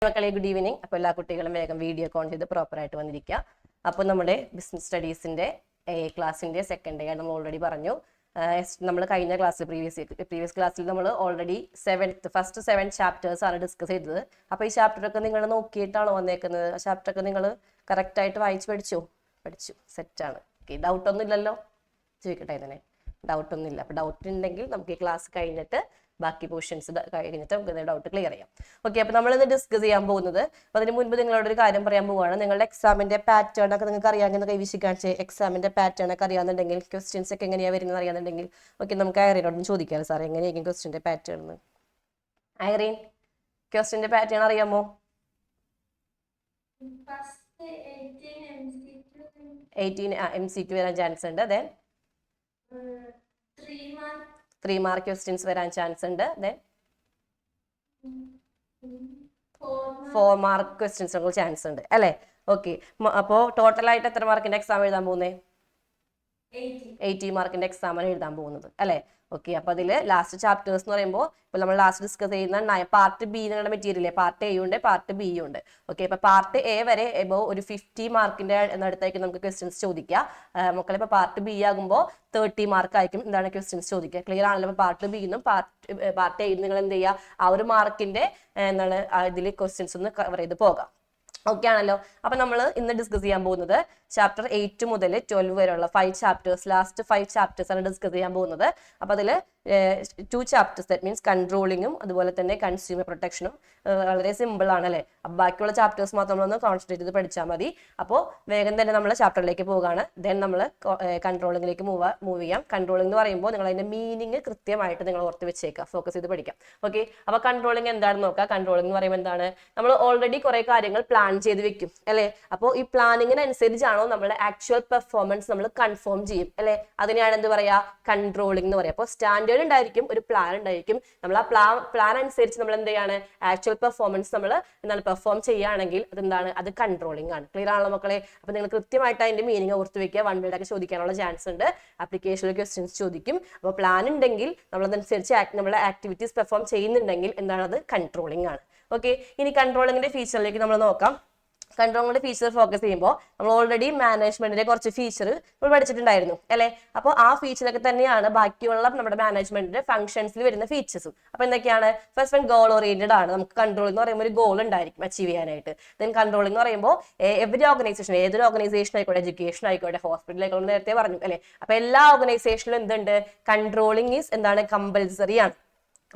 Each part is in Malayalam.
മക്കളെ ഗുഡ് ഈവനിങ്. അപ്പോൾ എല്ലാ കുട്ടികളും വേഗം വീഡിയോ ഓൺ ചെയ്ത് പ്രോപ്പറായിട്ട് വന്നിരിക്കുക. അപ്പോൾ നമ്മുടെ ബിസിനസ് സ്റ്റഡീസിന്റെ ക്ലാസ്സിന്റെ സെക്കൻഡ് ഡേ നമ്മൾ ഓൾറെഡി പറഞ്ഞു. നമ്മൾ കഴിഞ്ഞ ക്ലാസ്സിൽ പ്രീവിയസ് ക്ലാസ്സിൽ നമ്മൾ ഓൾറെഡി ഫസ്റ്റ് 7 ചാപ്റ്റേഴ്സ് ആണ് ഡിസ്കസ് ചെയ്തത്. അപ്പോൾ ഈ ചാപ്റ്ററൊക്കെ നിങ്ങൾ നോക്കിയിട്ടാണോ വന്നേക്കുന്നത്? ആ ചാപ്റ്ററൊക്കെ നിങ്ങൾ കറക്റ്റായിട്ട് വായിച്ച് പഠിച്ചു സെറ്റാണ്. ഓക്കെ, ഡൗട്ടൊന്നും ഇല്ലല്ലോ? ചോദിക്കട്ടെ തന്നെ, ഡൗട്ടൊന്നുമില്ല. അപ്പോൾ ഡൗട്ട് ഉണ്ടെങ്കിൽ നമുക്ക് ഈ ക്ലാസ് കഴിഞ്ഞിട്ട് ബാക്കി പോർഷൻസ് കഴിഞ്ഞിട്ട് നമുക്ക് ഡൗട്ട് ക്ലിയർ ചെയ്യാം. ഓക്കെ, അപ്പോൾ നമ്മളിന്ന് ഡിസ്കസ് ചെയ്യാൻ പോകുന്നത്, അപ്പോൾ അതിന് മുൻപ് നിങ്ങളോട് ഒരു കാര്യം പറയാൻ പോവുകയാണ്. നിങ്ങളുടെ എക്സാമിന്റെ പാറ്റേൺ ഒക്കെ നിങ്ങൾക്ക് അറിയാമെന്ന് കൈവശം കാണിച്ച് എക്സാമിന്റെ പാറ്റേൺ ഒക്കെ അറിയാമെന്നുണ്ടെങ്കിൽ, ക്വസ്റ്റ്യൻസ് ഒക്കെ എങ്ങനെയാണ് വരുന്നത് അറിയാമെന്നുണ്ടെങ്കിൽ, ഓക്കെ, നമുക്ക് ഐറീനോടൊന്ന് ചോദിക്കാം. സാർ എങ്ങനെയായിരിക്കും ക്വസ്റ്റ്യന്റെ പാറ്റേൺ എന്ന്? ഐറീൻ, ക്വസ്റ്റ്യന്റെ പാറ്റേൺ അറിയാമോ? 18 MCQ വരാൻ ചാൻസ് ഉണ്ട്. ദെൻ 3 മാർക്ക് ക്വസ്റ്റ്യൻസ് വരാൻ ചാൻസ് ഉണ്ട്. ദെൻ 4 മാർക്ക് ക്വസ്റ്റ്യൻസ് ചാൻസ് ഉണ്ട് അല്ലേ? ഓക്കെ, അപ്പോൾ ടോട്ടലായിട്ട് എത്ര മാർക്കിന്റെ എക്സാം എഴുതാൻ പോകുന്നത്? 80 മാർക്കിന്റെ എക്സാമാണ് എഴുതാൻ പോകുന്നത് അല്ലേ? ഓക്കെ, അപ്പൊ അതിൽ ലാസ്റ്റ് ചാപ്റ്റേഴ്സ് എന്ന് പറയുമ്പോൾ ഇപ്പോൾ നമ്മൾ ലാസ്റ്റ് ഡിസ്കസ് ചെയ്യുന്ന പാർട്ട് ബി നിങ്ങളുടെ മെറ്റീരിയൽ പാർട്ട് എ ഉണ്ട്, പാർട്ട് ബി ഉണ്ട്. ഓക്കെ, അപ്പൊ പാർട്ട് എ വരെ എബോ ഒരു 50 മാർക്കിന്റെ അടുത്തായിരിക്കും നമുക്ക് ക്വസ്റ്റ്യൻസ് ചോദിക്കുക. മക്കളെ ഇപ്പോൾ പാർട്ട് ബി ആകുമ്പോൾ 30 മാർക്ക് ആയിരിക്കും എന്താണ് ക്വസ്റ്റ്യൻസ് ചോദിക്കുക. ക്ലിയർ ആണല്ലോ? അപ്പോൾ പാർട്ട് ബി നിന്നും പാർട്ട് എ നിങ്ങൾ എന്ത് ചെയ്യുക, ആ ഒരു മാർക്കിന്റെ എന്താണ് ഇതിൽ ക്വസ്റ്റ്യൻസ് ഒന്ന് കവർ ചെയ്ത് പോകാം. ഓക്കെ ആണല്ലോ? അപ്പൊ നമ്മൾ ഇന്ന് ഡിസ്കസ് ചെയ്യാൻ പോകുന്നത് ചാപ്റ്റർ 8 മുതൽ 12 വരെയുള്ള 5 ചാപ്റ്റേഴ്സ്, ലാസ്റ്റ് 5 ചാപ്റ്റേഴ്സ് ആണ് ഡിസ്കസ് ചെയ്യാൻ പോകുന്നത്. അപ്പൊ അതിൽ 2 ചാപ്റ്റേഴ്സ്, ദാറ്റ് മീൻസ് കൺട്രോളിങ്ങും അതുപോലെ തന്നെ കൺസ്യൂമർ പ്രൊട്ടക്ഷനും വളരെ സിമ്പിൾ ആണ് അല്ലേ? അപ്പൊ ബാക്കിയുള്ള ചാപ്റ്റേഴ്സ് മാത്രം നമ്മളൊന്ന് കോൺസെൻട്രേറ്റ് ചെയ്ത് പഠിച്ചാൽ മതി. അപ്പോൾ വേഗം തന്നെ നമ്മൾ ചാപ്റ്ററിലേക്ക് പോവുകയാണ്. ദെൻ നമ്മൾ കൺട്രോളിങ്ങിലേക്ക് മൂവ് ചെയ്യാം. കൺട്രോളിംഗ് എന്ന് പറയുമ്പോൾ നിങ്ങൾ അതിന്റെ മീനിങ് കൃത്യമായിട്ട് നിങ്ങൾ ഓർത്ത് വെച്ചേക്കുക, ഫോക്കസ് ചെയ്ത് പഠിക്കാം. ഓക്കെ, അപ്പൊ കൺട്രോളിംഗ് എന്താണെന്ന് നോക്കാം. കൺട്രോളിംഗ് എന്ന് പറയുമ്പോൾ എന്താണ്? നമ്മൾ ഓൾറെഡി കുറെ കാര്യങ്ങൾ പ്ലാൻ ചെയ്ത് വെക്കും അല്ലെ? അപ്പോൾ ഈ പ്ലാനിങ്ങിനനുസരിച്ചാണോ നമ്മുടെ ആക്ച്വൽ പെർഫോമൻസ് നമ്മൾ കൺഫേം ചെയ്യും അല്ലെ? അതിനെയാണ് എന്ത് പറയാ? കൺട്രോളിംഗ് എന്ന് പറയാം. അപ്പോൾ സ്റ്റാൻഡേർഡ് ഉണ്ടായിരിക്കും, ഒരു പ്ലാൻ ഉണ്ടായിരിക്കും. നമ്മൾ ആ പ്ലാൻ അനുസരിച്ച് നമ്മൾ എന്ത് ചെയ്യാണ്, ആക്ച്വൽ പെർഫോമൻസ് നമ്മൾ എന്താണ് പെർഫോം ചെയ്യുകയാണെങ്കിൽ അതെന്താണ്? അത് കൺട്രോളിംഗ് ആണ്. ക്ലിയർ ആണല്ലോ മക്കളെ? അപ്പൊ നിങ്ങൾ കൃത്യമായിട്ട് അതിന്റെ മീനിങ് ഓർത്ത് വെക്കുക. 1 വേർഡ് ഒക്കെ ചോദിക്കാനുള്ള ചാൻസ് ഉണ്ട്, ആപ്ലിക്കേഷനിൽ ക്വസ്റ്റ്യൻസ് ചോദിക്കും. അപ്പോൾ പ്ലാൻ ഉണ്ടെങ്കിൽ നമ്മളതനുസരിച്ച് നമ്മളെ ആക്ടിവിറ്റീസ് പെർഫോം ചെയ്യുന്നുണ്ടെങ്കിൽ എന്താണ്? അത് കൺട്രോളിംഗ് ആണ്. ഓക്കെ, ഇനി കൺട്രോളിംഗിന്റെ ഫീച്ചറിലേക്ക് നമ്മൾ നോക്കാം. കൺട്രോളിന്റെ ഫീച്ചർ ഫോക്കസ് ചെയ്യുമ്പോൾ നമ്മൾ ഓൾറെഡി മാനേജ്മെന്റിന്റെ കുറച്ച് ഫീച്ചർ നമ്മൾ പഠിച്ചിട്ടുണ്ടായിരുന്നു അല്ലെ? അപ്പോൾ ആ ഫീച്ചറൊക്കെ തന്നെയാണ് ബാക്കിയുള്ള നമ്മുടെ മാനേജ്മെന്റിന്റെ ഫംഗ്ഷൻസിൽ വരുന്ന ഫീച്ചേഴ്സും. അപ്പൊ എന്തൊക്കെയാണ്? ഫസ്റ്റ് വൺ ഗോൾ ഓറിയന്റഡ് ആണ്. നമുക്ക് കൺട്രോൾ എന്ന് പറയുമ്പോൾ ഒരു ഗോൾ ഉണ്ടായിരിക്കും അച്ചീവ് ചെയ്യാനായിട്ട്. ദെൻ കൺട്രോളിംഗ് എന്ന് പറയുമ്പോൾ എവരി ഓർഗനൈസേഷൻ, ഏതൊരു ഓർഗനൈസേഷൻ ആയിക്കോട്ടെ, എഡ്യൂക്കേഷൻ ആയിക്കോട്ടെ, ഹോസ്പിറ്റൽ ആയിക്കോട്ടെ, നേരത്തെ പറഞ്ഞു അല്ലെ? അപ്പൊ എല്ലാ ഓർഗനൈസേഷനിലും എന്തുണ്ട്? കൺട്രോളിംഗ് ഈസ് എന്താണ്? കമ്പൽസറി ആണ്.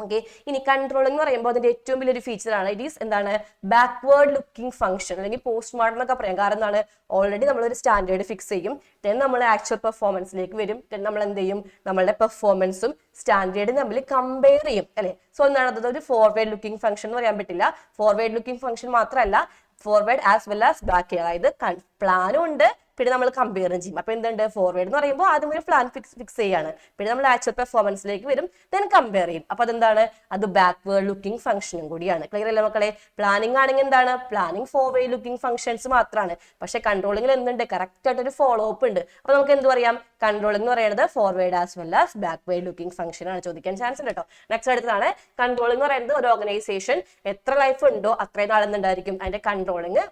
ഓക്കെ, ഇനി കൺട്രോളിംഗ് എന്ന് പറയുമ്പോൾ അതിന്റെ ഏറ്റവും വലിയൊരു ഫീച്ചർ ആണ് ഇറ്റ് ഈസ് എന്താണ്? ബാക്ക്വേർഡ് ലുക്കിംഗ് ഫംഗ്ഷൻ അല്ലെങ്കിൽ പോസ്റ്റ് മോർട്ടം എന്നൊക്കെ പറയാം. കാരണം എന്താണ്? ഓൾറെഡി നമ്മളൊരു സ്റ്റാൻഡേർഡ് ഫിക്സ് ചെയ്യും, ദെൻ നമ്മൾ ആക്ച്വൽ പെർഫോമൻസിലേക്ക് വരും, ദെൻ നമ്മൾ എന്ത് ചെയ്യും? നമ്മളുടെ പെർഫോമൻസും സ്റ്റാൻഡേർഡും തമ്മിൽ കമ്പയർ ചെയ്യും അല്ലെ? സോ എന്താണ്? അതൊരു ഫോർവേഡ് ലുക്കിംഗ് ഫംഗ്ഷൻ എന്ന് പറയാൻ പറ്റില്ല. ഫോർവേഡ് ലുക്കിംഗ് ഫംഗ്ഷൻ മാത്രമല്ല, forward as well as back, അതായത് പ്ലാനും ഉണ്ട്, പിന്നെ നമ്മൾ കമ്പയർ ചെയ്യും. അപ്പൊ എന്തുണ്ട്? ഫോർവേഡ് എന്ന് പറയുമ്പോൾ ആദ്യം ഒരു പ്ലാൻ ഫിക്സ് ചെയ്യാണ്, പിന്നെ നമ്മൾ ആക്ച്വൽ പെർഫോമൻസിലേക്ക് വരും, ദെൻ കമ്പയർ ചെയ്യും. അപ്പൊ അതെന്താണ്? അത് ബാക്ക്വേർഡ് ലുക്കിംഗ് ഫംഗ്ഷനും കൂടിയാണ്. ക്ലിയർ അല്ലേ മക്കളെ? പ്ലാനിങ് ആണെങ്കിൽ എന്താണ്? പ്ലാനിങ് ഫോർവേഡ് ലുക്കിംഗ് ഫംഗ്ഷൻസ് മാത്രമാണ്. പക്ഷെ കൺട്രോളിംഗിൽ എന്തുണ്ട്? കറക്റ്റ് ആയിട്ട് ഒരു ഫോളോ അപ്പ് ഉണ്ട്. അപ്പൊ നമുക്ക് എന്ത് പറയാം? കൺട്രോളിംഗ് എന്ന് പറയുന്നത് forward as well as backward looking function ആണ്. ചോദിക്കാൻ ചാൻസ് ഉണ്ട് കേട്ടോ. നെക്സ്റ്റ് അടുത്തതാണ് കൺട്രോളിംഗ് എന്ന് പറയുന്നത് ഒരു ഓർഗനൈസേഷൻ എത്ര ലൈഫ് ഉണ്ടോ അത്രയും നാളെന്നുണ്ടായിരിക്കും അതിന്റെ കൺട്രോളിംഗ്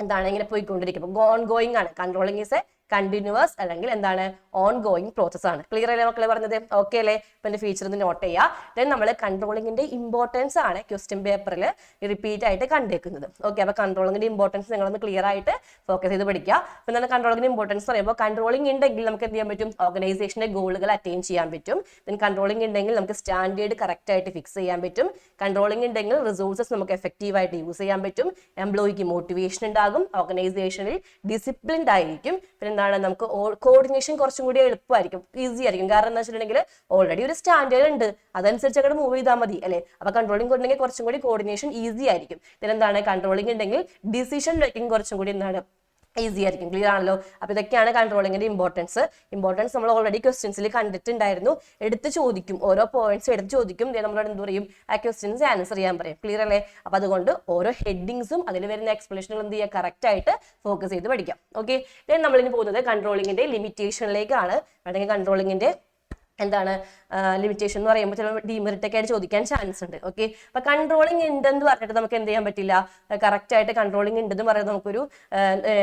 എന്താണ്? ഇങ്ങനെ പോയിക്കൊണ്ടിരിക്കും. ഓൺ ഗോയിങ് ആണ്. കൺട്രോളിംഗ് ഈസ് എ കണ്ടിന്യൂസ് അല്ലെങ്കിൽ എന്താണ്? ഓൺ ഗോയിങ് പ്രോസസ് ആണ്. ക്ലിയർ അല്ലേ മക്കളെ പറഞ്ഞത്? ഓക്കെ അല്ലേ? ഇപ്പൊ എന്റെ ഫീച്ചർ ഒന്ന് നോട്ട് ചെയ്യുക. ദെൻ നമ്മൾ കൺട്രോളിംഗിന്റെ ഇമ്പോർട്ടൻസ് ആണ് ക്വസ്റ്റ്യൻ പേപ്പറിൽ റിപ്പീറ്റ് ആയിട്ട് കണ്ടേക്കുന്നത്. ഓക്കെ, അപ്പൊ കൺട്രോളിംഗിന്റെ ഇമ്പോർട്ടൻസ് നിങ്ങളൊന്ന് ക്ലിയർ ആയിട്ട് ഫോക്കസ് ചെയ്ത് പഠിക്കുക. അപ്പൊ എന്താണ് കൺട്രോളിംഗിന്റെ ഇമ്പോർട്ടൻസ് പറയുമ്പോൾ, കൺട്രോളിംഗ് ഉണ്ടെങ്കിൽ നമുക്ക് എന്ത് ചെയ്യാൻ പറ്റും? ഓർഗനൈസേഷന്റെ ഗോളുകൾ അറ്റൈൻ ചെയ്യാൻ പറ്റും. ദെൻ കൺട്രോളിംഗ് ഉണ്ടെങ്കിൽ നമുക്ക് സ്റ്റാൻഡേർഡ് കറക്റ്റ് ആയിട്ട് ഫിക്സ് ചെയ്യാൻ പറ്റും. കൺട്രോളിംഗ് ഉണ്ടെങ്കിൽ റിസോഴ്സസ് നമുക്ക് എഫക്റ്റീവ് ആയിട്ട് യൂസ് ചെയ്യാൻ പറ്റും. എംപ്ലോയിക്ക് മോട്ടിവേഷൻ ഉണ്ടാകും. ഓർഗനൈസേഷനിൽ ഡിസിപ്ലിൻഡ് ആയിരിക്കും. പിന്നെ നമുക്ക് കോർഡിനേഷൻ കുറച്ചും കൂടി എളുപ്പമായിരിക്കും, ഈസി ആയിരിക്കും. കാരണം എന്താ വെച്ചിട്ടുണ്ടെങ്കിൽ ഓൾറെഡി ഒരു സ്റ്റാൻഡേർഡ് ഉണ്ട്, അതനുസരിച്ച് അങ്ങോട്ട് മൂവ് ചെയ്താൽ മതി അല്ലെ? അപ്പൊ കൺട്രോളിംഗ് ഉണ്ടെങ്കിൽ കുറച്ചും കൂടി കോർഡിനേഷൻ ഈസി ആയിരിക്കും. ഇതിനെന്താണ്? കൺട്രോളിംഗ് ഉണ്ടെങ്കിൽ ഡിസിഷൻ മേക്കിംഗ് കുറച്ചും കൂടി എന്താണ്? ഈസി ആയിരിക്കും. ക്ലിയർ ആണല്ലോ? അപ്പൊ ഇതൊക്കെയാണ് കൺട്രോളിംഗിന്റെ ഇമ്പോർട്ടൻസ്. നമ്മൾ ഓൾറെഡി ക്വസ്റ്റ്യൻസിൽ കണ്ടിട്ടുണ്ടായിരുന്നു. എടുത്ത് ചോദിക്കും, ഓരോ പോയിന്റ്സ് എടുത്ത് ചോദിക്കും, നമ്മളോട് എന്ത് പറയും? ആ ക്വസ്റ്റ്യൻസ് ആൻസർ ചെയ്യാൻ പറയും. ക്ലിയർ അല്ലേ? അപ്പൊ അതുകൊണ്ട് ഓരോ ഹെഡിങ്സും അതിൽ വരുന്ന എക്സ്പ്ലനേഷനുകൾ എന്ത് ചെയ്യുക? കറക്റ്റ് ആയിട്ട് ഫോക്കസ് ചെയ്ത് പഠിക്കാം. ഓക്കെ, നമ്മളിനി പോകുന്നത് കൺട്രോളിംഗിന്റെ ലിമിറ്റേഷനിലേക്കാണ്. അല്ലെങ്കിൽ കൺട്രോളിംഗിന്റെ എന്താണ് ലിമിറ്റേഷൻ എന്ന് പറയുമ്പോൾ ചിലപ്പോൾ ഡിമെറിറ്റ് ഒക്കെ ആയിട്ട് ചോദിക്കാൻ ചാൻസ് ഉണ്ട്. ഓക്കെ, അപ്പൊ കൺട്രോളിങ് ഉണ്ടെന്ന് പറഞ്ഞിട്ട് നമുക്ക് എന്ത് ചെയ്യാൻ പറ്റില്ല, കറക്റ്റ് ആയിട്ട് കൺട്രോളിങ് ഉണ്ടെന്ന് പറയുന്നത് നമുക്കൊരു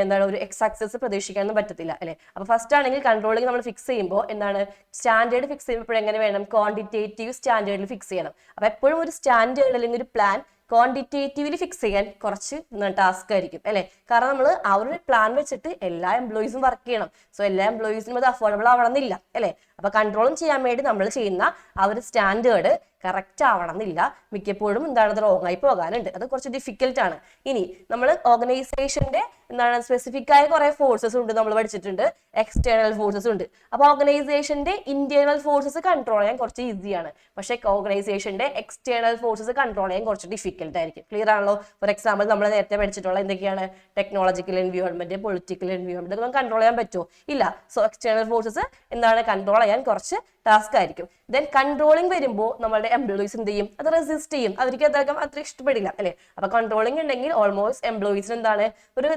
എന്താണ് ഒരു എക്സ് ആക്സസ് പ്രതീക്ഷിക്കാനൊന്നും പറ്റത്തില്ല അല്ലെ. അപ്പൊ ഫസ്റ്റ് ആണെങ്കിൽ കൺട്രോളിങ് നമ്മൾ ഫിക്സ് ചെയ്യുമ്പോൾ എന്താണ് സ്റ്റാൻഡേർഡ് ഫിക്സ് ചെയ്യുമ്പോൾ എങ്ങനെ വേണം, ക്വാണ്ടിറ്റേറ്റീവ് സ്റ്റാൻഡേർഡിൽ ഫിക്സ് ചെയ്യണം. അപ്പൊ എപ്പോഴും ഒരു സ്റ്റാൻഡേർഡ് അല്ലെങ്കിൽ ഒരു പ്ലാൻ ക്വാണ്ടിറ്റേറ്റീവ്ലി ഫിക്സ് ചെയ്യാൻ കുറച്ച് ടാസ്ക് ആയിരിക്കും അല്ലെ. കാരണം നമ്മൾ ആ ഒരു പ്ലാൻ വെച്ചിട്ട് എല്ലാ എംപ്ലോയീസും വർക്ക് ചെയ്യണം. സോ എല്ലാ എംപ്ലോയീസിനും അത് അഫോർഡബിൾ ആവണമെന്നില്ല അല്ലെ. അപ്പൊ കൺട്രോളും ചെയ്യാൻ വേണ്ടി നമ്മൾ ചെയ്യുന്ന ആ ഒരു സ്റ്റാൻഡേർഡ് കറക്റ്റ് ആവണമെന്നില്ല. മിക്കപ്പോഴും എന്താണ് റോങ് ആയി പോകാനുണ്ട്. അത് കുറച്ച് ഡിഫിക്കൽട്ട് ആണ്. ഇനി നമ്മൾ ഓർഗനൈസേഷന്റെ എന്താണ് സ്പെസിഫിക് ആയ കുറെ ഫോഴ്സസ് ഉണ്ട്, നമ്മൾ പഠിച്ചിട്ടുണ്ട്, എക്സ്റ്റേണൽ ഫോഴ്സസ് ഉണ്ട്. അപ്പൊ ഓർഗനൈസേഷന്റെ ഇന്റേണൽ ഫോഴ്സസ് കൺട്രോൾ ചെയ്യാൻ കുറച്ച് ഈസിയാണ്. പക്ഷെ ഓർഗനൈസേഷന്റെ എക്സ്റ്റേണൽ ഫോഴ്സസ് കൺട്രോൾ ചെയ്യാൻ കുറച്ച് ഡിഫിക്കൽട്ട് ആയിരിക്കും. ക്ലിയർ ആണല്ലോ? ഫോർ എക്സാമ്പിൾ നമ്മൾ നേരത്തെ പഠിച്ചിട്ടുള്ള എന്തൊക്കെയാണ്, ടെക്നോളജിക്കൽ എൻവയോൺമെന്റ്, പൊളിറ്റിക്കൽ എൻവയോൺമെന്റ്, ഇതൊന്നും കൺട്രോൾ ചെയ്യാൻ പറ്റുമോ? ഇല്ല. സോ എക്സ്റ്റേണൽ ഫോഴ്സസ് എന്താണ് കൺട്രോൾ ചെയ്യാൻ കുറച്ച് ടാസ്ക് ആയിരിക്കും. ദെൻ കൺട്രോളിങ് വരുമ്പോൾ നമ്മുടെ എംപ്ലോയീസ് എന്ത് ചെയ്യും, അത് റെസിസ്റ്റ് ചെയ്യും. അവർക്ക് അത്ര ഇഷ്ടപ്പെടില്ല അല്ലെ. അപ്പൊ കൺട്രോളിങ് ഉണ്ടെങ്കിൽ ഓൾമോസ്റ്റ് എംപ്ലോയീസിന് എന്താണ് ഒരു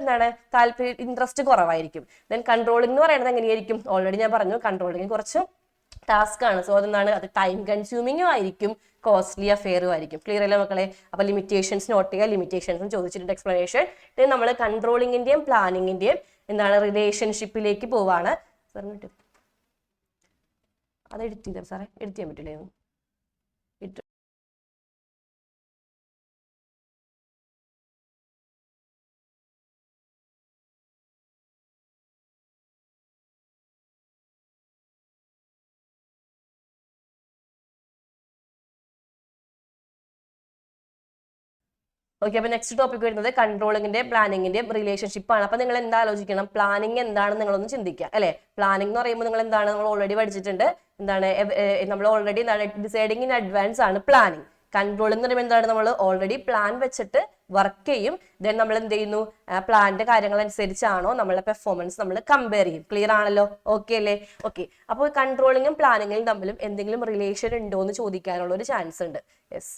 താല്പര്യം, ഇൻട്രസ്റ്റ് കുറവായിരിക്കും. ദെൻ കൺട്രോളിംഗ് എന്ന് പറയുന്നത് എങ്ങനെയായിരിക്കും, ഓൾറെഡി ഞാൻ പറഞ്ഞു കൺട്രോളിംഗ് കുറച്ച് ടാസ്ക് ആണ്. സോ അതെന്താണ്, അത് ടൈം കൺസ്യൂമിങ്ങും ആയിരിക്കും, കോസ്റ്റ്ലി അഫെയറും ആയിരിക്കും. ക്ലിയർ അല്ലേ മക്കളെ? അപ്പൊ ലിമിറ്റേഷൻസ് നോട്ട് ചെയ്യുക. ലിമിറ്റേഷൻസും ചോദിച്ചിട്ടുണ്ട് എക്സ്പ്ലനേഷൻ. നമ്മൾ കൺട്രോളിങ്ങിന്റെയും പ്ലാനിങ്ങിന്റെയും എന്താണ് റിലേഷൻഷിപ്പിലേക്ക് പോവാണ്. അത് എഡിറ്റ് ചെയ്താൽ സാറേ, എഡിറ്റ് ചെയ്യാൻ പറ്റില്ലായിരുന്നു. ഓക്കെ, അപ്പൊ നെക്സ്റ്റ് ടോപ്പിക് വരുന്നത് കൺട്രോളിങ്ങിന്റെ പ്ലാനിങ്ങിന്റെയും റിലേഷൻഷിപ്പ് ആണ്. അപ്പൊ നിങ്ങൾ എന്താ ആലോചിക്കണം, പ്ലാനിങ് എന്താണെന്ന് നിങ്ങളൊന്ന് ചിന്തിക്കുക അല്ലെ. പ്ലാനിങ് എന്ന് പറയുമ്പോൾ നിങ്ങൾ എന്താണ്, നമ്മൾ ഓൾറെഡി പഠിച്ചിട്ടുണ്ട്, എന്താണ് നമ്മൾ ഓൾറെഡി എന്താണ് ഡിസൈഡിങ് ഇൻ അഡ്വാൻസ് ആണ് പ്ലാനിങ്. കൺട്രോളിംഗ് എന്ന് പറയുമ്പോൾ എന്താണ്, നമ്മൾ ഓൾറെഡി പ്ലാൻ വെച്ചിട്ട് വർക്ക് ചെയ്യും. ദെൻ നമ്മൾ എന്ത് ചെയ്യുന്നു, പ്ലാനിന്റെ കാര്യങ്ങൾ അനുസരിച്ചാണോ നമ്മളെ പെർഫോമൻസ് നമ്മൾ കമ്പയർ ചെയ്യും. ക്ലിയർ ആണല്ലോ? ഓക്കെ അല്ലേ? ഓക്കെ, അപ്പോൾ കൺട്രോളിങ്ങും പ്ലാനിങ്ങും തമ്മിലും എന്തെങ്കിലും റിലേഷൻ ഉണ്ടോ എന്ന് ചോദിക്കാനുള്ള ഒരു ചാൻസ് ഉണ്ട്. യെസ്.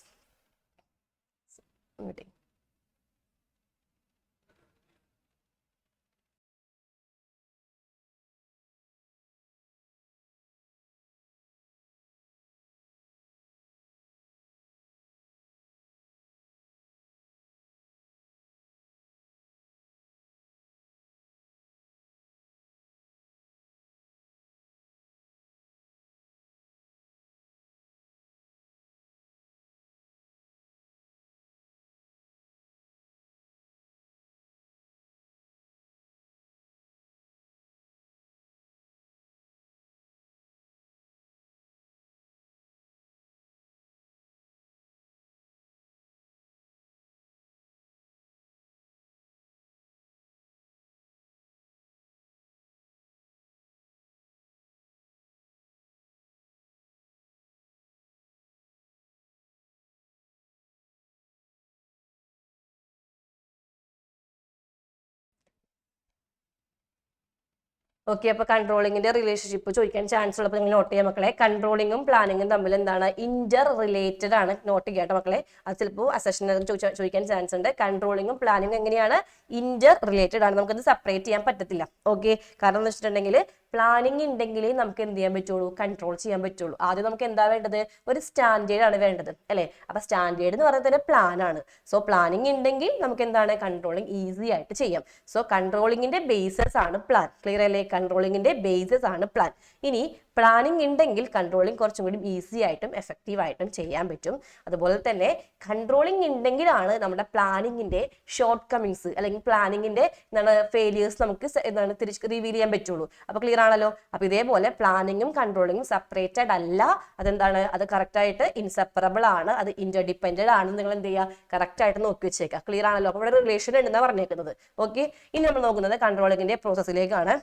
ഓക്കെ, അപ്പൊ കൺട്രോളിങ്ങിന്റെ റിലേഷൻഷിപ്പ് ചോദിക്കാൻ ചാൻസ് ഉള്ളപ്പോൾ നിങ്ങൾ നോട്ട് ചെയ്യാം മക്കളെ. കൺട്രോളിങ്ങും പ്ലാനിങ്ങും തമ്മിൽ എന്താണ്, ഇന്റർ റിലേറ്റഡ് ആണ്. നോട്ട് ചെയ്യാട്ടോ മക്കളെ, അത് ചിലപ്പോൾ അസെഷനിൽ ചോദിക്കാൻ ചാൻസ് ഉണ്ട്. കൺട്രോളിങ്ങും പ്ലാനിങ്ങും എങ്ങനെയാണ്, ഇന്റർ റിലേറ്റഡ് ആണ്. നമുക്കത് സെപ്പറേറ്റ് ചെയ്യാൻ പറ്റത്തില്ല. ഓക്കെ, കാരണം എന്ന് വെച്ചിട്ടുണ്ടെങ്കിൽ പ്ലാനിങ് ഉണ്ടെങ്കിലേ നമുക്ക് എന്ത് ചെയ്യാൻ പറ്റുള്ളൂ, കൺട്രോൾ ചെയ്യാൻ പറ്റുള്ളൂ. ആദ്യം നമുക്ക് എന്താ വേണ്ടത്, ഒരു സ്റ്റാൻഡേർഡ് ആണ് വേണ്ടത് അല്ലെ. അപ്പൊ സ്റ്റാൻഡേർഡ് എന്ന് പറയുന്നത് പ്ലാൻ ആണ്. സോ പ്ലാനിങ് ഉണ്ടെങ്കിൽ നമുക്ക് എന്താണ്, കൺട്രോളിങ് ഈസി ആയിട്ട് ചെയ്യാം. സോ കൺട്രോളിങ്ങിന്റെ ബേസസ് ആണ് പ്ലാൻ. ക്ലിയർ അല്ലേ? കൺട്രോളിങ്ങിന്റെ ബേസസ് ആണ് പ്ലാൻ. ഇനി പ്ലാനിങ് ഉണ്ടെങ്കിൽ കൺട്രോളിങ് കുറച്ചും കൂടി ഈസി ആയിട്ടും എഫക്റ്റീവ് ആയിട്ടും ചെയ്യാൻ പറ്റും. അതുപോലെ തന്നെ കൺട്രോളിങ് ഉണ്ടെങ്കിലാണ് നമ്മുടെ പ്ലാനിങ്ങിന്റെ ഷോർട്ട് കമ്മിങ്സ് അല്ലെങ്കിൽ പ്ലാനിങ്ങിന്റെ എന്താണ് ഫെയിലിയേഴ്സ് നമുക്ക് എന്താണ് റിവീൽ ചെയ്യാൻ പറ്റുള്ളൂ. അപ്പൊ ക്ലിയർ ആണല്ലോ? അപ്പൊ ഇതേപോലെ പ്ലാനിങ്ങും കൺട്രോളിങ്ങും സെപ്പറേറ്റഡ് അല്ല. അതെന്താണ്, അത് കറക്റ്റ് ആയിട്ട് ഇൻസെപ്പറബിൾ ആണ്, അത് ഇന്റർഡിപെൻഡന്റ് ആണ്. നിങ്ങൾ എന്ത് ചെയ്യുക, കറക്റ്റ് ആയിട്ട് നോക്കി വെച്ചേക്കുക. ക്ലിയർ ആണല്ലോ? അപ്പൊ ഇവിടെ റിലേഷൻ ഉണ്ടെന്നാണ് പറഞ്ഞേക്കുന്നത്. ഓക്കെ, ഇനി നമ്മൾ നോക്കുന്നത് കൺട്രോളിങ്ങിന്റെ പ്രോസസ്സിലേക്കാണ്.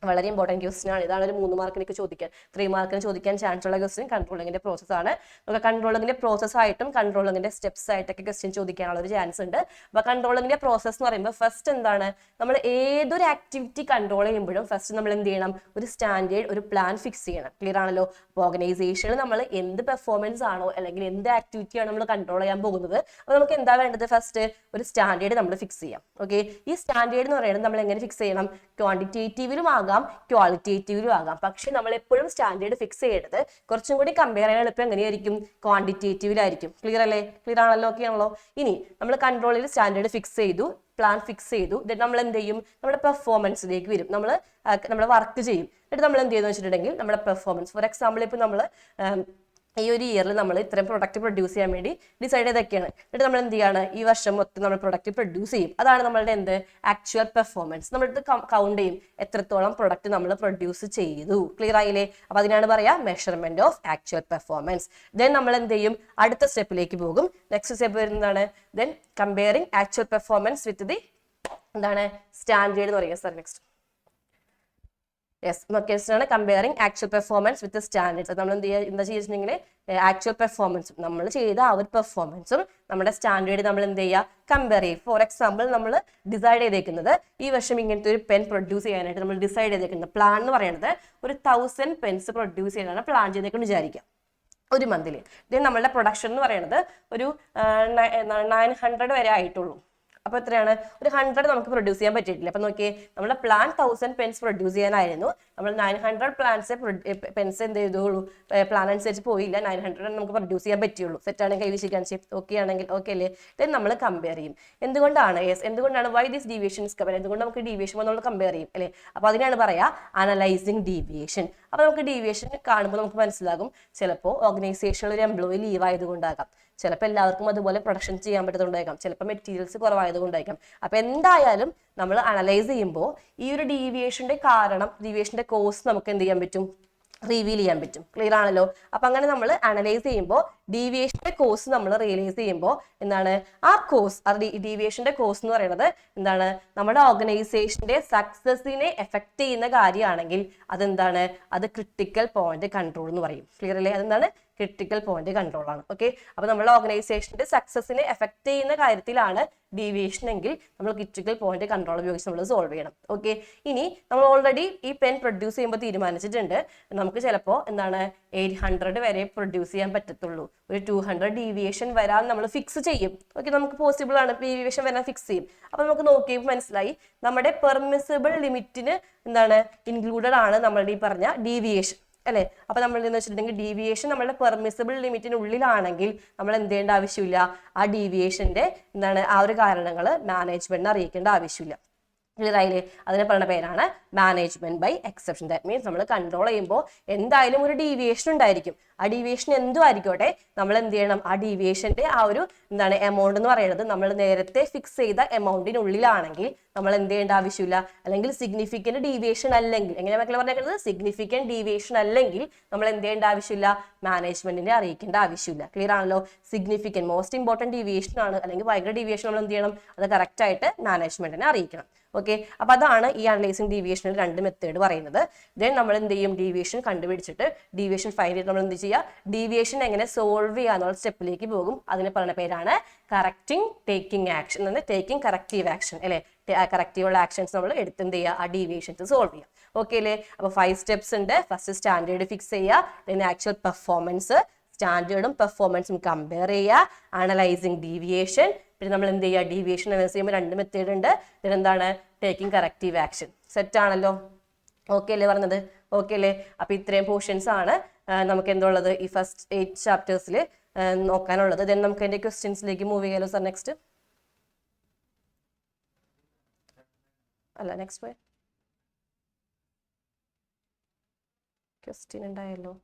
വളരെ ഇമ്പോർട്ടൻറ്റ് ക്വസ്റ്റൻ ആണ്. ഇതാണ് ഒരു 3 മാർക്കിനൊക്കെ ചോദിക്കാൻ, 3 മാർക്കിന് ചോദിക്കാൻ ചാൻസ് ഉള്ള ക്വസ്റ്റൻ കൺട്രോളിങ്ങിന്റെ പ്രോസസ് ആണ്. നമുക്ക് കൺട്രോളിങ്ങിന്റെ പ്രോസസ് ആയിട്ടും കൺട്രോളിങ്ങിന്റെ സ്റ്റെപ്സ് ആയിട്ടൊക്കെ ക്വസ്റ്റ്യൻ ചോദിക്കാനുള്ള ഒരു ചാൻസ് ഉണ്ട്. അപ്പൊ കൺട്രോളിങ്ങിന്റെ പ്രോസസ് എന്ന് പറയുമ്പോൾ ഫസ്റ്റ് എന്താണ്, നമ്മൾ ഏതൊരു ആക്ടിവിറ്റി കൺട്രോൾ ചെയ്യുമ്പോഴും ഫസ്റ്റ് നമ്മൾ എന്ത് ചെയ്യണം, ഒരു സ്റ്റാൻഡേർഡ്, ഒരു പ്ലാൻ ഫിക്സ് ചെയ്യണം. ക്ലിയർ ആണല്ലോ? അപ്പോൾ ഓർഗനൈസേഷനിൽ നമ്മൾ എന്ത് പെർഫോമൻസ് ആണോ അല്ലെങ്കിൽ എന്ത് ആക്ടിവിറ്റി ആണോ നമ്മൾ കൺട്രോൾ ചെയ്യാൻ പോകുന്നത്, അപ്പോൾ നമുക്ക് എന്താ വേണ്ടത്, ഫസ്റ്റ് ഒരു സ്റ്റാൻഡേർഡ് നമ്മൾ ഫിക്സ് ചെയ്യാം. ഓക്കെ, ഈ സ്റ്റാൻഡേർഡ് എന്ന് പറയുന്നത് നമ്മൾ എങ്ങനെ ഫിക്സ് ചെയ്യണം, ക്വാണ്ടിറ്റേറ്റീവിലും ആകാം ആകാം, ക്വാളിറ്റേറ്റീവിലും ആകാം. പക്ഷെ നമ്മൾ എപ്പോഴും സ്റ്റാൻഡേർഡ് ഫിക്സ് ചെയ്യേണ്ടത് കുറച്ചും കൂടി കമ്പയർ ചെയ്യാൻ എളുപ്പം എങ്ങനെയായിരിക്കും, ക്വാണ്ടിറ്റേറ്റീവിലായിരിക്കും. ക്ലിയർ അല്ലേ? ക്ലിയർ ആണല്ലോ? ഓക്കെ ആണല്ലോ? ഇനി നമ്മൾ കൺട്രോളിൽ സ്റ്റാൻഡേർഡ് ഫിക്സ് ചെയ്തു, പ്ലാൻ ഫിക്സ് ചെയ്തു, ദെൻ നമ്മൾ എന്ത് ചെയ്യും, നമ്മുടെ പെർഫോമൻസിലേക്ക് വരും. നമ്മൾ വർക്ക് ചെയ്യും. എന്നിട്ട് നമ്മൾ എന്ത് ചെയ്യുന്നു വെച്ചിട്ടുണ്ടെങ്കിൽ നമ്മുടെ പെർഫോമൻസ്, ഫോർ എക്സാമ്പിൾ ഇപ്പോൾ നമ്മൾ ഈ ഒരു ഇയറിൽ നമ്മൾ ഇത്രയും പ്രൊഡക്റ്റ് പ്രൊഡ്യൂസ് ചെയ്യാൻ വേണ്ടി ഡിസൈഡ് ചെയ്തൊക്കെയാണ്. എന്നിട്ട് നമ്മൾ എന്ത് ചെയ്യാണ്, ഈ വർഷം മൊത്തം നമ്മൾ പ്രൊഡക്റ്റ് പ്രൊഡ്യൂസ് ചെയ്യും. അതാണ് നമ്മളുടെ എന്ത്, ആക്ച്വൽ പെർഫോമൻസ്. നമ്മളിത് കൗണ്ട് ചെയ്യും, എത്രത്തോളം പ്രൊഡക്റ്റ് നമ്മൾ പ്രൊഡ്യൂസ് ചെയ്തു. ക്ലിയർ ആയില്ലേ? അപ്പൊ അതിനാണ് പറയാ measurement of actual performance. Then നമ്മൾ എന്ത് ചെയ്യും, അടുത്ത സ്റ്റെപ്പിലേക്ക് പോകും. നെക്സ്റ്റ് സ്റ്റെപ്പ് വരുന്നതാണ് then comparing actual performance with the എന്താണ് സ്റ്റാൻഡേർഡ് എന്ന് പറയുക. സാർ നെക്സ്റ്റ് ആണ് കമ്പയറിംഗ് ആക്ച്വൽ പെർഫോമൻസ് വിത്ത് സ്റ്റാൻഡേർഡ്സ്. നമ്മൾ എന്താ ചെയ്തിട്ടുണ്ടെങ്കിൽ ആക്ച്വൽ പെർഫോമൻസും നമ്മൾ ചെയ്ത ആ ഒരു പെർഫോമൻസും നമ്മുടെ സ്റ്റാൻഡേർഡ് നമ്മൾ എന്ത് ചെയ്യുക, കമ്പയർ ചെയ്യും. ഫോർ എക്സാമ്പിൾ നമ്മൾ ഡിസൈഡ് ചെയ്തേക്കുന്നത് ഈ വർഷം ഇങ്ങനത്തെ ഒരു പെൻ പ്രൊഡ്യൂസ് ചെയ്യാനായിട്ട് നമ്മൾ ഡിസൈഡ് ചെയ്തേക്കുന്നത്, പ്ലാൻ എന്ന് പറയുന്നത് ഒരു 1000 പെൻസ് പ്രൊഡ്യൂസ് ചെയ്യാനാണ് പ്ലാൻ ചെയ്തേക്കെന്ന് വിചാരിക്കാം ഒരു മന്തിൽ. ദെൻ നമ്മളുടെ പ്രൊഡക്ഷൻ എന്ന് പറയുന്നത് ഒരു 900 വരെ ആയിട്ടുള്ളൂ. അപ്പൊ എത്രയാണ്, ഒരു 100 നമുക്ക് പ്രൊഡ്യൂസ് ചെയ്യാൻ പറ്റിയിട്ടില്ല. അപ്പൊ നോക്കിയേ, നമ്മുടെ പ്ലാൻ 1000 പെൻസ് പ്രൊഡ്യൂസ് ചെയ്യാനായിരുന്നു, നമ്മൾ 900 പെൻസ് എന്ത് ചെയ്തോളൂ, പ്ലാൻ അനുസരിച്ച് പോയില്ല, 900 നമുക്ക് പ്രൊഡ്യൂസ് ചെയ്യാൻ പറ്റുള്ളൂ. സെറ്റാണെങ്കിൽ കൈ വീശിക്കാൻ ഓക്കെ ആണെങ്കിൽ ഓക്കെ അല്ലേ? ദെൻ നമ്മൾ കമ്പയർ ചെയ്യും. എന്തുകൊണ്ടാണ് വൈ ദിസ് ഡീവിയേഷൻസ് കമ്പയർ, എന്തുകൊണ്ട് നമുക്ക് ഡീവിയേഷൻ നമ്മൾ കമ്പയർ ചെയ്യും അല്ലേ? അപ്പൊ അതിനാണ് പറയാ അനലൈസിങ് ഡീവിയേഷൻ. അപ്പൊ നമുക്ക് ഡീവിയേഷൻ കാണുമ്പോൾ നമുക്ക് മനസ്സിലാകും, ചിലപ്പോൾ ഓർഗനൈസേഷനിൽ ഒരു എംപ്ലോയി ലീവ് ആയതുകൊണ്ടാകാം, ചിലപ്പോൾ എല്ലാവർക്കും അതുപോലെ പ്രൊഡക്ഷൻ ചെയ്യാൻ പറ്റുന്നുണ്ടായിരിക്കാം, ചിലപ്പോൾ മെറ്റീരിയൽസ് കുറവായതുകൊണ്ടായിരിക്കാം. അപ്പൊ എന്തായാലും നമ്മൾ അനലൈസ് ചെയ്യുമ്പോൾ ഈ ഒരു ഡീവിയേഷന്റെ കാരണം, ഡീവിയേഷന്റെ കോസ് നമുക്ക് എന്ത് ചെയ്യാൻ പറ്റും, റിവീൽ ചെയ്യാൻ പറ്റും. ക്ലിയർ ആണല്ലോ? അപ്പൊ അങ്ങനെ നമ്മൾ അനലൈസ് ചെയ്യുമ്പോൾ ഡീവിയേഷന്റെ കോസ് നമ്മൾ റിയലൈസ് ചെയ്യുമ്പോൾ എന്താണ്, ആ കോസ്, ഡീവിയേഷന്റെ കോസ് എന്ന് പറയുന്നത് എന്താണ്, നമ്മുടെ ഓർഗനൈസേഷന്റെ സക്സസിനെ എഫക്ട് ചെയ്യുന്ന കാര്യമാണെങ്കിൽ അതെന്താണ്, അത് ക്രിട്ടിക്കൽ പോയിന്റ് കൺട്രോൾ എന്ന് പറയും. ക്ലിയർ അല്ലേ? അതെന്താണ്, ക്രിട്ടിക്കൽ പോയിന്റ് കൺട്രോൾ ആണ്. ഓക്കെ, അപ്പൊ നമ്മുടെ ഓർഗനൈസേഷന്റെ സക്സസിനെ എഫക്ട് ചെയ്യുന്ന കാര്യത്തിലാണ് ഡീവിയേഷൻ എങ്കിൽ നമ്മൾ ക്രിട്ടിക്കൽ പോയിന്റ് കൺട്രോൾ ഉപയോഗിച്ച് നമ്മൾ സോൾവ് ചെയ്യണം. ഓക്കെ, ഇനി നമ്മൾ ഓൾറെഡി ഈ പെൻ പ്രൊഡ്യൂസ് ചെയ്യുമ്പോൾ തീരുമാനിച്ചിട്ടുണ്ട്, നമുക്ക് ചിലപ്പോൾ എന്താണ് 800 വരെ പ്രൊഡ്യൂസ് ചെയ്യാൻ പറ്റത്തുള്ളൂ, ഒരു 200 ഡീവിയേഷൻ വരാൻ നമ്മൾ ഫിക്സ് ചെയ്യും. ഓക്കെ, നമുക്ക് പോസിബിൾ ആണ് ഡീവിയേഷൻ വരാൻ ഫിക്സ് ചെയ്യും. അപ്പൊ നമുക്ക് നോക്കിയപ്പോൾ മനസ്സിലായി നമ്മുടെ പെർമിസിബിൾ ലിമിറ്റിന് എന്താണ് ഇൻക്ലൂഡഡ് ആണ് നമ്മളുടെ ഈ പറഞ്ഞ ഡീവിയേഷൻ അല്ലെ? അപ്പൊ നമ്മൾ എന്ന് വെച്ചിട്ടുണ്ടെങ്കിൽ ഡീവിയേഷൻ നമ്മുടെ പെർമിസിബിൾ ലിമിറ്റിനുള്ളിലാണെങ്കിൽ നമ്മൾ എന്ത് ചെയ്യേണ്ട ആവശ്യമില്ല, ആ ഡീവിയേഷന്റെ എന്താണ് ആ ഒരു കാരണങ്ങൾ മാനേജ്മെന്റിനെ അറിയിക്കേണ്ട ആവശ്യമില്ല. ക്ലിയർ ആയില്ലേ? അതിനെ പറയുന്ന പേരാണ് management by exception. That means നമ്മൾ കൺട്രോൾ ചെയ്യുമ്പോൾ എന്തായാലും ഒരു ഡീവിയേഷൻ ഉണ്ടായിരിക്കും. ആ ഡീവിയേഷൻ എന്തും ആയിക്കോട്ടെ, നമ്മൾ എന്ത് ചെയ്യണം, ആ ഡീവിയേഷന്റെ ആ ഒരു എന്താണ് എമൗണ്ട് എന്ന് പറയുന്നത് നമ്മൾ നേരത്തെ ഫിക്സ് ചെയ്ത എമൗണ്ടിനുള്ളിലാണെങ്കിൽ നമ്മൾ എന്ത് ചെയ്യേണ്ട ആവശ്യമില്ല. അല്ലെങ്കിൽ സിഗ്നിഫിക്കന്റ് ഡീവിയേഷൻ അല്ലെങ്കിൽ, എങ്ങനെ മക്കളെ പറഞ്ഞേക്കുന്നത്, സിഗ്നിഫിക്കന്റ് ഡീവിയേഷൻ അല്ലെങ്കിൽ നമ്മൾ എന്ത് ചെയ്യേണ്ട ആവശ്യമില്ല, മാനേജ്മെന്റിനെ അറിയിക്കേണ്ട ആവശ്യമില്ല. ക്ലിയർ ആണല്ലോ? സിഗ്നിഫിക്കന്റ് മോസ്റ്റ് ഇമ്പോർട്ടന്റ് ഡീവിയേഷൻ ആണ്, അല്ലെങ്കിൽ ഭയങ്കര ഡീവിയേഷൻ നമ്മൾ എന്ത് ചെയ്യണം, അത് കറക്റ്റ് ആയിട്ട് മാനേജ്മെന്റിനെ അറിയിക്കണം. ഓക്കെ, അപ്പൊ അതാണ് ഈ അനലൈസിങ് ഡീവിയേഷനിൽ 2 മെത്തേഡ് പറയുന്നത്. ദെൻ നമ്മൾ എന്ത് ചെയ്യും, ഡീവിയേഷൻ കണ്ടുപിടിച്ചിട്ട് ഡീവിയേഷൻ ഫൈൻഡ് ചെയ്ത് നമ്മൾ എന്ത് ചെയ്യുക, ഡീവിയേഷൻ എങ്ങനെ സോൾവ് ചെയ്യാന്നുള്ള സ്റ്റെപ്പിലേക്ക് പോകും. അതിന് പറയുന്ന പേരാണ് correcting taking action, taking corrective action അല്ലെ? കറക്റ്റീവുള്ള ആക്ഷൻസ് നമ്മൾ എടുത്ത് എന്ത് ചെയ്യുക, ആ ഡീവിയേഷൻസ് സോൾവ് ചെയ്യാം. ഓക്കെ അല്ലേ? അപ്പൊ 5 സ്റ്റെപ്സ് ഉണ്ട്. ഫസ്റ്റ് സ്റ്റാൻഡേർഡ് ഫിക്സ് ചെയ്യുക, ദെൻ ആക്ച്വൽ പെർഫോമൻസ്, സ്റ്റാൻഡേർഡും പെർഫോമൻസും കമ്പയർ ചെയ്യുക, അനലൈസിങ് ഡീവിയേഷൻ, പിന്നെ നമ്മൾ എന്ത് ചെയ്യുക, ഡീവിയേഷൻ അനലൈസ് ചെയ്യുമ്പോൾ 2 മെത്തേഡ് ഉണ്ട്. പിന്നെ എന്താണ്, ടേക്കിംഗ് കറക്റ്റീവ് ആക്ഷൻ. സെറ്റ് ആണല്ലോ? ഓക്കെ അല്ലേ പറഞ്ഞത്? ഓക്കെ അല്ലേ? അപ്പൊ ഇത്രയും പോർഷൻസ് ആണ് നമുക്ക് എന്തുള്ളത് ഈ ഫസ്റ്റ് 8 ചാപ്റ്റേഴ്സിൽ നോക്കാനുള്ളത്. ദെൻ നമുക്ക് അതിന്റെ ക്വസ്റ്റ്യൻസിലേക്ക് മൂവ് ചെയ്യാലോ സാർ? നെക്സ്റ്റ് അല്ല, നെക്സ്റ്റ് ക്വസ്റ്റ്യൻ ഉണ്ടായല്ലോ.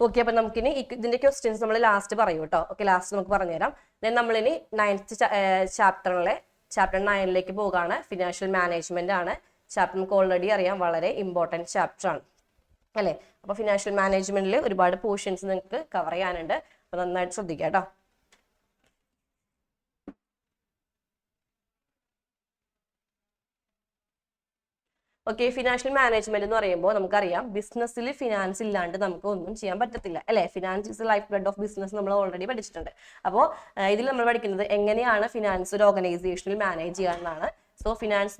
ഓക്കെ, അപ്പൊ നമുക്കിനി ഇതിന്റെ ക്വസ്റ്റ്യൻസ് നമ്മൾ ലാസ്റ്റ് പറയൂ കേട്ടോ. ഓക്കെ, ലാസ്റ്റ് നമുക്ക് പറഞ്ഞുതരാം. ദെൻ നമ്മളിനി 9th ചാപ്റ്ററിലെ ചാപ്റ്റർ 9ലേക്ക് പോകുകയാണ്. ഫിനാൻഷ്യൽ മാനേജ്മെന്റ് ആണ് ചാപ്റ്റർ. നമുക്ക് ഓൾറെഡി അറിയാം, വളരെ ഇമ്പോർട്ടൻറ്റ് ചാപ്റ്റർ ആണ് അല്ലേ. അപ്പോൾ ഫിനാൻഷ്യൽ മാനേജ്മെന്റിൽ ഒരുപാട് പോർഷൻസ് നിങ്ങൾക്ക് കവർ ചെയ്യാനുണ്ട്. അപ്പോൾ നന്നായിട്ട് ശ്രദ്ധിക്കുക കേട്ടോ. ഓക്കെ, ഫിനാൻഷ്യൽ മാനേജ്മെന്റ് എന്ന് പറയുമ്പോൾ നമുക്കറിയാം ബിസിനസ്സിൽ ഫിനാൻസ് ഇല്ലാണ്ട് നമുക്ക് ഒന്നും ചെയ്യാൻ പറ്റത്തില്ല അല്ലേ. Finance is life blood of business നമ്മൾ ഓൾറെഡി പഠിച്ചിട്ടുണ്ട്. അപ്പോൾ ഇതിൽ നമ്മൾ പഠിക്കുന്നത് എങ്ങനെയാണ് ഫിനാൻസ് ഒരു ഓർഗനൈസേഷനിൽ മാനേജ് ചെയ്യാമെന്നാണ്. സോ ഫിനാൻസ്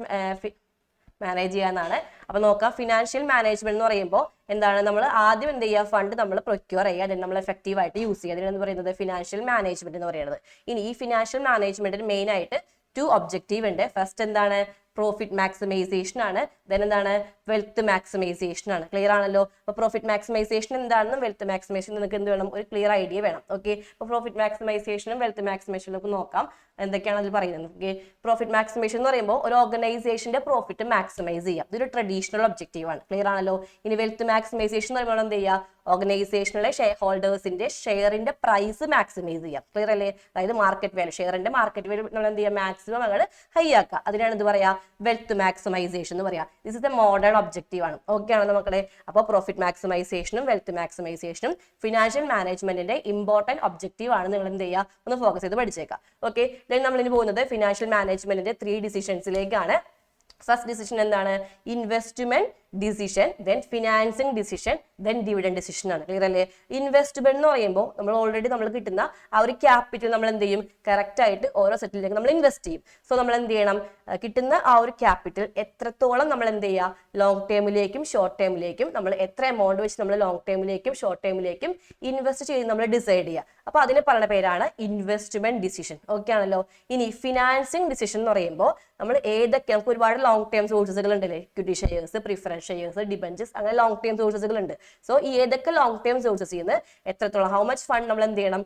മാനേജ് ചെയ്യാന്നാണ്. അപ്പൊ നോക്കാം, ഫിനാൻഷ്യൽ മാനേജ്മെന്റ് എന്ന് പറയുമ്പോൾ എന്താണ്, നമ്മൾ ആദ്യം എന്ത് ചെയ്യുക, ഫണ്ട് നമ്മൾ പ്രൊക്യൂർ ചെയ്യുക, അതിന് നമ്മൾ എഫക്റ്റീവ് ആയിട്ട് യൂസ് ചെയ്യുക. അതിനെന്ന് പറയുന്നത് ഫിനാൻഷ്യൽ മാനേജ്മെന്റ് എന്ന് പറയുന്നത്. ഇനി ഈ ഫിനാൻഷ്യൽ മാനേജ്മെന്റിന് മെയിൻ ആയിട്ട് 2 ഒബ്ജക്റ്റീവ് ഉണ്ട്. ഫസ്റ്റ് എന്താണ്, പ്രോഫിറ്റ് മാക്സിമൈസേഷൻ ആണ്. ദെൻ എന്താണ്, വെൽത്ത് മാക്സിമൈസേഷൻ ആണ്. ക്ലിയർ ആണല്ലോ. അപ്പൊ പ്രോഫിറ്റ് മാക്സിമൈസേഷൻ എന്താണെന്നും വെൽത്ത് മാക്സിമൈസേഷൻ നിങ്ങൾക്ക് എന്ത് വേണം, ഒരു ക്ലിയർ ഐഡിയ വേണം. ഓക്കെ, അപ്പൊ പ്രോഫിറ്റ് മാക്സിമൈസേഷനും വെൽത്ത് മാക്സിമൈസേഷനും നമുക്ക് നോക്കാം എന്തൊക്കെയാണ് അതിൽ പറയുന്നത്. ഓക്കെ, പ്രോഫിറ്റ് മാക്സിമൈസേഷൻ എന്ന് പറയുമ്പോൾ ഒരു ഓർഗനൈസേഷന്റെ പ്രോഫിറ്റ് മാക്സിമൈസ് ചെയ്യാം. ഇതൊരു ട്രഡീഷണൽ ഒബ്ജക്റ്റീവ് ആണ്. ക്ലിയർ ആണല്ലോ. ഇനി വെൽത്ത് മാക്സിമൈസേഷൻ എന്ന് പറയുമ്പോൾ എന്ത് ചെയ്യുക, ഓർഗനൈസേഷനിലെ ഷെയർ ഹോൾഡേഴ്സിന്റെ ഷെയറിന്റെ പ്രൈസ് മാക്സിമൈസ് ചെയ്യാം. ക്ലിയർ അല്ലേ. അതായത് മാർക്കറ്റ് വാല്യൂ, ഷെയറിന്റെ മാർക്കറ്റ് വാല്യൂ നമ്മൾ എന്ത് ചെയ്യുക, മാക്സിമം നമ്മൾ ഹൈ ആക്കുക. അതിനാണ് എന്ത് പറയാ, വെൽത്ത് മാക്സിമൈസേഷൻ എന്ന് പറയാം. This is A modern objective ആണ്. ഓക്കെ ആണല്ലോ മക്കളെ. അപ്പോൾ പ്രോഫിറ്റ് മാക്സിമൈസേഷനും വെൽത്ത് മാക്സിമൈസേഷനും ഫിനാൻഷ്യൽ മാനേജ്മെന്റിന്റെ ഇമ്പോർട്ടന്റ് ഒബ്ജക്റ്റീവ് ആണ്. നിങ്ങൾ എന്ത് ചെയ്യുക, ഒന്ന് ഫോക്കസ് ചെയ്ത് പഠിച്ചേക്കാം. ഓക്കെ, ദെൻ നമ്മൾ ഇനി പോകുന്നത് ഫിനാൻഷ്യൽ മാനേജ്മെന്റിന്റെ 3 ഡിസിഷൻസിലേക്കാണ്. ഫസ്റ്റ് ഡിസിഷൻ എന്താണ്, investment decision, then financing decision, then dividend decision ആണ്. ക്ലിയർ അല്ലേ. ഇൻവെസ്റ്റ്മെന്റ് എന്ന് പറയുമ്പോൾ നമ്മൾ ഓൾറെഡി നമ്മൾ കിട്ടുന്ന ആ ഒരു ക്യാപിറ്റൽ നമ്മൾ എന്ത് ചെയ്യും, കറക്റ്റ് ആയിട്ട് ഓരോ സെറ്റിലേക്ക് നമ്മൾ ഇൻവെസ്റ്റ് ചെയ്യും. സോ നമ്മൾ എന്ത് ചെയ്യണം, കിട്ടുന്ന ആ ഒരു ക്യാപിറ്റൽ എത്രത്തോളം നമ്മൾ എന്ത് ചെയ്യുക, ലോങ് ടേമിലേക്കും ഷോർട്ട് ടേമിലേക്കും നമ്മൾ എത്ര എമൗണ്ട് വെച്ച് നമ്മൾ ലോങ് ടേമിലേക്കും ഷോർട്ട് ടേമിലേക്കും ഇൻവെസ്റ്റ് ചെയ്ത് നമ്മൾ ഡിസൈഡ് ചെയ്യുക. അപ്പൊ അതിന് പറയുന്ന പേരാണ് ഇൻവെസ്റ്റ്മെന്റ് ഡിസിഷൻ. ഓക്കെ ആണല്ലോ. ഇനി ഫിനാൻസിങ് ഡിസിഷൻ എന്ന് പറയുമ്പോൾ നമ്മൾ ഏതൊക്കെ, നമുക്ക് ഒരുപാട് ലോങ് ടേം സോഴ്സസുകൾ ഉണ്ടല്ലേ, equity shares, preference shares, debentures, അങ്ങനെ ലോങ് ടേം സോഴ്സസുകൾ ഉണ്ട്. സോ ഈ ഏതൊക്കെ ലോങ് ടേം സോഴ്സസിൽ നിന്ന് എത്രത്തോളം, ഹൗ മച്ച് ഫണ്ട് നമ്മൾ എന്ത് ചെയ്യണം,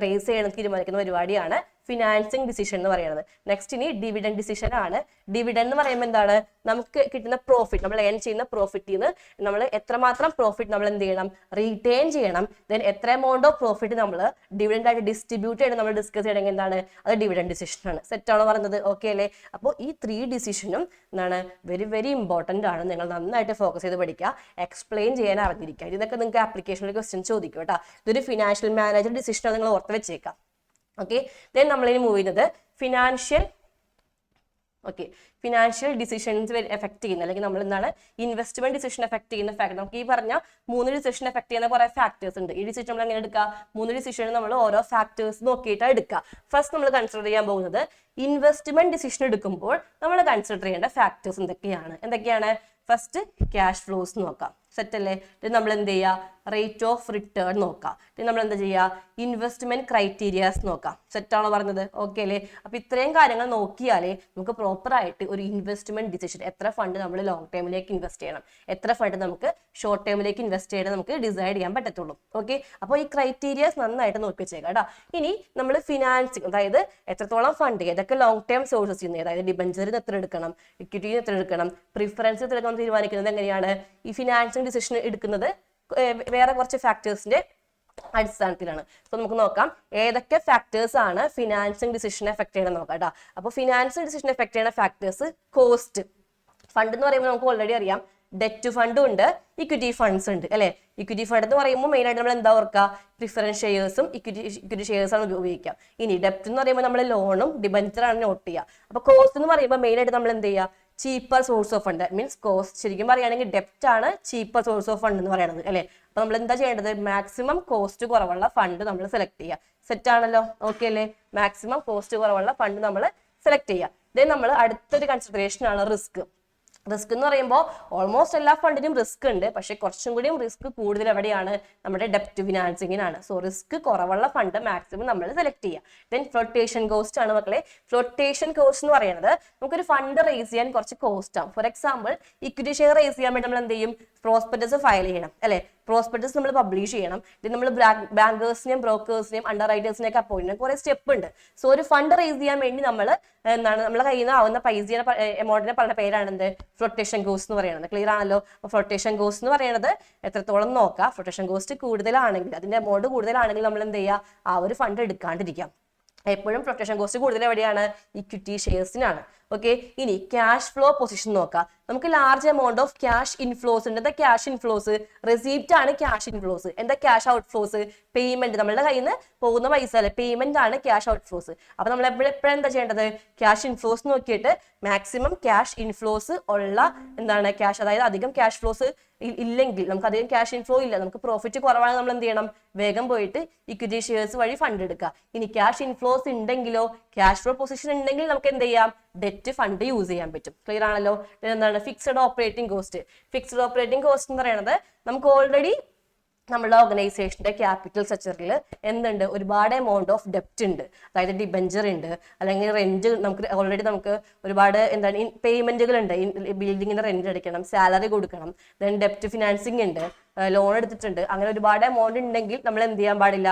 റേസ് ചെയ്യണം തീരുമാനിക്കുന്ന പരിപാടിയാണ് ഫിനാൻസിങ് ഡിസിഷൻ എന്ന് പറയുന്നത്. നെക്സ്റ്റ് ഇനി ഡിവിഡൻഡ് ഡിസിഷൻ ആണ്. ഡിവിഡൻഡ് എന്ന് പറയുമ്പോൾ എന്താണ്, നമുക്ക് കിട്ടുന്ന പ്രോഫിറ്റ്, നമ്മൾ ഏൺ ചെയ്യുന്ന പ്രോഫിറ്റിൽ നിന്ന് നമ്മൾ എത്രമാത്രം പ്രോഫിറ്റ് നമ്മൾ എന്ത് ചെയ്യണം, റീറ്റെയിൻ ചെയ്യണം. ദെൻ എത്ര എമൗണ്ട് ഓഫ് പ്രോഫിറ്റ് നമ്മൾ ഡിവിഡൻഡ് ആയിട്ട് ഡിസ്ട്രിബ്യൂട്ട് ചെയ്യണം നമ്മൾ ഡിസ്കസ് ചെയ്യണമെങ്കിൽ എന്താണ്, അത് ഡിവിഡൻഡ് ഡിസിഷൻ ആണ്. സെറ്റ് ആണോ പറഞ്ഞത്. ഓക്കെ അല്ലേ. അപ്പോൾ ഈ 3 ഡിസിഷനും എന്താണ്, വെരി വെരി ഇമ്പോർട്ടന്റ് ആണ്. നിങ്ങൾ നന്നായിട്ട് ഫോക്കസ് ചെയ്ത് പഠിക്കുക, എക്സ്പ്ലെയിൻ ചെയ്യാൻ അറിഞ്ഞിരിക്കുക. ഇതൊക്കെ നിങ്ങൾക്ക് ആപ്ലിക്കേഷനിൽ ക്വസ്റ്റ്യൻ ചോദിക്കും കേട്ടോ. ഇതൊരു ഫിനാൻഷ്യൽ മാനേജർ ഡിസിഷൻ നിങ്ങൾ ഓർത്ത് വെച്ചേക്കാം. ഓക്കെ, ദെൻ നമ്മളിനി മൂവ് ചെയ്യുന്നത് ഫിനാൻഷ്യൽ ഡിസിഷൻസ് എഫക്ട് ചെയ്യുന്ന, അല്ലെങ്കിൽ നമ്മൾ എന്താണ്, ഇൻവെസ്റ്റ്മെന്റ് ഡിസിഷൻ എഫക്ട് ചെയ്യുന്ന ഫാക്ടർ. നമുക്ക് ഈ പറഞ്ഞ 3 ഡിസിഷൻ എഫക്ട് ചെയ്യുന്ന കുറെ ഫാക്ടേഴ്സ് ഉണ്ട്. ഈ ഡിസിഷൻ നമ്മൾ എങ്ങനെ എടുക്കുക, 3 ഡിസിഷൻ നമ്മൾ ഓരോ ഫാക്ടേഴ്സ് നോക്കിയിട്ടാണ് എടുക്കുക. ഫസ്റ്റ് നമ്മൾ കൺസിഡർ ചെയ്യാൻ പോകുന്നത് ഇൻവെസ്റ്റ്മെന്റ് ഡിസിഷൻ എടുക്കുമ്പോൾ നമ്മൾ കൺസിഡർ ചെയ്യേണ്ട ഫാക്ടേഴ്സ് എന്തൊക്കെയാണ്. ഫസ്റ്റ് ക്യാഷ് ഫ്ലോസ് നോക്കാം. സെറ്റ് അല്ലേ. നമ്മൾ എന്ത് ചെയ്യുക, റേറ്റ് ഓഫ് റിട്ടേൺ നോക്കാം. നമ്മൾ എന്താ ചെയ്യുക, ഇൻവെസ്റ്റ്മെന്റ് ക്രൈറ്റീരിയാസ് നോക്കാം. സെറ്റ് ആണോ പറഞ്ഞത്. ഓക്കെ അല്ലേ. അപ്പൊ ഇത്രയും കാര്യങ്ങൾ നോക്കിയാലേ നമുക്ക് പ്രോപ്പർ ആയിട്ട് ഒരു ഇൻവെസ്റ്റ്മെന്റ് ഡിസിഷൻ, എത്ര ഫണ്ട് നമ്മൾ ലോങ് ടേമിലേക്ക് ഇൻവെസ്റ്റ് ചെയ്യണം, എത്ര ഫണ്ട് നമുക്ക് ഷോർട്ട് ടേമിലേക്ക് ഇൻവെസ്റ്റ് ചെയ്യണം, നമുക്ക് ഡിസൈഡ് ചെയ്യാൻ പറ്റത്തുള്ളൂ. ഓക്കെ, അപ്പോൾ ഈ ക്രൈറ്റീരിയാസ് നന്നായിട്ട് നോക്കി വെച്ചേക്കാം കേട്ടോ. ഇനി നമ്മൾ ഫിനാൻസിങ്, അതായത് എത്രത്തോളം ഫണ്ട്, ഏതൊക്കെ ലോങ് ടേം സോഴ്സസ് ചെയ്യുന്നത്, അതായത് ഡിബഞ്ചറിന് എത്ര എടുക്കണം, ഇക്വിറ്റിന് എത്ര എടുക്കണം, പ്രിഫറൻസ് എത്ര എടുക്കണം തീരുമാനിക്കുന്നത് എങ്ങനെയാണ്, ഈ ഫിനാൻസിങ് ഡിസിഷൻ എടുക്കുന്നത് വേറെ കുറച്ച് ഫാക്ടേഴ്സിന്റെ അടിസ്ഥാനത്തിലാണ്. സോ നമുക്ക് നോക്കാം ഏതൊക്കെ ഫാക്ടേഴ്സ് ആണ് ഫിനാൻസിങ് ഡിസിഷനെ എഫക്ട് ചെയ്യണം നോക്കാം കേട്ടോ. അപ്പോൾ ഫിനാൻസിങ് ഡിസിഷനെ എഫക്ട് ചെയ്യുന്ന ഫാക്ടേഴ്സ്, കോസ്റ്റ്. ഫണ്ട് എന്ന് പറയുമ്പോൾ നമുക്ക് ഓൾറെഡി അറിയാം, ഡെറ്റ് ഫണ്ടും ഉണ്ട്, ഇക്വിറ്റി ഫണ്ട്സ് ഉണ്ട് അല്ലെ. ഇക്വിറ്റി ഫണ്ട് എന്ന് പറയുമ്പോൾ മെയിൻ ആയിട്ട് നമ്മൾ എന്താ ഓർക്കുക, പ്രിഫറൻസ് ഷെയർസും ഇക്വിറ്റി ഷെയർസ് ആണ് ഉപയോഗിക്കുക. ഇനി ഡെപ്റ്റ് എന്ന് പറയുമ്പോൾ നമ്മൾ ലോണും ഡിബഞ്ചറാണ് നോട്ട് ചെയ്യുക. അപ്പൊ കോസ്റ്റ് എന്ന് പറയുമ്പോൾ മെയിൻ ആയിട്ട് നമ്മൾ എന്ത് ചെയ്യുക, cheaper source of fund, means cost. ശരിക്കും പറയുകയാണെങ്കിൽ ഡെപ്റ്റ് ആണ് ചീപ്പർ സോഴ്സ് ഓഫ് ഫണ്ട് എന്ന് പറയുന്നത് അല്ലെ. അപ്പൊ നമ്മൾ എന്താ ചെയ്യേണ്ടത്, മാക്സിമം കോസ്റ്റ് കുറവുള്ള ഫണ്ട് നമ്മൾ സെലക്ട് ചെയ്യുക. സെറ്റ് ആണല്ലോ. ഓക്കെ അല്ലേ. മാക്സിമം കോസ്റ്റ് കുറവുള്ള ഫണ്ട് നമ്മൾ സെലക്ട് ചെയ്യുക. ദെൻ നമ്മൾ അടുത്തൊരു കൺസിഡറേഷൻ ആണ് റിസ്ക്. റിസ്ക് എന്ന് പറയുമ്പോൾ ഓൾമോസ്റ്റ് എല്ലാ ഫണ്ടിനും റിസ്ക് ഉണ്ട്, പക്ഷെ കുറച്ചും കൂടിയും റിസ്ക് കൂടുതൽ എവിടെയാണ്, നമ്മുടെ ഡെപ്റ്റ് ഫിനാൻസിങ്ങിനാണ്. സോ റിസ്ക് കുറവുള്ള ഫണ്ട് മാക്സിമം നമ്മൾ സെലക്ട് ചെയ്യുക. ദെൻ ഫ്ലോട്ടേഷൻ കോസ്റ്റ് ആണ് മക്കളെ. ഫ്ലോട്ടേഷൻ കോസ്റ്റ് എന്ന് പറയുന്നത് നമുക്കൊരു ഫണ്ട് റേസ് ചെയ്യാൻ കുറച്ച് കോസ്റ്റ് ആണ്. For example, equity share raise ചെയ്യാൻ വേണ്ടി നമ്മൾ എന്ത് ചെയ്യും, പ്രോസ്പെക്ടസ് ഫയൽ ചെയ്യണം അല്ലെ. പ്രോസ്പെക്ടസ് നമ്മൾ പബ്ലിഷ് ചെയ്യണം. ഇത് നമ്മൾ ബാങ്കേഴ്സിനെയും ബ്രോക്കേഴ്സിനെയും അണ്ടർ റൈറ്റേഴ്സിനെയും ഒക്കെ അപ്പോയിന്റ് ചെയ്യാൻ കുറെ സ്റ്റെപ്പ് ഉണ്ട്. സോ ഒരു ഫണ്ട് റേസ് ചെയ്യാൻ വേണ്ടി നമ്മൾ എന്താണ്, നമ്മളെ കയ്യിൽ നിന്ന് ആവുന്ന പൈസ എമൗണ്ടിനെ പറഞ്ഞ പേരാണ് എന്ത്, ഫ്ലോട്ടേഷൻ കോസ്റ്റ് എന്ന് പറയുന്നത്. ക്ലിയർ ആണല്ലോ. അപ്പോൾ ഫ്ലോട്ടേഷൻ കോസ്റ്റ് എന്ന് പറയുന്നത് എത്രത്തോളം നോക്കാം, ഫ്ലോട്ടേഷൻ കോസ്റ്റ് കൂടുതലാണെങ്കിൽ, അതിന്റെ എമൗണ്ട് കൂടുതലാണെങ്കിൽ നമ്മൾ എന്ത് ചെയ്യുക, ആ ഒരു ഫണ്ട് എടുക്കാണ്ടിരിക്കാം. എപ്പോഴും ഫ്ലക്ച്വേഷൻ കോസ്റ്റ് കൂടുതൽ എവിടെയാണ്? ഇക്വിറ്റി ഷെയർസിനാണ്. ഓക്കെ, ഇനി ക്യാഷ് ഫ്ലോ പൊസിഷൻ നോക്കാം. നമുക്ക് large amount of cash inflows ഉണ്ട്. എന്താ ക്യാഷ് ഇൻഫ്ലോസ്? റെസീപ്റ്റ് ആണ് ക്യാഷ് ഇൻഫ്ലോസ്. എന്താ ക്യാഷ് ഔട്ട്ഫ്ലോസ്? പേയ്മെന്റ്, നമ്മളുടെ കയ്യിൽ നിന്ന് പോകുന്ന പൈസ അല്ലെ, പേയ്മെന്റ് ആണ് ക്യാഷ് ഔട്ട്ഫ്ലോസ്. അപ്പൊ നമ്മൾ എപ്പോഴും എന്താ ചെയ്യേണ്ടത്? ക്യാഷ് ഇൻഫ്ലോസ് നോക്കിയിട്ട് മാക്സിമം ക്യാഷ് ഇൻഫ്ലോസ് ഉള്ള എന്താണ് ക്യാഷ്, അതായത് അധികം ക്യാഷ് ഫ്ലോസ് ഇല്ലെങ്കിൽ, നമുക്ക് അധികം ക്യാഷ് ഇൻഫ്ലോ ഇല്ല, നമുക്ക് പ്രോഫിറ്റ് കുറവാണ്, നമ്മൾ എന്ത് ചെയ്യണം? വേഗം പോയിട്ട് ഇക്വിറ്റി ഷെയർസ് വഴി ഫണ്ട് എടുക്കുക. ഇനി ക്യാഷ് ഇൻഫ്ലോസ് ഉണ്ടെങ്കിലോ, ക്യാഷ് ഫ്ലോ പൊസിഷൻ ഉണ്ടെങ്കിൽ നമുക്ക് എന്ത് ചെയ്യാം? ഡെറ്റ് ഫണ്ട് യൂസ് ചെയ്യാൻ പറ്റും. ക്ലിയർ ആണല്ലോ? എന്താണ് fixed operating cost? Fixed operating cost എന്ന് പറയുന്നത് നമുക്ക് ഓൾറെഡി നമ്മുടെ ഓർഗനൈസേഷന്റെ ക്യാപിറ്റൽ സ്ട്രക്ചറിൽ എന്തുണ്ട്? ഒരുപാട് എമൗണ്ട് ഓഫ് ഡെപ്റ്റ് ഉണ്ട്. അതായത് ഡിബഞ്ചർ ഉണ്ട്, അല്ലെങ്കിൽ റെന്റ്, നമുക്ക് ഒരുപാട് എന്താണ് പേയ്മെന്റുകൾ ഉണ്ട്. ബിൽഡിങ്ങിന് റെന്റ് അടിക്കണം, സാലറി കൊടുക്കണം, ദെൻ ഡെപ്റ്റ് ഫിനാൻസിങ് ഉണ്ട്, ലോൺ എടുത്തിട്ടുണ്ട്. അങ്ങനെ ഒരുപാട് എമൗണ്ട് ഉണ്ടെങ്കിൽ നമ്മൾ എന്ത് ചെയ്യാൻ പാടില്ല?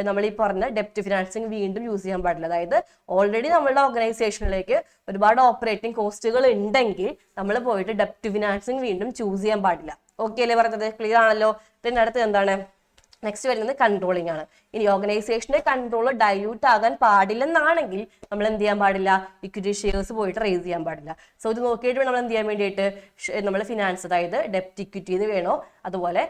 നമ്മൾ ഈ പറഞ്ഞ ഡെപ്റ്റ് ഫിനാൻസിങ് വീണ്ടും യൂസ് ചെയ്യാൻ പാടില്ല. അതായത് ഓൾറെഡി നമ്മളുടെ ഓർഗനൈസേഷനിലേക്ക് ഒരുപാട് ഓപ്പറേറ്റിംഗ് കോസ്റ്റുകൾ ഉണ്ടെങ്കിൽ നമ്മൾ പോയിട്ട് ഡെപ്റ്റ് ഫിനാൻസിങ് വീണ്ടും ചൂസ് ചെയ്യാൻ പാടില്ല. ഓക്കെ അല്ലേ പറഞ്ഞത്? ക്ലിയർ ആണല്ലോ? പിന്നെ അടുത്ത് എന്താണ്? നെക്സ്റ്റ് വരുന്നത് കൺട്രോളിംഗ് ആണ്. ഇനി ഓർഗനൈസേഷന്റെ കൺട്രോൾ ഡൈല്യൂട്ട് ആകാൻ പാടില്ലെന്നാണെങ്കിൽ നമ്മൾ എന്ത് ചെയ്യാൻ പാടില്ല? ഇക്വിറ്റി ഷെയർസ് പോയിട്ട് റേസ് ചെയ്യാൻ പാടില്ല. സോ ഇത് നോക്കിയിട്ട് നമ്മൾ എന്ത് ചെയ്യാൻ വേണ്ടിയിട്ട് നമ്മൾ ഫിനാൻസ്, അതായത് ഡെപ്റ്റ് ഇക്വിറ്റി വേണോ അതുപോലെ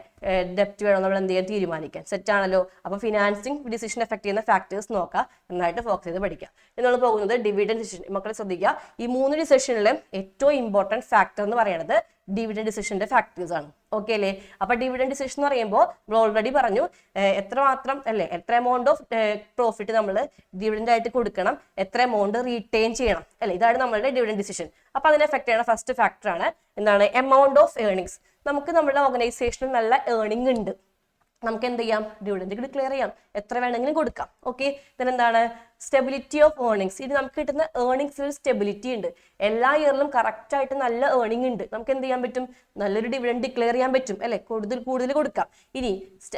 ഡെപ്റ്റ് വേണോ നമ്മൾ എന്ത് ചെയ്യാൻ തീരുമാനിക്കാൻ. സെറ്റ് ആണല്ലോ? അപ്പൊ ഫിനാൻസിങ് ഡിസിഷൻ എഫക്ട് ചെയ്യുന്ന ഫാക്ടേഴ്സ് നോക്കാം, നന്നായിട്ട് ഫോക്കസ് ചെയ്ത് പഠിക്കാം. നമ്മൾ പോകുന്നത് ഡിവിഡൻഡ് ഡിസിഷൻ. മക്കളെ ശ്രദ്ധിക്കുക, ഈ 3 ഡിസിഷനിലും ഏറ്റവും ഇമ്പോർട്ടന്റ് ഫാക്ടർ എന്ന് പറയുന്നത് ഡിവിഡൻഡ് ഡിസിഷന്റെ ഫാക്ടേഴ്സ് ആണ്. ഓക്കെ അല്ലേ? അപ്പൊ ഡിവിഡൻഡ് ഡിസിഷൻ എന്ന് പറയുമ്പോൾ നമ്മൾ ഓൾറെഡി പറഞ്ഞു എത്രമാത്രം അല്ലെ, എത്ര എമൗണ്ട് ഓഫ് പ്രോഫിറ്റ് നമ്മൾ ഡിവിഡൻഡ് ആയിട്ട് കൊടുക്കണം, എത്ര എമൗണ്ട് റീറ്റെയിൻ ചെയ്യണം അല്ലെ, ഇതാണ് നമ്മളുടെ ഡിവിഡൻഡ് ഡിസിഷൻ. അപ്പൊ അതിനെ എഫക്ട് ചെയ്യുന്ന ഫസ്റ്റ് ഫാക്ടർ ആണ് എന്താണ്? Amount of earnings. നമുക്ക് നമ്മുടെ ഓർഗനൈസേഷനിൽ നല്ല ഏർണിംഗ് ഉണ്ട്, നമുക്ക് എന്ത് ചെയ്യാം? ഡിവിഡൻഡ് ഡിക്ലെയർ ചെയ്യാം, എത്ര വേണമെങ്കിലും കൊടുക്കാം. ഓക്കെ, then എന്താണ്? Stability of earnings. ഇത് നമുക്ക് കിട്ടുന്ന ഏർണിങ്സിൽ സ്റ്റെബിലിറ്റി ഉണ്ട്. എല്ലാ ഇയറിലും കറക്റ്റ് ആയിട്ട് നല്ല ഏർണിംഗ് ഉണ്ട്, നമുക്ക് എന്ത് ചെയ്യാൻ പറ്റും? നല്ലൊരു ഡിവിഡൻഡ് ഡിക്ലെയർ ചെയ്യാൻ പറ്റും അല്ലെ, കൂടുതൽ കൊടുക്കാം. ഇനി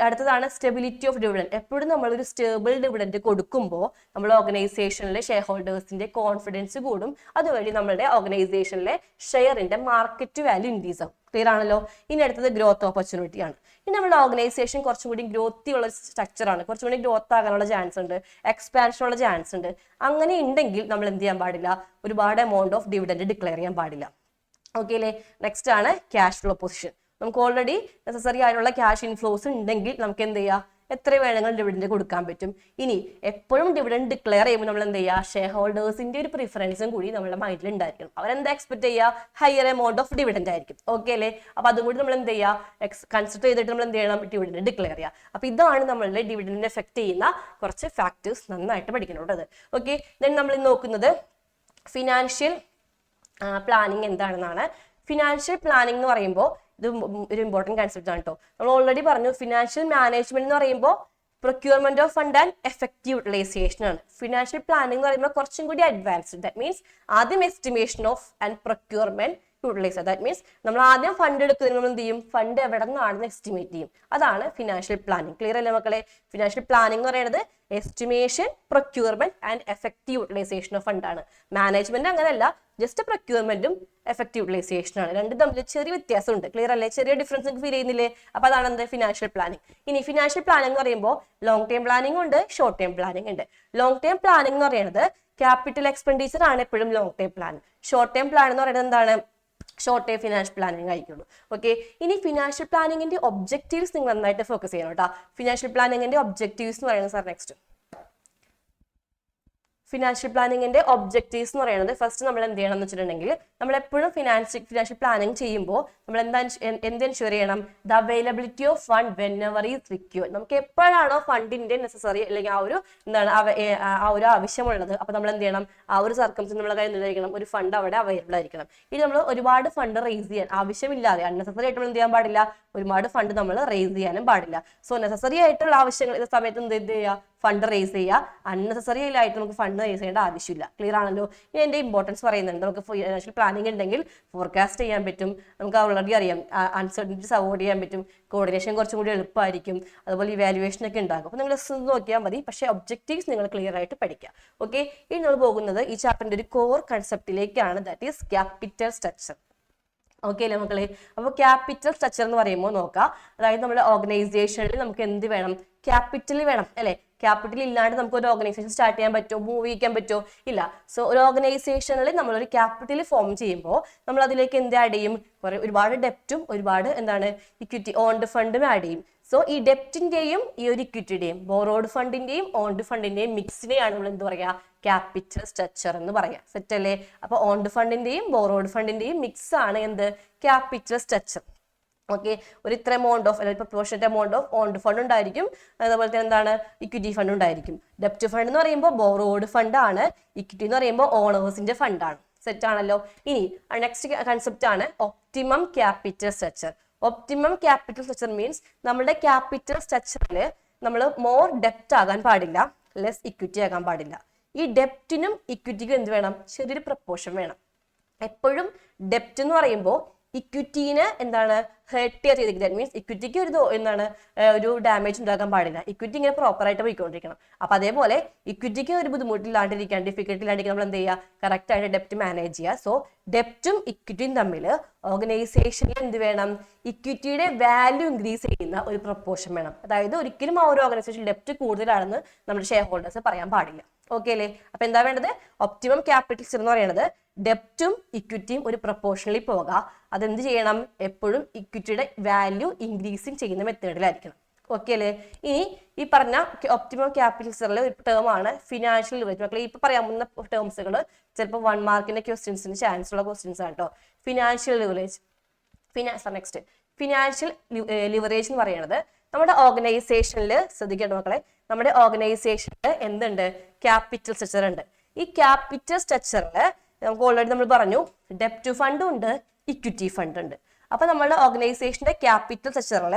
അടുത്തതാണ് സ്റ്റെബിലിറ്റി ഓഫ് ഡിവിഡൻഡ്. എപ്പോഴും നമ്മളൊരു സ്റ്റേബിൾ ഡിവിഡൻഡ് കൊടുക്കുമ്പോൾ നമ്മുടെ ഓർഗനൈസേഷനിലെ ഷെയർ ഹോൾഡേഴ്സിന്റെ കോൺഫിഡൻസ് കൂടും, അതുവഴി നമ്മുടെ ഓർഗനൈസേഷനിലെ ഷെയറിന്റെ മാർക്കറ്റ് വാല്യൂ ഇൻക്രീസ് ആവും. ക്ലിയർ ആണല്ലോ? ഇനി അടുത്തത് ഗ്രോത്ത് ഓപ്പർച്യൂണിറ്റി ആണ്. ഇനി നമ്മുടെ ഓർഗനൈസേഷൻ കുറച്ചും കൂടി ഗ്രോത്തി ഉള്ള സ്ട്രക്ചർ ആണ്, കുറച്ചും കൂടി ഗ്രോത്ത് ആകാനുള്ള ചാൻസ് ഉണ്ട്, എക്സ്പാൻഷൻ ഉള്ള ചാൻസ് ഉണ്ട്. അങ്ങനെ ഉണ്ടെങ്കിൽ നമ്മൾ എന്ത് ചെയ്യാൻ പാടില്ല? ഒരുപാട് എമൗണ്ട് ഓഫ് ഡിവിഡൻഡ് ഡിക്ലെയർ ചെയ്യാൻ പാടില്ല. ഓക്കെ അല്ലേ? നെക്സ്റ്റ് ആണ് ക്യാഷ് ഫ്ലോ പൊസിഷൻ. നമുക്ക് ഓൾറെഡി നെസസറി ആയിട്ടുള്ള ക്യാഷ് ഇൻഫ്ലോസ് ഉണ്ടെങ്കിൽ നമുക്ക് എന്ത് ചെയ്യാം? എത്ര വേണമെങ്കിലും ഡിവിഡൻഡ് കൊടുക്കാൻ പറ്റും. ഇനി എപ്പോഴും ഡിവിഡൻഡ് ഡിക്ലെയർ ചെയ്യുമ്പോൾ നമ്മൾ എന്ത് ചെയ്യുക? ഷെയർ ഹോൾഡേഴ്സിന്റെ ഒരു പ്രിഫറൻസും കൂടി നമ്മുടെ മൈൻഡിൽ ഉണ്ടായിരിക്കണം. അവരെന്താ എക്സ്പെക്ട് ചെയ്യുക? ഹയർ എമൗണ്ട് ഓഫ് ഡിവിഡൻഡ് ആയിരിക്കും. ഓക്കെ അല്ലേ? അപ്പൊ അതും കൂടി നമ്മൾ എന്ത് ചെയ്യുക? കൺസിഡർ ചെയ്തിട്ട് നമ്മൾ എന്ത് ചെയ്യണം? ഡിവിഡൻഡ് ഡിക്ലെയർ ചെയ്യുക. അപ്പൊ ഇതാണ് നമ്മളുടെ ഡിവിഡൻഡിനെ എഫക്ട് ചെയ്യുന്ന കുറച്ച് ഫാക്ടേഴ്സ്, നന്നായിട്ട് പഠിക്കുന്നുണ്ടത്. ഓക്കെ, ദെൻ നമ്മൾ നോക്കുന്നത് ഫിനാൻഷ്യൽ പ്ലാനിങ് എന്താണെന്നാണ്. ഫിനാൻഷ്യൽ പ്ലാനിങ് എന്ന് പറയുമ്പോൾ ഇത് ഒരു ഇമ്പോർട്ടൻറ്റ് കൺസെപ്റ്റ് ആണ് കേട്ടോ. നമ്മൾ ഓൾറെഡി പറഞ്ഞു ഫിനാൻഷ്യൽ മാനേജ്മെന്റ് എന്ന് പറയുമ്പോൾ procurement of fund and effective utilisation ആണ്. ഫിനാൻഷ്യൽ പ്ലാനിങ് എന്ന് പറയുമ്പോൾ കുറച്ചും കൂടി അഡ്വാൻസ്ഡ്. ദാറ്റ് മീൻസ് ആദ്യം estimation of and procurement utilise. That means നമ്മൾ ആദ്യം ഫണ്ട് എടുക്കുന്നതിന് നമ്മൾ എന്ത് ചെയ്യും? ഫണ്ട് എവിടെ നിന്നാണെന്ന് എസ്റ്റിമേറ്റ് ചെയ്യും. അതാണ് ഫിനാൻഷ്യൽ പ്ലാനിങ്. ക്ലിയർ അല്ലേ മക്കളെ? ഫിനാൻഷ്യൽ പ്ലാനിങ് എന്ന് പറയുന്നത് estimation, procurement and effective utilisation of fund ആണ്. മാനേജ്മെന്റ് അങ്ങനെയല്ല, ജസ്റ്റ് പ്രൊക്യൂർമെന്റും എഫക്റ്റീവ് യൂട്ടിലൈസേഷൻ ആണ്. രണ്ടും തമ്മിൽ ചെറിയ വ്യത്യാസമുണ്ട്. ക്ലിയർ അല്ലേ? ചെറിയ ഡിഫറൻസ് നിങ്ങൾക്ക് ഫീൽ ചെയ്യുന്നില്ലേ? അപ്പൊ അതാണ് എന്ത്? Financial planning. ഇനി ഫിനാൻഷ്യൽ പ്ലാനിങ് എന്ന് പറയുമ്പോൾ ലോങ് ടേം പ്ലാനിങ് ഉണ്ട്, ഷോർട്ട് ടേം പ്ലാനിങ് ഉണ്ട്. ലോങ് ടേം പ്ലാനിങ് എന്ന് പറയുന്നത് ക്യാപിറ്റൽ എക്സ്പെൻഡിച്ചർ ആണ് എപ്പോഴും long term plan. Short term plan എന്ന് പറയുന്നത് എന്താണ്? ഷോർട്ട് ടേം ഫിനാൻഷ്യൽ പ്ലാനിങ് ആയിരിക്കുള്ളൂ. ഓക്കെ, ഇനി ഫിനാൻഷ്യൽ പ്ലാനിങ്ങിന്റെ ഒബ്ജക്റ്റീവ്സ് നിങ്ങൾ നന്നായിട്ട് ഫോക്കസ് ചെയ്യണം കേട്ടോ. ഫിനാൻഷ്യൽ പ്ലാനിങ്ങിന്റെ ഒബ്ജക്റ്റീവ്സ് എന്ന് പറയുന്നത് സാർ നെക്സ്റ്റ് ഫിനാൻഷ്യൽ പ്ലാനിങ്ങിന്റെ ഒബ്ജക്റ്റീവ്സ് എന്ന് പറയുന്നത് ഫസ്റ്റ് നമ്മൾ എന്ത് ചെയ്യണം എന്ന് വെച്ചിട്ടുണ്ടെങ്കിൽ നമ്മൾ എപ്പോഴും ഫിനാൻഷ്യൽ പ്ലാനിങ് ചെയ്യുമ്പോൾ നമ്മൾ എന്ത് എൻഷുർ ചെയ്യണം? The availability of fund when ever is required. നമുക്ക് എപ്പോഴാണോ ഫണ്ടിന്റെ നെസസറി അല്ലെങ്കിൽ ആ ഒരു ആവശ്യമുള്ളത്, അപ്പൊ നമ്മൾ എന്ത് ചെയ്യണം? ആ ഒരു സർക്കംസ്റ്റൻസ് നമ്മളെ കയ്യിൽ നിന്നിരിക്കണം, ഒരു ഫണ്ട് അവിടെ അവൈലബിൾ ആയിരിക്കണം. ഇനി നമ്മൾ ഒരുപാട് ഫണ്ട് റേസ് ചെയ്യാൻ ആവശ്യമില്ലാതെ അൺനെസസറി ആയിട്ട് നമ്മൾ എന്ത് ചെയ്യാൻ പാടില്ല? ഒരുപാട് ഫണ്ട് നമ്മൾ റേസ് ചെയ്യാനും പാടില്ല. സോ നെസസറി ആയിട്ടുള്ള ആവശ്യങ്ങൾ സമയത്ത് എന്ത് ചെയ്യുക? ഫണ്ട് റേസ് ചെയ്യുക. അൺനെസസറി ആയിട്ട് നമുക്ക് ഫണ്ട് റേസ് ചെയ്യേണ്ട ആവശ്യമില്ല. ക്ലിയർ ആണല്ലോ? ഇനി അതിന്റെ ഇമ്പോർട്ടൻസ് പറയുന്നുണ്ട്. നമുക്ക് ഫിനാൻഷ്യൽ പ്ലാനിങ് ഉണ്ടെങ്കിൽ ഫോർകാസ്റ്റ് ചെയ്യാൻ പറ്റും, നമുക്ക് ഓൾറെഡി അറിയാം അൺസർട്ടനിറ്റീസ് അവോയ്ഡ് ചെയ്യാൻ പറ്റും, കോർഡിനേഷൻ കുറച്ചും കൂടി എളുപ്പമായിരിക്കും, അതുപോലെ ഇവാലുവേഷൻ ഒക്കെ ഉണ്ടാകും. അപ്പോൾ നിങ്ങൾ നോക്കിയാൽ മതി, പക്ഷേ ഒബ്ജക്റ്റീവ്സ് നിങ്ങൾ ക്ലിയർ ആയിട്ട് പഠിക്കുക. ഓക്കെ, ഇനി നമ്മൾ പോകുന്നത് ഈ ചാപ്റ്ററിന്റെ ഒരു കോർ കൺസെപ്റ്റിലേക്കാണ്, that is capital structure. Okay അല്ലേ മക്കളെ? അപ്പോൾ ക്യാപിറ്റൽ സ്ട്രക്ചർ എന്ന് പറയുമ്പോൾ നോക്കാം, അതായത് നമ്മുടെ ഓർഗനൈസേഷനിൽ നമുക്ക് എന്ത് വേണം? ക്യാപിറ്റൽ വേണം അല്ലെ? ക്യാപിറ്റൽ ഇല്ലാണ്ട് നമുക്ക് ഒരു ഓർഗനൈസേഷൻ സ്റ്റാർട്ട് ചെയ്യാൻ പറ്റുമോ, മൂവ് ചെയ്യാൻ പറ്റുമോ? ഇല്ല. സോ ഒരു ഓർഗനൈസേഷനിൽ നമ്മളൊരു ക്യാപിറ്റൽ ഫോം ചെയ്യുമ്പോൾ നമ്മൾ അതിലേക്ക് എന്ത് ആഡ് ചെയ്യും? ഒരുപാട് ഡെപ്റ്റും ഒരുപാട് എന്താണ് ഇക്വിറ്റി ഓൺഡ് ഫണ്ടും ആഡ് ചെയ്യും. സോ ഈ ഡെപ്റ്റിന്റെയും ഈ ഒരു ഇക്വിറ്റിയുടെയും ബോറോഡ് ഫണ്ടിന്റെയും ഓൺഡ് ഫണ്ടിന്റെയും മിക്സിനെയാണ് നമ്മൾ എന്ത് പറയാ? ക്യാപിറ്റൽ സ്ട്രക്ചർ എന്ന് പറയാം. സെറ്റ് അല്ലേ? അപ്പൊ ഓൺഡ് ഫണ്ടിന്റെയും ബോറോഡ് ഫണ്ടിന്റെയും മിക്സ് ആണ് എന്ത്? Capital structure. ഓക്കെ, ഒരു ഇത്ര എമൗണ്ട് ഓഫ് അല്ലെങ്കിൽ പ്രൊപ്പോർഷനറ്റ് എമൗണ്ട് ഓഫ് ഓൺഡ് ഫണ്ട് ഉണ്ടായിരിക്കും, അതുപോലെ തന്നെ എന്താണ് ഇക്വിറ്റി ഫണ്ട് ഉണ്ടായിരിക്കും. ഡെപ്റ്റ് ഫണ്ട് എന്ന് പറയുമ്പോൾ ബോറോഡ് ഫണ്ട് ആണ്, ഇക്വിറ്റി എന്ന് പറയുമ്പോൾ ഓണേഴ്സിന്റെ ഫണ്ടാണ്. സെറ്റ് ആണല്ലോ. ഇനി നെക്സ്റ്റ് കൺസെപ്റ്റ് ആണ് optimum capital structure. Optimum capital structure means നമ്മുടെ ക്യാപിറ്റൽ സ്ട്രക്ചറിൽ നമ്മൾ മോർ ഡെപ്റ്റ് ആകാൻ പാടില്ല, ലെസ് ഇക്വിറ്റി ആകാൻ പാടില്ല. ഈ ഡെപ്റ്റിനും ഇക്വിറ്റിക്കും എന്ത് വേണം? ചെറിയൊരു പ്രപ്പോർഷൻ വേണം. എപ്പോഴും ഡെപ്റ്റ് എന്ന് പറയുമ്പോൾ ഇക്വിറ്റീനെ എന്താണ് ഹേർട്ട് ചെയ്തിരിക്കുന്നത്. ദാറ്റ് മീൻസ് ഇക്വിറ്റിക്ക് ഒരു ഡാമേജ് ഉണ്ടാക്കാൻ പാടില്ല. ഇക്വിറ്റി ഇങ്ങനെ പ്രോപ്പറായിട്ട് പോയിക്കൊണ്ടിരിക്കണം. അപ്പൊ അതേപോലെ ഇക്വിറ്റിക്ക് ഒരു ബുദ്ധിമുട്ടില്ലാണ്ടിരിക്കാൻ, ഡിഫിക്കൽട്ടി ഇല്ലാണ്ടിരിക്കാൻ നമ്മൾ എന്ത് ചെയ്യുക? കറക്റ്റ് ആയിട്ട് ഡെപ്റ്റ് മാനേജ് ചെയ്യുക. സോ ഡെപ്റ്റും ഇക്വിറ്റിയും തമ്മിൽ ഓർഗനൈസേഷനിൽ എന്ത് വേണം? ഇക്വിറ്റിയുടെ വാല്യൂ ഇൻക്രീസ് ചെയ്യുന്ന ഒരു പ്രപ്പോർഷൻ വേണം. അതായത് ഒരിക്കലും ആ ഒരു ഓർഗനൈസേഷൻ ഡെപ്റ്റ് കൂടുതലാണെന്ന് നമ്മുടെ ഷെയർ ഹോൾഡേഴ്സ് പറയാൻ പാടില്ല. ഓക്കെ അല്ലേ? അപ്പൊ എന്താ വേണ്ടത്? ഒപ്റ്റിമം ക്യാപിറ്റൽ സ്ട്രക്ചർ എന്ന് പറയുന്നത് ഡെപ്റ്റും ഇക്വിറ്റിയും ഒരു പ്രപ്പോർഷനിൽ പോവുക. അതെന്ത് ചെയ്യണം? എപ്പോഴും ഇക്വിറ്റിയുടെ വാല്യൂ ഇൻക്രീസിങ് ചെയ്യുന്ന മെത്തേഡിലായിരിക്കണം. ഓക്കെ അല്ലേ? ഇനി ഈ പറഞ്ഞ ഒപ്റ്റിമം ക്യാപിറ്റൽ സ്ട്രക്ചറിലെ ഒരു ടേം ആണ് ഫിനാൻഷ്യൽ ലിവറേജ്. മക്കളെ ഇപ്പൊ പറയാവുന്ന ടേംസുകൾ ചിലപ്പോൾ 1 മാർക്കിന്റെ ക്വസ്റ്റ്യൻസിന് ചാൻസ് ഉള്ള ക്വസ്റ്റ്യൻസ് ആണ് കേട്ടോ. Financial leverage. Next financial leverage എന്ന് പറയുന്നത് നമ്മുടെ ഓർഗനൈസേഷനിൽ, ശ്രദ്ധിക്കേണ്ട മക്കളെ, നമ്മുടെ ഓർഗനൈസേഷനിൽ എന്തുണ്ട്? ക്യാപിറ്റൽ സ്ട്രക്ചർ ഉണ്ട്. ഈ ക്യാപിറ്റൽ സ്ട്രക്ചറിൽ നമുക്ക് ഓൾറെഡി നമ്മൾ പറഞ്ഞു ഡെപ്റ്റ് ഫണ്ടും ഉണ്ട്, ഇക്വിറ്റി ഫണ്ട് ഉണ്ട്. അപ്പൊ നമ്മുടെ ഓർഗനൈസേഷന്റെ ക്യാപിറ്റൽ സ്ട്രക്ചറിൽ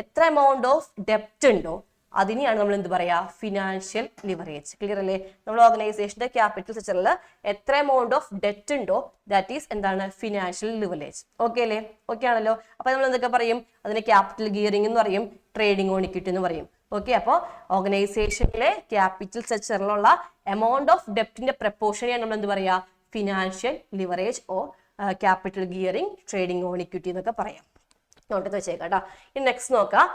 എത്ര എമൗണ്ട് ഓഫ് ഡെപ്റ്റ് ഉണ്ടോ അതിനെയാണ് നമ്മൾ എന്ത് പറയാ? Financial leverage. ക്ലിയർ അല്ലേ? നമ്മുടെ ഓർഗനൈസേഷന്റെ ക്യാപിറ്റൽ സ്ട്രക്ചറിൽ എത്ര എമൗണ്ട് ഓഫ് ഡെപ്റ്റ് ഉണ്ടോ ദാറ്റ് ഈസ് എന്താണ്? Financial leverage. ഓക്കെ അല്ലേ? ഓക്കെ ആണല്ലോ. അപ്പൊ നമ്മൾ എന്തൊക്കെ പറയും? അതിന് ക്യാപിറ്റൽ ഗിയറിംഗ് എന്ന് പറയും, ട്രേഡിംഗ് ഓൺ ഇക്വിറ്റി എന്ന് പറയും. ഓക്കെ, അപ്പോൾ ഓർഗനൈസേഷനിലെ ക്യാപിറ്റൽ സ്ട്രക്ചറിലുള്ള എമൗണ്ട് ഓഫ് ഡെപ്റ്റിന്റെ പ്രപ്പോർഷനെയാണ് നമ്മൾ എന്ത് പറയാ? Financial leverage or capital gearing, trading on equity എന്നൊക്കെ പറയാം. നോട്ട് വെച്ചേക്കാം കേട്ടോ. ഇനി നെക്സ്റ്റ് നോക്കാം,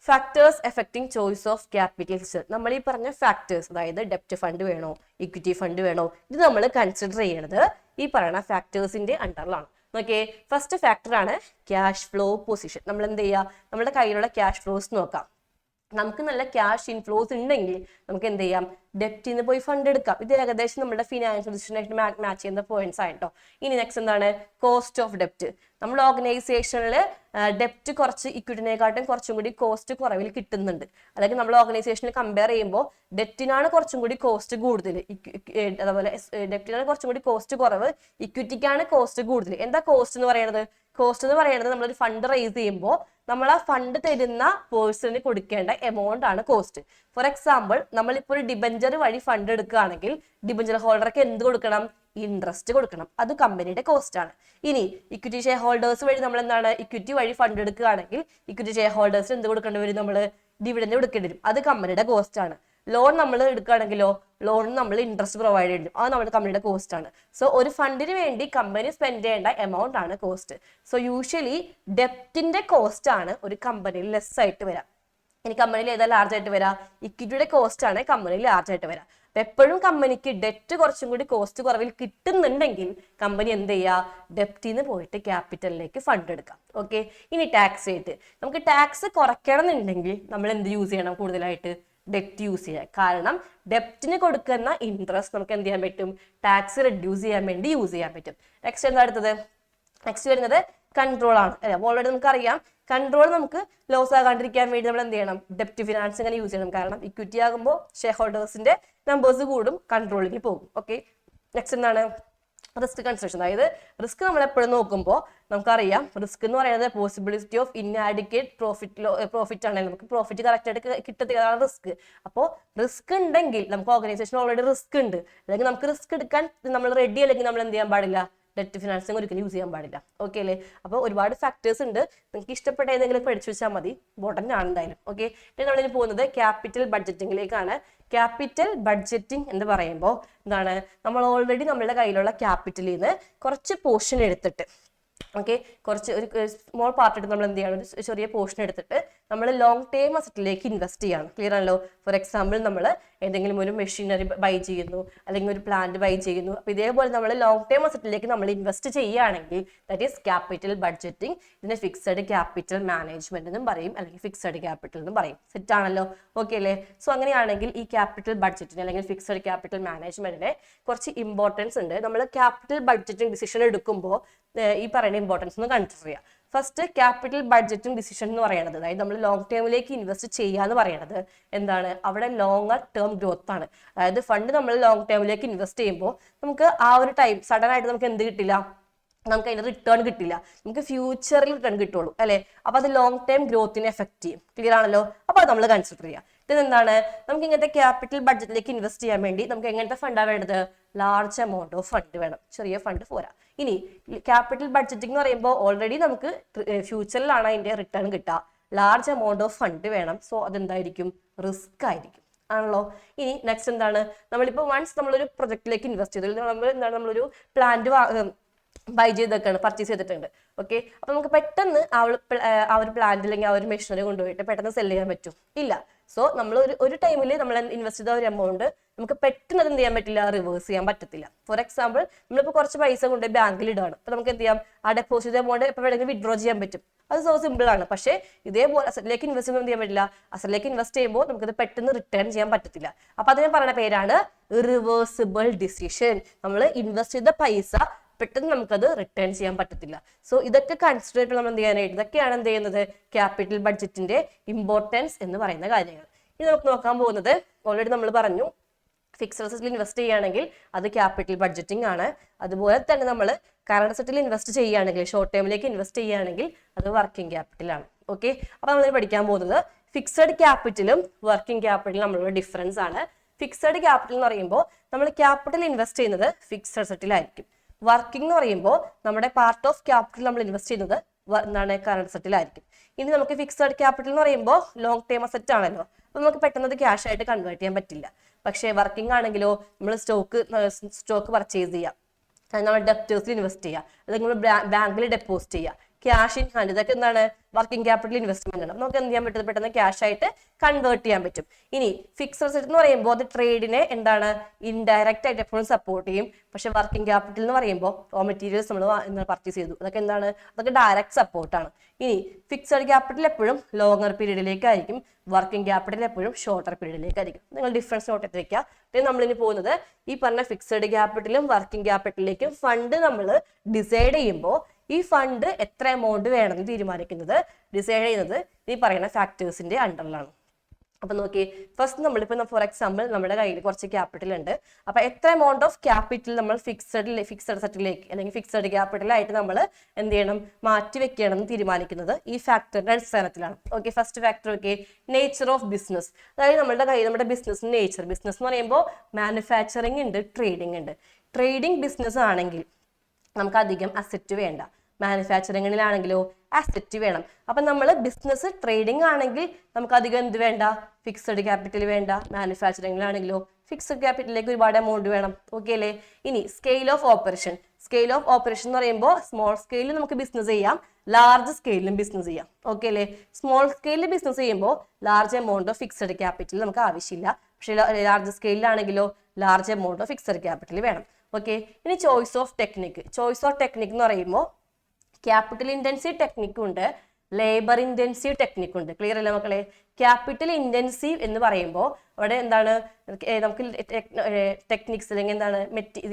factors affecting choice of capital structure. നമ്മൾ ഈ പറഞ്ഞ ഫാക്ടേഴ്സ്, അതായത് ഡെപ്റ്റ് ഫണ്ട് വേണോ, ഇക്വിറ്റി ഫണ്ട് വേണോ, ഇത് നമ്മൾ കൺസിഡർ ചെയ്യണത് ഈ പറയുന്ന ഫാക്ടേഴ്സിന്റെ അണ്ടറിലാണ്. ഓക്കെ, ഫസ്റ്റ് ഫാക്ടർ ആണ് ക്യാഷ് ഫ്ലോ പൊസിഷൻ. നമ്മൾ എന്ത് ചെയ്യുക? നമ്മുടെ കയ്യിലുള്ള ക്യാഷ് ഫ്ലോസ് നോക്കാം. നമുക്ക് നല്ല ക്യാഷ് ഇൻഫ്ലോസ് ഉണ്ടെങ്കിൽ നമുക്ക് എന്ത് ചെയ്യാം? ഡെപ്റ്റിൽ നിന്ന് പോയി ഫണ്ട് എടുക്കാം. ഇത് ഏകദേശം നമ്മുടെ ഫിനാൻഷ്യൽ ഡിസിഷനായിട്ട് മാച്ച് ചെയ്യുന്ന പോയിന്റ്സ് ആയിട്ടോ. ഇനി നെക്സ്റ്റ് എന്താണ്? കോസ്റ്റ് ഓഫ് ഡെപ്റ്റ്. നമ്മുടെ ഓർഗനൈസേഷനിൽ ഡെപ്റ്റ് കുറച്ച് ഇക്വിറ്റിനെക്കാട്ടും കുറച്ചും കൂടി കോസ്റ്റ് കുറവിൽ കിട്ടുന്നുണ്ട്. അല്ലെങ്കിൽ നമ്മൾ ഓർഗനൈസേഷനിൽ കമ്പയർ ചെയ്യുമ്പോൾ ഡെപ്റ്റിനാണ് കുറച്ചും കൂടി കോസ്റ്റ് കൂടുതൽ, അതുപോലെ ഡെപ്റ്റിനാണ് കുറച്ചും കൂടി കോസ്റ്റ് കുറവ്, ഇക്വിറ്റിക്കാണ് കോസ്റ്റ് കൂടുതൽ. എന്താ കോസ്റ്റ് എന്ന് പറയുന്നത്? കോസ്റ്റ് എന്ന് പറയുന്നത് നമ്മളൊരു ഫണ്ട് റേസ് ചെയ്യുമ്പോൾ നമ്മൾ ആ ഫണ്ട് തരുന്ന പേഴ്സണിന് കൊടുക്കേണ്ട എമൗണ്ട് ആണ് കോസ്റ്റ്. ഫോർ എക്സാമ്പിൾ, നമ്മളിപ്പോൾ ഒരു ഡിബഞ്ചർ വഴി ഫണ്ട് എടുക്കുകയാണെങ്കിൽ ഡിബഞ്ചർ ഹോൾഡർക്ക് എന്ത് കൊടുക്കണം? ഇൻട്രസ്റ്റ് കൊടുക്കണം. അത് കമ്പനിയുടെ കോസ്റ്റ് ആണ്. ഇനി ഇക്വിറ്റി ഷെയർ ഹോൾഡേഴ്സ് വഴി നമ്മൾ എന്താണ്? ഇക്വിറ്റി വഴി ഫണ്ട് എടുക്കുകയാണെങ്കിൽ ഇക്വിറ്റി ഷെയർ ഹോൾഡേഴ്സ് എന്ത് കൊടുക്കേണ്ടി വരും? നമ്മൾ ഡിവിഡൻഡ് കൊടുക്കേണ്ടി വരും. അത് കമ്പനിയുടെ കോസ്റ്റ് ആണ്. ലോൺ നമ്മൾ എടുക്കുകയാണെങ്കിലോ ലോണിന് നമ്മൾ ഇൻട്രസ്റ്റ് പ്രൊവൈഡ് ചെയ്യും, അത് നമ്മുടെ കമ്പനിയുടെ കോസ്റ്റ് ആണ്. സോ ഒരു ഫണ്ടിന് വേണ്ടി കമ്പനി സ്പെൻഡ് ചെയ്യേണ്ട എമൗണ്ട് ആണ് കോസ്റ്റ്. സോ യൂഷ്വലി ഡെപ്റ്റിന്റെ കോസ്റ്റ് ആണ് ഒരു കമ്പനിയിൽ ലെസ് ആയിട്ട് വരാം. ഇനി കമ്പനിയിൽ ഏതാ ലാർജ് ആയിട്ട് വരാം? ഇക്വിറ്റിയുടെ കോസ്റ്റ് ആണ് കമ്പനിയിൽ ലാർജ് ആയിട്ട് വരാം. അപ്പൊ എപ്പോഴും കമ്പനിക്ക് ഡെപ്റ്റ് കുറച്ചും കൂടി കോസ്റ്റ് കുറവിൽ കിട്ടുന്നുണ്ടെങ്കിൽ കമ്പനി എന്ത് ചെയ്യുക? ഡെപ്റ്റിൽ നിന്ന് പോയിട്ട് ക്യാപിറ്റലിലേക്ക് ഫണ്ട് എടുക്കാം. ഓക്കെ, ഇനി ടാക്സ് റേറ്റ്. നമുക്ക് ടാക്സ് കുറയ്ക്കണം എന്നുണ്ടെങ്കിൽ നമ്മൾ എന്ത് യൂസ് ചെയ്യണം? കൂടുതലായിട്ട് ഡെപ്റ്റ് യൂസ് ചെയ്യുക. കാരണം ഡെപ്റ്റിന് കൊടുക്കുന്ന ഇൻട്രസ്റ്റ് നമുക്ക് എന്ത് ചെയ്യാൻ പറ്റും? ടാക്സ് റെഡ്യൂസ് ചെയ്യാൻ വേണ്ടി യൂസ് ചെയ്യാൻ പറ്റും. നെക്സ്റ്റ് എന്താ അടുത്തത്? നെക്സ്റ്റ് വരുന്നത് കൺട്രോൾ ആണ്. അല്ലെ, ഓൾറെഡി നമുക്കറിയാം കൺട്രോൾ നമുക്ക് ലോസ് ആകാണ്ടിരിക്കാൻ വേണ്ടി നമ്മൾ എന്ത് ചെയ്യണം? ഡെപ്റ്റ് ഫിനാൻസ് ഇങ്ങനെ യൂസ് ചെയ്യണം. കാരണം ഇക്വിറ്റി ആകുമ്പോൾ ഷെയർ ഹോൾഡേഴ്സിന്റെ നമ്പേഴ്സ് കൂടും, കൺട്രോളിൽ പോകും. ഓക്കെ, നെക്സ്റ്റ് എന്താണ്? Risk consideration. അതായത് റിസ്ക് നമ്മൾ എപ്പോഴും നോക്കുമ്പോൾ നമുക്കറിയാം റിസ്ക് എന്ന് പറയുന്നത് പോസിബിലിറ്റി ഓഫ് ഇൻആഡിക്വേറ്റ് പ്രോഫിറ്റ് ആണെങ്കിൽ നമുക്ക് പ്രോഫിറ്റ് കറക്റ്റ് ആയിട്ട് കിട്ടത്തില്ല, റിസ്ക്. അപ്പോൾ റിസ്ക് ഉണ്ടെങ്കിൽ നമുക്ക് ഓർഗനൈസേഷൻ ഓൾറെഡി റിസ്ക് ഉണ്ട്, അല്ലെങ്കിൽ നമുക്ക് റിസ്ക് എടുക്കാൻ നമ്മൾ റെഡി അല്ലെങ്കിൽ നമ്മൾ എന്ത് ചെയ്യാൻ പാടില്ല? ഡെറ്റ് ഫിനാൻസിങ് ഒരിക്കലും യൂസ് ചെയ്യാൻ പാടില്ല. ഓക്കെ അല്ലേ? അപ്പോൾ ഒരുപാട് ഫാക്ടേഴ്സ് ഉണ്ട്, നിങ്ങൾക്ക് ഇഷ്ടപ്പെട്ട ഏതെങ്കിലും പഠിച്ചു വെച്ചാൽ മതി, ഇമ്പോർട്ടൻ്റ് ആണ് എന്തായാലും. ഓക്കെ, ഇനി നമ്മളിനി പോകുന്നത് ക്യാപിറ്റൽ ബഡ്ജറ്റിംഗിലേക്കാണ്. ക്യാപിറ്റൽ ബഡ്ജറ്റിംഗ് എന്ന് പറയുമ്പോൾ എന്താണ്? നമ്മൾ ഓൾറെഡി നമ്മളുടെ കയ്യിലുള്ള ക്യാപിറ്റലിൽ നിന്ന് കുറച്ച് പോർഷൻ എടുത്തിട്ട് ഓക്കെ, കുറച്ച് ഒരു സ്മോൾ പാർട്ട് എടുത്ത് നമ്മൾ എന്ത് ചെയ്യണം, ഒരു ചെറിയ പോർഷൻ എടുത്തിട്ട് നമ്മൾ ലോങ് ടേം അസറ്റിലേക്ക് ഇൻവെസ്റ്റ് ചെയ്യണം. ക്ലിയർ ആണല്ലോ? ഫോർ എക്സാമ്പിൾ നമ്മൾ ഏതെങ്കിലും ഒരു മെഷീനറി ബൈ ചെയ്യുന്നു, അല്ലെങ്കിൽ ഒരു പ്ലാന്റ് ബൈ ചെയ്യുന്നു. അപ്പോൾ ഇതേപോലെ നമ്മൾ ലോങ് ടേം അസറ്റിലേക്ക് നമ്മൾ ഇൻവെസ്റ്റ് ചെയ്യുകയാണെങ്കിൽ ദാറ്റ് ഈസ് ക്യാപിറ്റൽ ബഡ്ജറ്റിംഗ്. ഇതിനെ ഫിക്സഡ് ക്യാപിറ്റൽ മാനേജ്മെന്റ് എന്നും പറയും, അല്ലെങ്കിൽ ഫിക്സഡ് ക്യാപിറ്റൽ എന്നും പറയും. സെറ്റ് ആണല്ലോ? ഓക്കെ അല്ലേ? സോ അങ്ങനെയാണെങ്കിൽ ഈ ക്യാപിറ്റൽ ബഡ്ജറ്റിന് അല്ലെങ്കിൽ ഫിക്സഡ് ക്യാപിറ്റൽ മാനേജ്മെന്റിന് കുറച്ച് ഇമ്പോർട്ടൻസ് ഉണ്ട്. നമ്മൾ ക്യാപിറ്റൽ ബഡ്ജറ്റിംഗ് ഡിസിഷൻ എടുക്കുമ്പോൾ ഈ പറയുന്ന ഇമ്പോർട്ടൻസ് ഒന്ന് കൺസിഡർ ചെയ്യാം. ഫസ്റ്റ്, ക്യാപിറ്റൽ ബഡ്ജറ്റിംഗ് ഡിസിഷൻ എന്ന് പറയുന്നത്, അതായത് നമ്മൾ ലോങ് ടേമിലേക്ക് ഇൻവെസ്റ്റ് ചെയ്യുക എന്ന് പറയുന്നത് എന്താണ്, അവിടെ ലോങ്ങർ ടേം ഗ്രോത്ത് ആണ്. അതായത് ഫണ്ട് നമ്മൾ ലോങ് ടേമിലേക്ക് ഇൻവെസ്റ്റ് ചെയ്യുമ്പോൾ നമുക്ക് ആ ഒരു ടൈം സഡൻ ആയിട്ട് നമുക്ക് എന്ത് കിട്ടില്ല, നമുക്ക് അതിന്റെ റിട്ടേൺ കിട്ടില്ല, നമുക്ക് ഫ്യൂച്ചറിൽ റിട്ടേൺ കിട്ടുള്ളൂ അല്ലെ. അപ്പൊ അത് ലോങ് ടൈം ഗ്രോത്തിനെ എഫക്ട് ചെയ്യും. ക്ലിയർ ആണല്ലോ? അപ്പൊ അത് നമ്മൾ കൺസിഡർ ചെയ്യാം. ഇതെന്താണ്, നമുക്ക് ഇങ്ങനത്തെ ക്യാപിറ്റൽ ബഡ്ജറ്റിലേക്ക് ഇൻവെസ്റ്റ് ചെയ്യാൻ വേണ്ടി നമുക്ക് എങ്ങനത്തെ ഫണ്ടാണ് വേണ്ടത്, ലാർജ് എമൗണ്ട് ഓഫ് ഫണ്ട് വേണം, ചെറിയ ഫണ്ട് പോരാ. ഇനി ക്യാപിറ്റൽ ബഡ്ജറ്റിംഗ് എന്ന് പറയുമ്പോൾ ഓൾറെഡി നമുക്ക് ഫ്യൂച്ചറിലാണ് അതിന്റെ റിട്ടേൺ കിട്ടുക, ലാർജ് എമൗണ്ട് ഓഫ് ഫണ്ട് വേണം. സോ അതെന്തായിരിക്കും, റിസ്ക് ആയിരിക്കും ആണല്ലോ. ഇനി നെക്സ്റ്റ് എന്താണ്, നമ്മളിപ്പോൾ വൺസ് നമ്മളൊരു പ്രൊജക്റ്റിലേക്ക് ഇൻവെസ്റ്റ് ചെയ്തു, നമ്മളൊരു പ്ലാന്റ് ബൈ ചെയ്തൊക്കെയാണ്, പർച്ചേസ് ചെയ്തിട്ടുണ്ട്. ഓക്കെ, അപ്പൊ നമുക്ക് പെട്ടെന്ന് ആ ഒരു പ്ലാന്റ് അല്ലെങ്കിൽ ആ ഒരു മെഷീനറി കൊണ്ടുപോയിട്ട് പെട്ടെന്ന് സെല് ചെയ്യാൻ പറ്റും? ഇല്ല. സോ നമ്മൾ ഒരു ടൈമിൽ നമ്മൾ ഇൻവെസ്റ്റ് ചെയ്ത ഒരു എമൗണ്ട് നമുക്ക് പെട്ടെന്ന് അത് എന്ത് ചെയ്യാൻ പറ്റില്ല, റിവേഴ്സ് ചെയ്യാൻ പറ്റത്തില്ല. ഫോർ എക്സാമ്പിൾ, നമ്മളിപ്പോൾ കുറച്ച് പൈസ കൊണ്ട് ബാങ്കിൽ ഇടാണ്, അപ്പൊ നമുക്ക് എന്ത് ചെയ്യാം, ആ ഡെപ്പോസിറ്റ് എമൗണ്ട് എപ്പോൾ വേണമെങ്കിലും വിഡ്രോ ചെയ്യാൻ പറ്റും. അത് സോ സിമ്പിൾ ആണ്. പക്ഷേ ഇതേപോലെ അസറ്റിലേക്ക് ഇൻവെസ്റ്റ് ചെയ്യുമ്പോൾ എന്ത് ചെയ്യാൻ പറ്റില്ല, അസറ്റിലേക്ക് ഇൻവെസ്റ്റ് ചെയ്യുമ്പോൾ നമുക്കത് പെട്ടെന്ന് റിട്ടേൺ ചെയ്യാൻ പറ്റത്തില്ല. അപ്പൊ അതിനെ പറയുന്ന പേരാണ് ഇറിവേഴ്സിബിൾ ഡിസിഷൻ. നമ്മൾ ഇൻവെസ്റ്റ് ചെയ്ത പൈസ പെട്ടെന്ന് നമുക്കത് റിട്ടേൺ ചെയ്യാൻ പറ്റത്തില്ല. സോ ഇതൊക്കെ കൺസിഡർ ചെയ്തിട്ട് നമ്മൾ എന്ത് ചെയ്യാനായിട്ട്, ഇതൊക്കെയാണ് എന്ത് ചെയ്യുന്നത്, ക്യാപിറ്റൽ ബഡ്ജറ്റിന്റെ ഇമ്പോർട്ടൻസ് എന്ന് പറയുന്ന കാര്യങ്ങൾ. ഇനി നമുക്ക് നോക്കാൻ പോകുന്നത്, ഓൾറെഡി നമ്മൾ പറഞ്ഞു ഫിക്സഡ് അസറ്റിൽ ഇൻവെസ്റ്റ് ചെയ്യുകയാണെങ്കിൽ അത് ക്യാപിറ്റൽ ബഡ്ജറ്റിംഗ് ആണ്. അതുപോലെ തന്നെ നമ്മൾ കറണ്ട് അസറ്റിൽ ഇൻവെസ്റ്റ് ചെയ്യുകയാണെങ്കിൽ, ഷോർട്ട് ടേമിലേക്ക് ഇൻവെസ്റ്റ് ചെയ്യുകയാണെങ്കിൽ അത് വർക്കിംഗ് ക്യാപിറ്റലാണ്. ഓക്കെ, അപ്പൊ നമ്മൾ പഠിക്കാൻ പോകുന്നത് ഫിക്സഡ് ക്യാപിറ്റലും വർക്കിംഗ് ക്യാപിറ്റലും നമ്മളുടെ ഡിഫറൻസ് ആണ്. ഫിക്സഡ് ക്യാപിറ്റൽ എന്ന് പറയുമ്പോൾ നമ്മൾ ക്യാപിറ്റൽ ഇൻവെസ്റ്റ് ചെയ്യുന്നത് ഫിക്സഡ് അസറ്റിലായിരിക്കും. വർക്കിംഗ് എന്ന് പറയുമ്പോൾ നമ്മുടെ പാർട്ട് ഓഫ് ക്യാപിറ്റൽ നമ്മൾ ഇൻവെസ്റ്റ് ചെയ്യുന്നത് എന്താണ്, കറണ്ട് അസറ്റിലായിരിക്കും. ഇനി നമുക്ക് ഫിക്സഡ് ക്യാപിറ്റൽ എന്ന് പറയുമ്പോൾ ലോങ് ടേം അസറ്റ് ആണല്ലോ, അപ്പൊ നമുക്ക് പെട്ടെന്ന് അത് ക്യാഷ് ആയിട്ട് കൺവേർട്ട് ചെയ്യാൻ പറ്റില്ല. പക്ഷേ വർക്കിംഗ് ആണെങ്കിലോ നമ്മൾ സ്റ്റോക്ക് പർച്ചേസ് ചെയ്യാം, നമ്മൾ ഡെപ്റ്റേഴ്സിൽ ഇൻവെസ്റ്റ് ചെയ്യുക, അല്ലെങ്കിൽ ബാങ്കിൽ ഡെപ്പോസിറ്റ് ചെയ്യുക, ക്യാഷ് ഇൻ ഹാൻഡ്, ഇതൊക്കെ എന്താണ്, വർക്കിംഗ് ക്യാപിറ്റൽ ഇൻവെസ്റ്റ്മെന്റ് ആണ്. നമുക്ക് എന്ത് ചെയ്യാൻ പറ്റും, പെട്ടെന്ന് ക്യാഷ് ആയിട്ട് കൺവേർട്ട് ചെയ്യാൻ പറ്റും. ഇനി ഫിക്സഡ് അസറ്റ് എന്ന് പറയുമ്പോൾ അത് ട്രേഡിനെ എന്താണ്, ഇൻഡയറക്റ്റ് ആയിട്ട് എപ്പോഴും സപ്പോർട്ട് ചെയ്യും. പക്ഷെ വർക്കിംഗ് ക്യാപിറ്റൽ എന്ന് പറയുമ്പോൾ റോ മെറ്റീരിയൽസ് നമ്മൾ പർച്ചേസ് ചെയ്തു, അതൊക്കെ എന്താണ്, അതൊക്കെ ഡയറക്റ്റ് സപ്പോർട്ടാണ്. ഇനി ഫിക്സഡ് ക്യാപിറ്റൽ എപ്പോഴും ലോങ്ങർ പീരീഡിലേക്കായിരിക്കും, വർക്കിംഗ് ക്യാപിറ്റൽ എപ്പോഴും ഷോർട്ടർ പീരീഡിലേക്കായിരിക്കും. നിങ്ങൾ ഡിഫറൻസ് നോട്ട് ചെയ്ത് വെക്കുക. പിന്നെ നമ്മളിനി പോകുന്നത് ഈ പറഞ്ഞ ഫിക്സഡ് ക്യാപിറ്റലും വർക്കിംഗ് ക്യാപിറ്റലിലേക്കും ഫണ്ട് നമ്മൾ ഡിസൈഡ് ചെയ്യുമ്പോൾ ഈ ഫണ്ട് എത്ര എമൗണ്ട് വേണമെന്ന് തീരുമാനിക്കുന്നത്, ഡിസൈഡ് ചെയ്യുന്നത് ഈ പറയുന്ന ഫാക്ടേഴ്സിന്റെ അണ്ടറിലാണ്. അപ്പൊ നോക്കി, ഫസ്റ്റ് നമ്മളിപ്പോ ഫോർ എക്സാമ്പിൾ നമ്മുടെ കയ്യിൽ കുറച്ച് ക്യാപിറ്റൽ ഉണ്ട്. അപ്പൊ എത്ര എമൗണ്ട് ഓഫ് ക്യാപിറ്റൽ നമ്മൾ ഫിക്സഡ് അസറ്റിലേക്ക് അല്ലെങ്കിൽ ഫിക്സഡ് ക്യാപിറ്റലായിട്ട് നമ്മൾ എന്ത് ചെയ്യണം, മാറ്റി വെക്കണം എന്ന് തീരുമാനിക്കുന്നത് ഈ ഫാക്ടറിന്റെ അടിസ്ഥാനത്തിലാണ്. Okay, first factor okay, nature of business. അതായത് നമ്മുടെ ബിസിനസ് നേച്ചർ. ബിസിനസ് എന്ന് പറയുമ്പോൾ മാനുഫാക്ചറിങ് ഉണ്ട്, ട്രേഡിംഗ് ഉണ്ട്. ട്രേഡിംഗ് ബിസിനസ് ആണെങ്കിൽ നമുക്ക് അധികം അസറ്റ് വേണ്ട, മാനുഫാക്ചറിങ്ങിലാണെങ്കിലോ അസറ്റ് വേണം. അപ്പൊ നമ്മൾ ബിസിനസ് ട്രേഡിംഗ് ആണെങ്കിൽ നമുക്ക് അധികം എന്ത് വേണ്ട, ഫിക്സഡ് ക്യാപിറ്റൽ വേണ്ട. മാനുഫാക്ചറിങ്ങിലാണെങ്കിലോ ഫിക്സഡ് ക്യാപിറ്റലിലേക്ക് ഒരുപാട് എമൗണ്ട് വേണം. ഓക്കെ അല്ലേ? ഇനി scale of operation. Scale of operation എന്ന് പറയുമ്പോൾ സ്മോൾ സ്കെയിലിൽ നമുക്ക് ബിസിനസ് ചെയ്യാം, ലാർജ് സ്കെയിലും ബിസിനസ് ചെയ്യാം. ഓക്കെ അല്ലേ? സ്മോൾ സ്കെയിലിൽ ബിസിനസ് ചെയ്യുമ്പോൾ large amount of fixed capital നമുക്ക് ആവശ്യമില്ല. പക്ഷേ ലാർജ് സ്കെയിലാണെങ്കിലോ large amount of fixed capital വേണം. ഓക്കെ, ഇനി choice of technique. Choice of technique എന്ന് പറയുമ്പോൾ ക്യാപിറ്റൽ ഇൻറ്റൻസീവ് ടെക്നിക്കും ഉണ്ട്, ലേബർ ഇൻറ്റൻസീവ് ടെക്നിക്കും ഉണ്ട്. ക്ലിയർ അല്ലേ മക്കളെ? ക്യാപിറ്റൽ ഇൻറ്റൻസീവ് എന്ന് പറയുമ്പോൾ അവിടെ എന്താണ്, നമുക്ക് ടെക്നിക്സ് അല്ലെങ്കിൽ എന്താണ്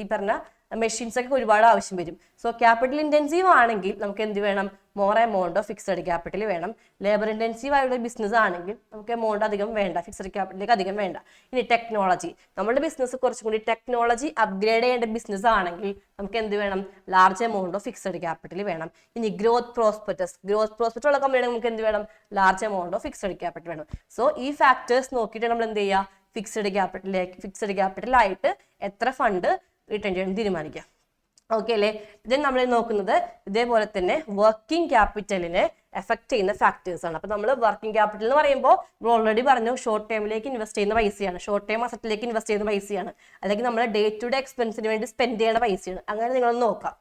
ഈ പറഞ്ഞ മെഷീൻസ് ഒക്കെ ഒരുപാട് ആവശ്യം വരും. സോ ക്യാപിറ്റൽ ഇൻറ്റൻസീവ് ആണെങ്കിൽ നമുക്ക് എന്ത് വേണം, more amount of fixed capital വേണം. ലേബർ ഇൻറ്റൻസീവ് ആയുള്ള ബിസിനസ് ആണെങ്കിൽ നമുക്ക് എമൗണ്ട് അധികം വേണ്ട, ഫിക്സഡ് ക്യാപിറ്റലിലേക്ക് അധികം വേണ്ട. ഇനി ടെക്നോളജി. നമ്മുടെ ബിസിനസ് കുറച്ചും കൂടി ടെക്നോളജി അപ്ഗ്രേഡ് ചെയ്യേണ്ട ബിസിനസ് ആണെങ്കിൽ നമുക്ക് എന്ത് വേണം, large amount of fixed capital വേണം. ഇൽ ഗ്രോത്ത് പ്രോസ്പെക്ടസ് ഉള്ള കമ്പനിയാണ് നമുക്ക് എന്ത് വേണം, large amount of fixed capital വേണം. സോ ഈ ഫാക്ടേഴ്സ് നോക്കിയിട്ട് നമ്മൾ എന്ത് ചെയ്യുക, ഫിക്സഡ് ക്യാപിറ്റലായിട്ട് എത്ര ഫണ്ട് റിട്ടേൺ ചെയ്യണം തീരുമാനിക്കാം. ഓക്കെ അല്ലേ? ഇതിന് നമ്മൾ നോക്കുന്നത് ഇതേപോലെ തന്നെ വർക്കിംഗ് ക്യാപിറ്റലിനെ എഫക്ട് ചെയ്യുന്ന ഫാക്ടേഴ്സ് ആണ്. അപ്പൊ നമ്മൾ വർക്കിംഗ് ക്യാപിറ്റൽ എന്ന് പറയുമ്പോൾ നമ്മൾ ഓൾറെഡി പറഞ്ഞു, ഷോർട്ട് ടേമിലേക്ക് ഇൻവെസ്റ്റ് ചെയ്യുന്ന പൈസയാണ്, ഷോർട്ട് ടേം അസറ്റിലേക്ക് ഇൻവെസ്റ്റ് ചെയ്യുന്ന പൈസയാണ്, അല്ലെങ്കിൽ നമ്മൾ ഡേ ടു ഡേ എക്സ്പെൻസിന് വേണ്ടി സ്പെൻഡ് ചെയ്യുന്ന പൈസയാണ്. അങ്ങനെ നിങ്ങളൊന്ന് നോക്കാം.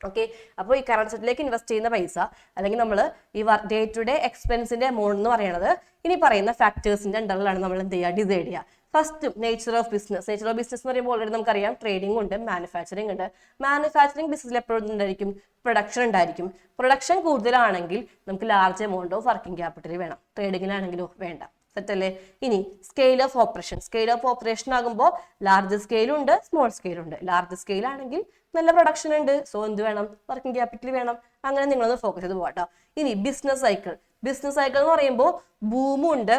ഓക്കെ. അപ്പോൾ ഈ കറണ്ട് അസറ്റിലേക്ക് ഇൻവെസ്റ്റ് ചെയ്യുന്ന പൈസ അല്ലെങ്കിൽ നമ്മൾ ഈ ഡേ ടു ഡേ എക്സ്പെൻസിന്റെ എമൗണ്ട് എന്ന് പറയുന്നത് ഇനി പറയുന്ന ഫാക്ടേഴ്സിന്റെ അണ്ടറിലാണ് നമ്മൾ എന്ത് ചെയ്യുക, ഡിസൈഡ് ചെയ്യുക. First nature of business. Nature of business എന്ന് പറയുമ്പോൾ ഓൾറെഡി നമുക്കറിയാം ട്രേഡിംഗ് ഉണ്ട്, മാനുഫാക്ചറിംഗ് ഉണ്ട്. മാനുഫാക്ചറിംഗ് ബിസിനസ്സിൽ എപ്പോഴും ഉണ്ടായിരിക്കും, പ്രൊഡക്ഷൻ ഉണ്ടായിരിക്കും. പ്രൊഡക്ഷൻ കൂടുതലാണെങ്കിൽ നമുക്ക് large amount of working capital വേണം. ട്രേഡിങ്ങിലാണെങ്കിലോ വേണ്ട. സെറ്റല്ലേ? ഇനി scale of operation. Scale of operation ആകുമ്പോൾ ലാർജ് സ്കെയിലും ഉണ്ട്, സ്മോൾ സ്കെയിലും ഉണ്ട്. ലാർജ് സ്കെയിൽ ആണെങ്കിൽ നല്ല പ്രൊഡക്ഷൻ ഉണ്ട്, സോ എന്ത് വേണം, വർക്കിംഗ് ക്യാപിറ്റൽ വേണം. അങ്ങനെ നിങ്ങളൊന്ന് ഫോക്കസ് ചെയ്ത് പോകട്ടോ. ഇനി ബിസിനസ് സൈക്കിൾ. ബിസിനസ് സൈക്കിൾ എന്ന് പറയുമ്പോൾ ബൂമും ഉണ്ട്,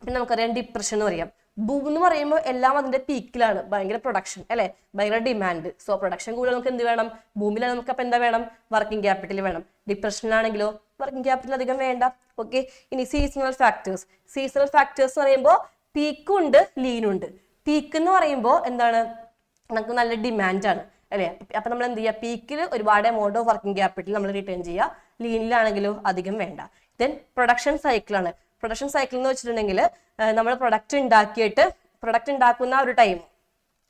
പിന്നെ നമുക്കറിയാം ഡിപ്രഷൻ എന്ന് പറയാം. ബൂം എന്ന് പറയുമ്പോൾ എല്ലാം അതിന്റെ പീക്കിലാണ്, ഭയങ്കര പ്രൊഡക്ഷൻ അല്ലെ, ഭയങ്കര ഡിമാൻഡ്. സോ പ്രൊഡക്ഷൻ കൂടുതൽ നമുക്ക് എന്ത് വേണം, ബൂമിലാണ് നമുക്ക് അപ്പം എന്താ വേണം, വർക്കിംഗ് ക്യാപിറ്റൽ വേണം. ഡിപ്രഷനിലാണെങ്കിലോ വർക്കിംഗ് ക്യാപിറ്റൽ അധികം വേണ്ട. ഓക്കെ. ഇനി സീസണൽ ഫാക്ടേഴ്സ്. സീസണൽ ഫാക്ടേഴ്സ് എന്ന് പറയുമ്പോൾ പീക്കും ഉണ്ട്, ലീനും ഉണ്ട്. പീക്ക് എന്ന് പറയുമ്പോൾ എന്താണ്, നമുക്ക് നല്ല ഡിമാൻഡാണ് അല്ലേ. അപ്പൊ നമ്മൾ എന്ത് ചെയ്യുക, പീക്കിൽ ഒരുപാട് എമൗണ്ട് ഓഫ് വർക്കിംഗ് ക്യാപിറ്റൽ നമ്മൾ റിട്ടേൺ ചെയ്യുക, ലീനിലാണെങ്കിലോ അധികം വേണ്ട. ദെൻ പ്രൊഡക്ഷൻ സൈക്കിളാണ്. പ്രൊഡക്ഷൻ സൈക്കിൾ എന്ന് വെച്ചിട്ടുണ്ടെങ്കിൽ നമ്മൾ പ്രൊഡക്റ്റ് ഉണ്ടാക്കുന്ന ഒരു ടൈം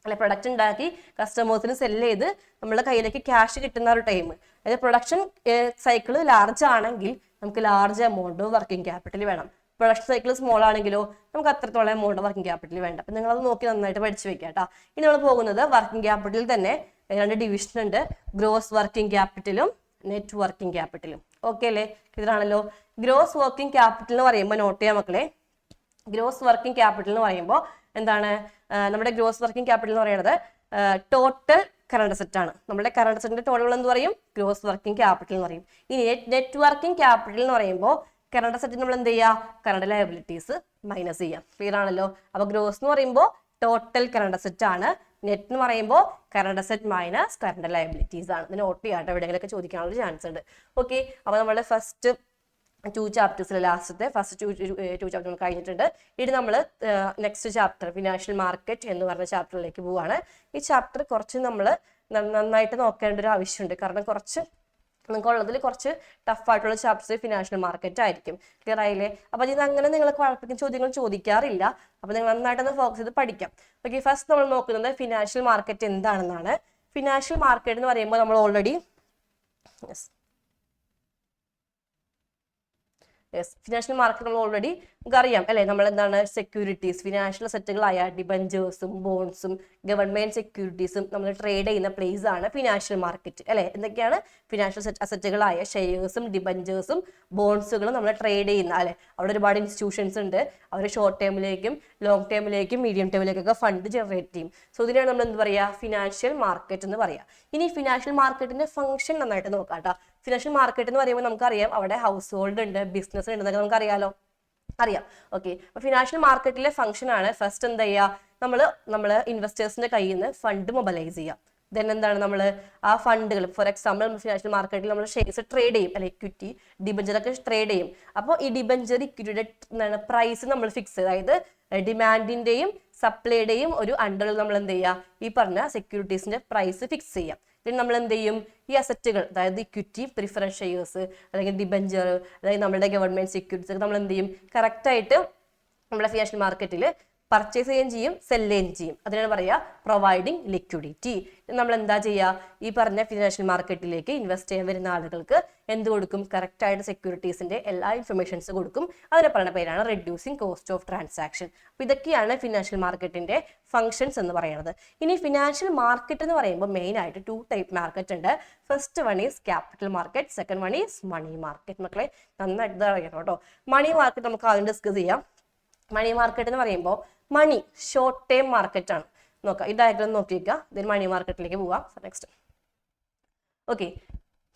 അല്ലെ, പ്രൊഡക്റ്റ് ഉണ്ടാക്കി കസ്റ്റമേഴ്സിന് സെല്ല് ചെയ്ത് നമ്മുടെ കയ്യിലേക്ക് ക്യാഷ് കിട്ടുന്ന ഒരു ടൈം. അതായത് പ്രൊഡക്ഷൻ സൈക്കിൾ ലാർജ് ആണെങ്കിൽ നമുക്ക് ലാർജ് എമൗണ്ട് വർക്കിംഗ് ക്യാപിറ്റൽ വേണം. പ്രൊഡക്ഷൻ സൈക്കിൾ സ്മോൾ ആണെങ്കിലോ നമുക്ക് അത്രത്തോളം എമൗണ്ട് വർക്കിംഗ് ക്യാപിറ്റൽ വേണ്ട. അപ്പം നിങ്ങളത് നോക്കി നന്നായിട്ട് പഠിച്ചു വെക്കാം കേട്ടോ. ഇനി നമ്മൾ പോകുന്നത് വർക്കിംഗ് ക്യാപിറ്റലിൽ തന്നെ 2 ഡിവിഷൻ ഉണ്ട്, ഗ്രോസ് വർക്കിംഗ് ക്യാപിറ്റലും നെറ്റ് വർക്കിംഗ് ക്യാപിറ്റലും. ഓക്കെ അല്ലേ, ഇതാണല്ലോ. ഗ്രോസ് വർക്കിംഗ് ക്യാപിറ്റൽ എന്ന് പറയുമ്പോൾ നോട്ട് ചെയ്യാം മക്കളെ. ഗ്രോസ് വർക്കിംഗ് ക്യാപിറ്റൽ എന്ന് പറയുമ്പോൾ എന്താണ്, നമ്മുടെ ഗ്രോസ് വർക്കിംഗ് ക്യാപിറ്റൽ എന്ന് പറയുന്നത് ടോട്ടൽ കറണ്ട് അസറ്റ് ആണ്. നമ്മുടെ കറണ്ട് അസറ്റിന്റെ ടോട്ടൽ എന്ന് പറയും, ഗ്രോസ് വർക്കിംഗ് ക്യാപിറ്റൽ എന്ന് പറയും. ഇനി നെറ്റ് വർക്കിംഗ് ക്യാപിറ്റൽ എന്ന് പറയുമ്പോൾ കറണ്ട് അസറ്റ് നമ്മൾ എന്ത് ചെയ്യുക, കറണ്ട് ലയബിലിറ്റീസ് മൈനസ് ചെയ്യാം. ക്ലിയർ ആണല്ലോ. അപ്പൊ ഗ്രോസ് എന്ന് പറയുമ്പോൾ ടോട്ടൽ കറണ്ട് അസറ്റ് ആണ്, നെറ്റ് എന്ന് പറയുമ്പോൾ current asset minus current liabilities ആണ്. ഇത് നോട്ട് ചെയ്യാട്ടോ, എവിടെയെങ്കിലൊക്കെ ചോദിക്കാനുള്ള ചാൻസ് ഉണ്ട്. ഓക്കെ. അപ്പൊ നമ്മുടെ ഫസ്റ്റ് 2 ചാപ്റ്റേഴ്സിലെ ലാസ്റ്റത്തെ ഫസ്റ്റ് 2 ചാപ്റ്റർ കഴിഞ്ഞിട്ടുണ്ട്. ഇനി നമ്മൾ നെക്സ്റ്റ് ചാപ്റ്റർ ഫിനാൻഷ്യൽ മാർക്കറ്റ് എന്ന് പറഞ്ഞ ചാപ്റ്ററിലേക്ക് പോവാണ്. ഈ ചാപ്റ്റർ കുറച്ച് നമ്മൾ നന്നായിട്ട് നോക്കേണ്ട ഒരു ആവശ്യമുണ്ട്. കാരണം കുറച്ച് നിങ്ങൾക്കുള്ളതിൽ കുറച്ച് ടഫായിട്ടുള്ള ചാപ്റ്റേഴ്സ് ഫിനാൻഷ്യൽ മാർക്കറ്റ് ആയിരിക്കും. ക്ലിയർ ആയില്ലേ? അപ്പൊ ഇത് അങ്ങനെ നിങ്ങൾ കുഴപ്പിക്കുന്ന ചോദ്യങ്ങൾ ചോദിക്കാറില്ല. അപ്പൊ നിങ്ങൾ നന്നായിട്ടൊന്ന് ഫോക്കസ് ചെയ്ത് പഠിക്കാം. ഓക്കെ. ഫസ്റ്റ് നമ്മൾ നോക്കുന്നത് ഫിനാൻഷ്യൽ മാർക്കറ്റ് എന്താണെന്നാണ്. ഫിനാൻഷ്യൽ മാർക്കറ്റ് എന്ന് പറയുമ്പോൾ നമ്മൾ ഓൾറെഡി ഫിനാൻഷ്യൽ മാർക്കറ്റ് നമ്മൾ ഓൾറെഡി നമുക്ക് അറിയാം അല്ലെ. നമ്മൾ എന്താണ്, സെക്യൂരിറ്റീസ്, ഫിനാൻഷ്യൽ അസറ്റുകളായ ഡിബഞ്ചേഴ്സും ബോൺസും ഗവൺമെന്റ് സെക്യൂരിറ്റീസും നമ്മൾ ട്രേഡ് ചെയ്യുന്ന പ്ലേസ് ആണ് ഫിനാൻഷ്യൽ മാർക്കറ്റ് അല്ലെ. എന്തൊക്കെയാണ്, ഫിനാൻഷ്യൽ അസറ്റുകളായ ഷെയർസും ഡിബഞ്ചേഴ്സും ബോൺസുകളും നമ്മൾ ട്രേഡ് ചെയ്യുന്ന അല്ലെ. അവിടെ ഒരുപാട് ഇൻസ്റ്റിറ്റ്യൂഷൻസ് ഉണ്ട്, അവർ ഷോർട്ട് ടേമിലേക്കും ലോങ് ടേമിലേക്കും മീഡിയം ടേമിലേക്കൊക്കെ ഫണ്ട് ജനറേറ്റ് ചെയ്യും. സോ ഇതിനാണ് നമ്മൾ എന്ത് പറയുക, ഫിനാൻഷ്യൽ മാർക്കറ്റ് എന്ന് പറയാം. ഇനി ഫിനാൻഷ്യൽ മാർക്കറ്റിന്റെ ഫംഗ്ഷൻ നന്നായിട്ട് നോക്കാം കേട്ടോ. ഫിനാൻഷ്യൽ മാർക്കറ്റ് എന്ന് പറയുമ്പോൾ നമുക്കറിയാം അവിടെ ഹൗസ് ഹോൾഡ് ഉണ്ട്, ബിസിനസ് ഉണ്ട് എന്നൊക്കെ നമുക്കറിയാലോ, അറിയാം. ഓക്കെ. അപ്പൊ ഫിനാൻഷ്യൽ മാർക്കറ്റിലെ ഫംഗ്ഷൻ ആണ് ഫസ്റ്റ് എന്താ ചെയ്യുക, നമ്മൾ ഇൻവെസ്റ്റേഴ്സിന്റെ കയ്യിൽ നിന്ന് ഫണ്ട് മൊബൈലൈസ് ചെയ്യാം. ദെൻ എന്താണ്, നമ്മൾ ആ ഫണ്ടുകൾ ഫോർ എക്സാമ്പിൾ ഫിനാൻഷ്യൽ മാർക്കറ്റിൽ നമ്മൾ ഷെയർസ് ട്രേഡ് ചെയ്യും അല്ലെ, ഇക്വിറ്റി ഡിബഞ്ചർ ഒക്കെ ട്രേഡ് ചെയ്യും. അപ്പോൾ ഈ ഡിബഞ്ചർ ഇക്വിറ്റിയുടെ എന്താണ് പ്രൈസ് നമ്മൾ ഫിക്സ് ചെയ്ത്, അതായത് ഡിമാൻഡിന്റെയും സപ്ലൈയുടെയും ഒരു അണ്ടറിൽ നമ്മൾ എന്ത് ചെയ്യുക, ഈ പറഞ്ഞ സെക്യൂരിറ്റീസിന്റെ പ്രൈസ് ഫിക്സ് ചെയ്യാം. പിന്നെ നമ്മൾ എന്ത് ചെയ്യും, ഈ അസറ്റുകൾ അതായത് ഇക്വിറ്റി, പ്രിഫറൻസ് ഷെയർസ് അല്ലെങ്കിൽ ഡിബഞ്ചർ, അതായത് നമ്മുടെ ഗവൺമെന്റ് സെക്യൂരിറ്റീസ് ഒക്കെ നമ്മൾ എന്ത് ചെയ്യും, കറക്റ്റായിട്ട് നമ്മുടെ ഫിനാൻഷ്യൽ മാർക്കറ്റിൽ പർച്ചേസ് ചെയ്യുകയും ചെയ്യും, സെല് ചെയ്യുകയും ചെയ്യും. അതിനാണ് പറയുക പ്രൊവൈഡിങ് ലിക്വിഡിറ്റി. നമ്മൾ എന്താ ചെയ്യുക, ഈ പറഞ്ഞ ഫിനാൻഷ്യൽ മാർക്കറ്റിലേക്ക് ഇൻവെസ്റ്റ് ചെയ്യാൻ വരുന്ന ആളുകൾക്ക് എന്ത് കൊടുക്കും, കറക്റ്റായിട്ട് സെക്യൂരിറ്റീസിന്റെ എല്ലാ ഇൻഫർമേഷൻസ് കൊടുക്കും. അതിനെ പറയുന്ന പേരാണ് റെഡ്യൂസിങ് കോസ്റ്റ് ഓഫ് ട്രാൻസാക്ഷൻ. അപ്പൊ ഇതൊക്കെയാണ് ഫിനാൻഷ്യൽ മാർക്കറ്റിന്റെ ഫംഗ്ഷൻസ് എന്ന് പറയുന്നത്. ഇനി ഫിനാൻഷ്യൽ മാർക്കറ്റ് എന്ന് പറയുമ്പോൾ മെയിൻ ആയിട്ട് 2 ടൈപ്പ് മാർക്കറ്റ് ഉണ്ട്. First one is capital market, second one is money market. മക്കളെ നന്നായിട്ട് അറിയണം കേട്ടോ. മണി മാർക്കറ്റ് നമുക്ക് ആദ്യം ഡിസ്കസ് ചെയ്യാം. മണി മാർക്കറ്റ് എന്ന് പറയുമ്പോൾ മണി ഷോർട്ട് ടേം മാർക്കറ്റ് ആണ്. നോക്കാം, ഈ ഡയഗ്രാം നോക്കിയേക്കുക. ഇതിന് മണി മാർക്കറ്റിലേക്ക് പോവാം. നെക്സ്റ്റ്. ഓക്കെ.